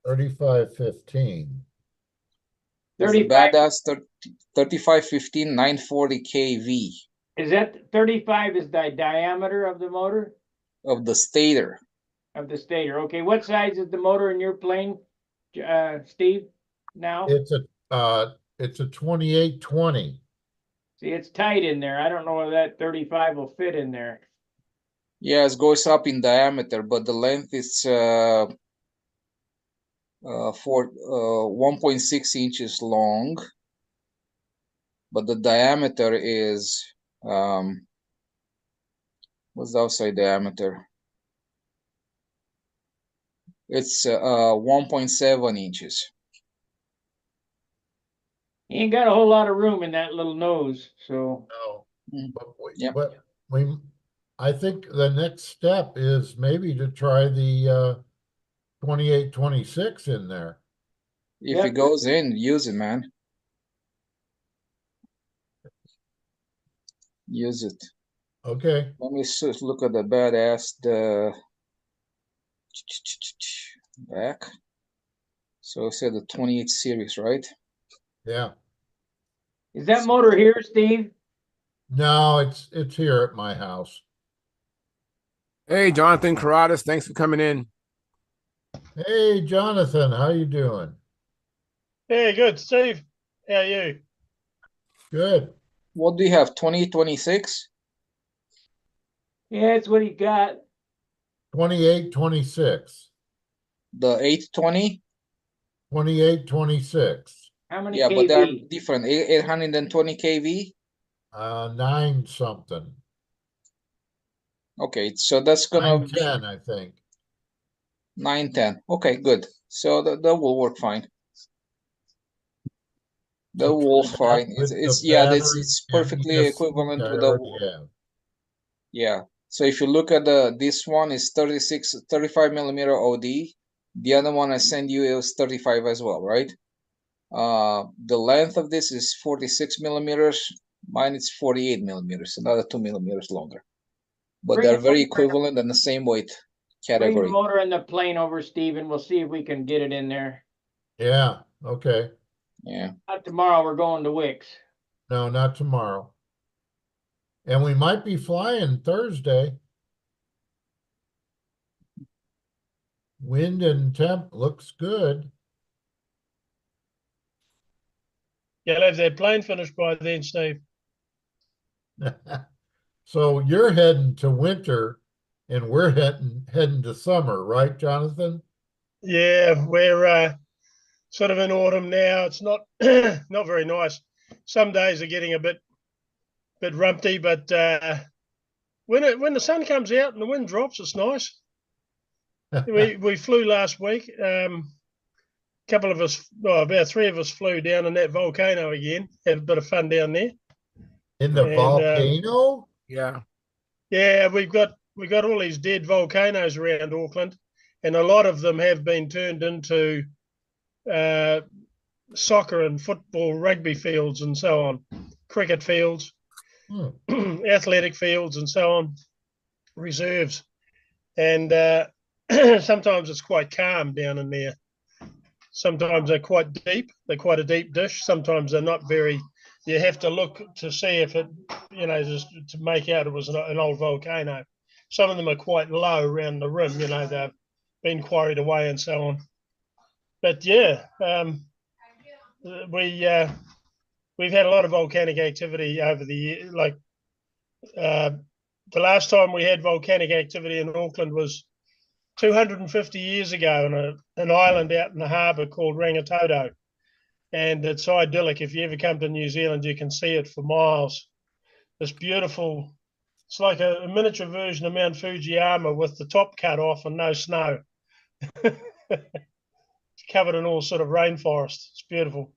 3515. It's a 35, badass 3515 940 kV is that 35 is the diameter of the motor of the stator. of the stator? Okay, what size is the motor in your plane, Steve? Now, It's a 2820. see, it's tight in there. I don't know whether that 35 will fit in there. Yeah, it goes up in diameter, but the length is for 1.6 inches long, but the diameter is what's the outside diameter? It's 1.7 inches. He ain't got a whole lot of room in that little nose, so No, Mm. but Yep. I think the next step is maybe to try the 2826 in there. If Yep. it goes in, use it, man. Use it. Okay. Let me just look at the badass, the back. So I said the 28 series, right? Yeah. is that motor here, Steve? No, it's here at my house. Hey, Jonathan Carradas, thanks for coming in. Hey, Jonathan, how you doing? Hey, good, Steve. How are you? Good. What do you have? 2026? Yeah, that's what he got. 2826. The 820? 2826. How many Yeah, but they're kV? different. 820 kV? 9 something. Okay, so that's gonna be 910, I think. 910. Okay, good. So that will work fine. That I'll will try that fine. with the Yeah, battery it's and perfectly ESC equivalent I with already the have. yeah. So if you look at this one is 35 millimeter OD. The other one I send you is 35 as well, right? The length of this is 46 millimeters. Mine is 48 millimeters, another 2 millimeters longer. But Bring they're the very motor- equivalent and the same weight Bring the category. motor and the plane over, Steve, and we'll see if we can get it in there. Yeah, okay. Yeah. Not tomorrow. We're going to Wicks. No, not tomorrow. And we might be flying Thursday. Wind and temp looks good. You'll have that plane finished by then, Steve. So you're heading to winter and we're heading to summer, right, Jonathan? Yeah, we're sort of in autumn now. It's not not very nice. Some days are getting a bit rumpy, but when the sun comes out and the wind drops, it's nice. We flew last week. Couple of us, well, about three of us flew down in that volcano again. Had a bit of fun down there. In the And, volcano? Yeah. Yeah, we got all these dead volcanoes around Auckland, and a lot of them have been turned into soccer and football, rugby fields, and so on, cricket fields, athletic fields, and so on, reserves. And sometimes it's quite calm down in there. Sometimes they're quite deep. They're quite a deep dish. Sometimes they're not very. You have to look to see if it, just to make out it was an old volcano. Some of them are quite low around the rim. They've been quarried away and so on. But yeah, we've had a lot of volcanic activity over the year. Like the last time we had volcanic activity in Auckland was 250 years ago on an island out in the harbour called Rangitoto. And it's idyllic. If you ever come to New Zealand, you can see it for miles. It's beautiful. It's like a miniature version of Mount Fujiyama with the top cut off and no snow. It's covered in all sort of rainforest. It's beautiful.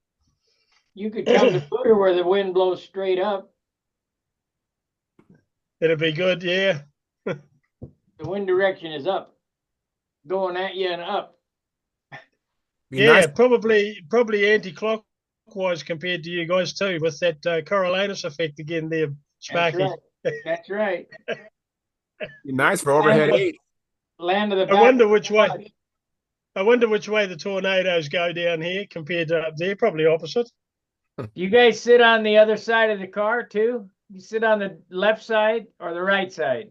You could come to Butter where the wind blows straight up. It'd be good, yeah. The wind direction is up, going at you and up. Yeah, probably anti-clockwise compared to you guys too, with that Coriolanus effect again there, Sparky. That's right. Nice for overhead And- 8. Land of the I back. wonder which way. I wonder which way the tornadoes go down here compared to up there. Probably opposite. You guys sit on the other side of the car too? You sit on the left side or the right side?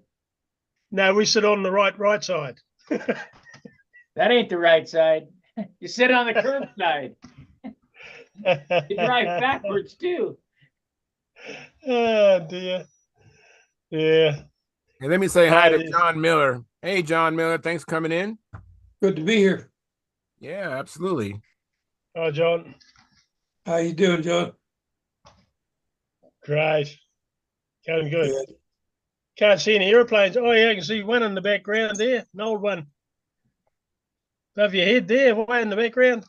No, we sit on the right side. That ain't the right side. You sit on the curb side. You drive backwards too. Oh dear. Yeah. And let me say hi to It is. John Miller. Hey, John Miller, thanks for coming in. Good to be here. Yeah, absolutely. Oh, John. How you doing, John? Great. Going good. Good. Can't see any airplanes. Oh, yeah, I can see one in the background there. An old one. Above your head there, way in the background.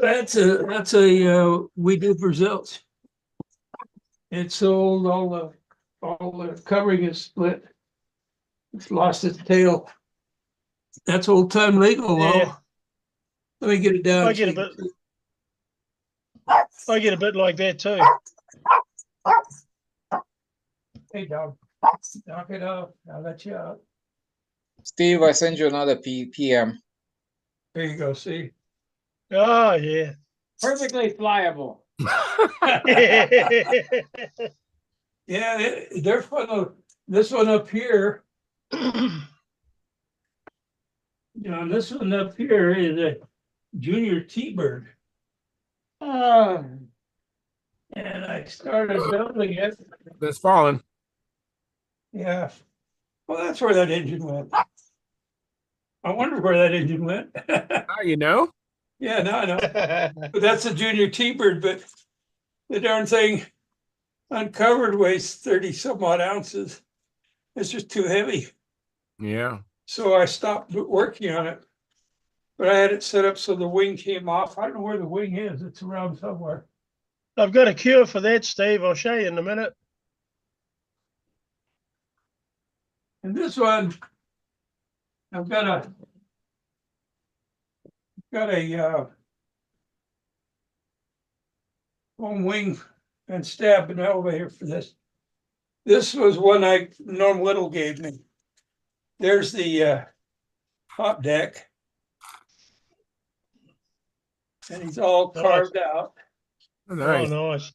That's a we do Brazils. It's old. All the covering is split. It's lost its tail. That's old time legal, though. Yeah. Let me get it down. I get a bit. I get a bit like that too. Hey, dog. Knock it off. I'll let you out. Steve, I sent you another PM. There you go. See. Oh yeah. Perfectly flyable. Yeah, they're fun. This one up here. This one up here is a junior T-bird. And I started building it. It's falling. Yeah. Well, that's where that engine went. I wondered where that engine went. Now you know. Yeah, now I know. But that's a junior T-bird, but the darn thing uncovered weighs 30 some odd ounces. It's just too heavy. Yeah. So I stopped working on it. But I had it set up so the wing came off. I don't know where the wing is. It's around somewhere. I've got a cure for that, Steve. I'll show you in a minute. And this one, I've got a foam wing and stab an elevator for this. This was one Norm Little gave me. There's the top deck. And he's all carved out. Nice. Oh, nice.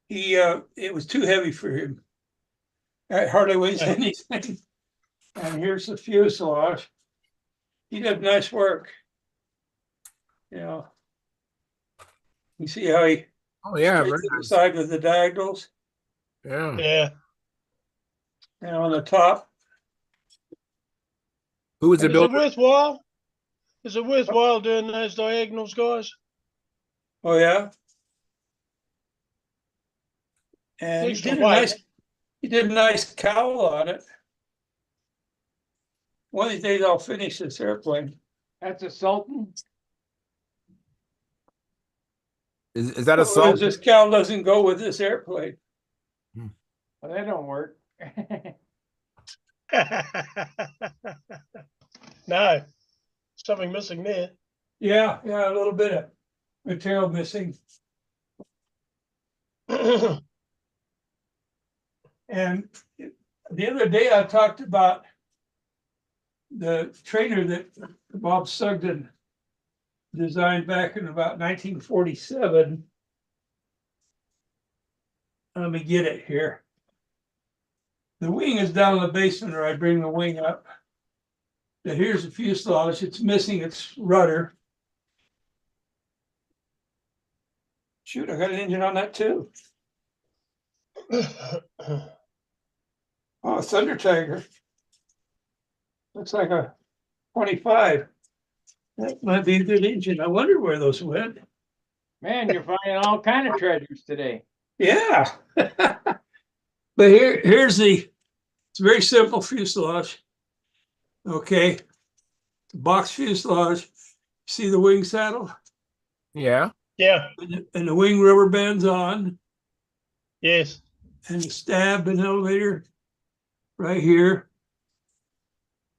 It was too heavy for him. It hardly weighs anything. And here's the fuselage. He did nice work. You see how he yeah, straight to the side with the diagonals? Yeah. Yeah. And on the top. Who was the Is it builder? worthwhile? Is it worthwhile doing those diagonals, guys? Oh yeah. And he did a nice cowl on it. One of these days I'll finish this airplane. That's a Sultan. Is that a Well, salt? this cowl doesn't go with this airplane. Well, that don't work. No. Something missing there. Yeah, a little bit of material missing. And the other day I talked about the trainer that Bob Sugden designed back in about 1947. Let me get it here. The wing is down in the basement, or I bring the wing up. Now here's the fuselage. It's missing its rudder. Shoot, I got an engine on that too. Oh, Thunder Tiger. Looks like a 25. That might be a good engine. I wonder where those went. Man, you're finding all kind of treasures today. Yeah. But here's it's a very simple fuselage. Okay. Box fuselage. See the wing saddle? Yeah. Yeah. And the wing rubber bands on. Yes. And the stab and elevator right here.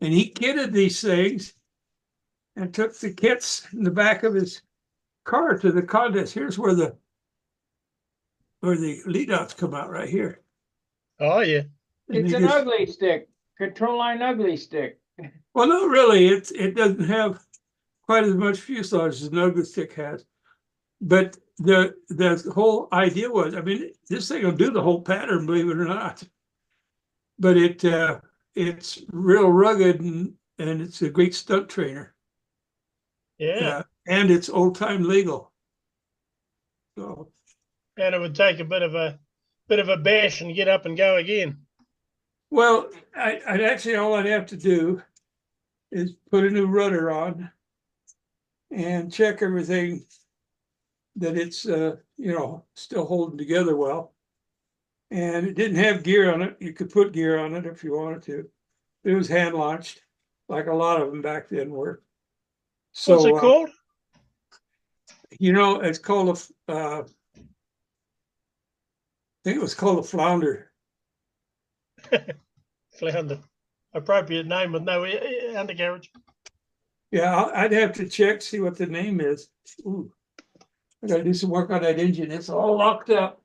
And he kitted these things and took the kits in the back of his car to the contest. Here's where the lead outs come out right here. Oh yeah. And It's an ugly stick. control line ugly stick. Well, not really. It doesn't have quite as much fuselage as an ugly stick has. But the whole idea was, I mean, this thing will do the whole pattern, believe it or not. But it's real rugged and it's a great stunt trainer. Yeah. And it's old time legal. So And it would take a bit of a bash and get up and go again. well, I'd actually all I'd have to do is put a new rudder on and check everything that it's still holding together well. And it didn't have gear on it. You could put gear on it if you wanted to. It was hand launched, like a lot of them back then were. So What's it called? It's called I think it was called a flounder. Flounder. Appropriate name with no undercarriage. Yeah, I'd have to check, see what the name is. Ooh, I gotta do some work on that engine. It's all locked up.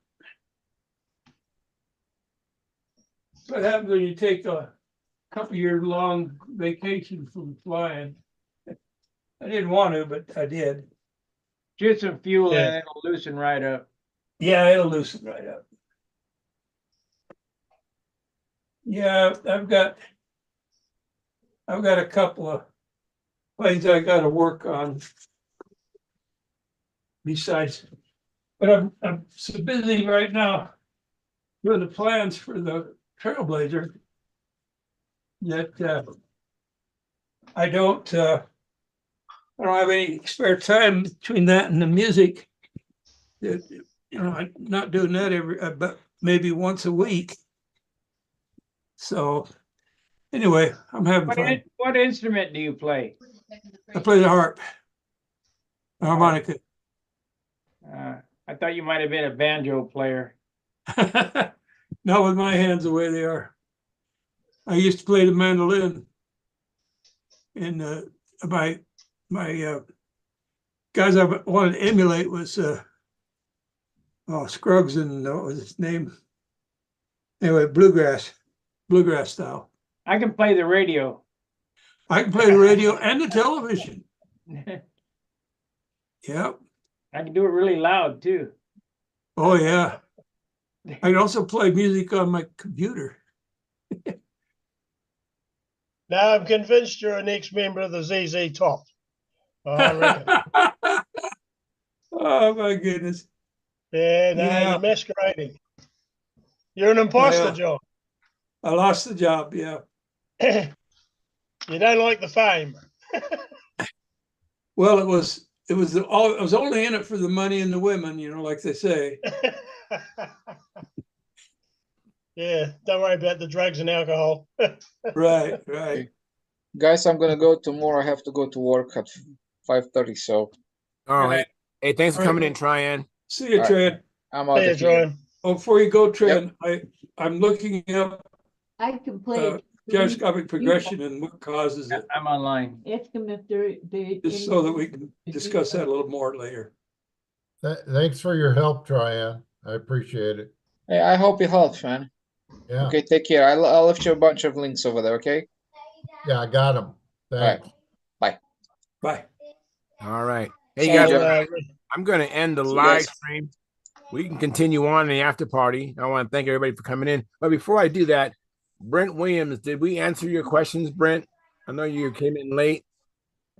What happens when you take a couple year long vacation from flying? I didn't want to, but I did. Just some fuel Yeah. and it'll loosen right up. Yeah, it'll loosen right up. Yeah, I've got a couple of planes I got to work on besides, but I'm so busy right now doing the plans for the Trailblazer that I don't have any spare time between that and the music. That I'm not doing that but maybe once a week. So anyway, I'm having fun. What instrument do you play? I play the harp, harmonica. I thought you might have been a banjo player. Not with my hands the way they are. I used to play the mandolin, and my guys I wanted to emulate was Scruggs and what was his name? Anyway, bluegrass style. I can play the radio. I can play the radio and the television. Yep. I can do it really loud too. Oh yeah. I can also play music on my computer. Now I'm convinced you're an ex-member of the ZZ Top. I reckon. Oh my goodness. Yeah, no, Yeah. you're masquerading. You're an imposter, Yeah. John. I lost the job, yeah. You don't like the fame. Well, it was only in it for the money and the women, like they say. Yeah, don't worry about the drugs and alcohol. Right. Guys, I'm gonna go tomorrow. I have to go to work at 5:30. So. All right. Hey, thanks for All right. coming in, Tryon. See you, All right. Tran. I'm out See you, of here. John. Oh, before you go, Tran, I'm looking up I can play gyroscopic progression and what causes it, I'm online. Ask them if they just so that we can discuss that a little more later. Thanks for your help, Tryon. I appreciate it. Hey, I hope it helps, man. Yeah. Okay, take care. I'll left you a bunch of links over there. Okay. Yeah, I got them. Thanks. Bye. Bye. All right. Hey, So, guys, I'm going to end the See you live guys. stream. We can continue on in the after party. I want to thank everybody for coming in. But before I do that, Brent Williams, did we answer your questions, Brent? I know you came in late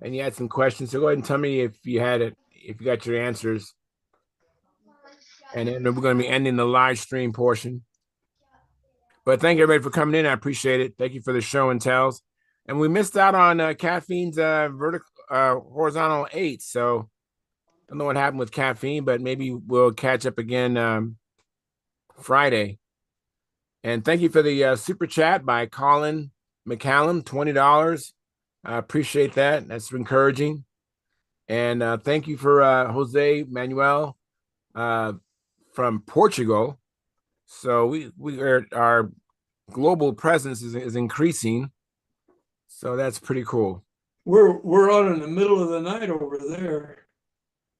and you had some questions. So go ahead and tell me if you had it, if you got your answers. And then we're going to be ending the live stream portion. But thank everybody for coming in. I appreciate it. Thank you for the show and tells. And we missed out on Caffeine's horizontal 8. So I don't know what happened with Caffeine, but maybe we'll catch up again Friday. And thank you for the super chat by Colin McCallum, $20. I appreciate that. That's encouraging. And thank you for Jose Manuel from Portugal. So our global presence is increasing. So that's pretty cool. We're on in the middle of the night over there.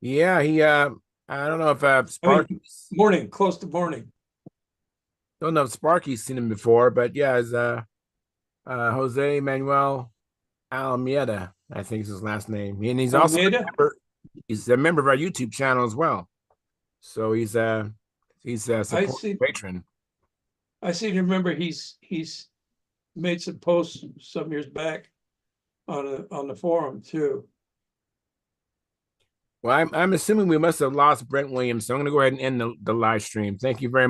Yeah, he I don't know if Sparky morning, close to morning. Don't know if Sparky's seen him before, but yeah, Jose Manuel Almeida, I think is his last name. And he's also he's a member of our YouTube channel as well. So he's a support patron. I seem to remember he's made some posts some years back on the forum too. Well, I'm assuming we must have lost Brent Williams, so I'm going to go ahead and end the live stream. Thank you very much.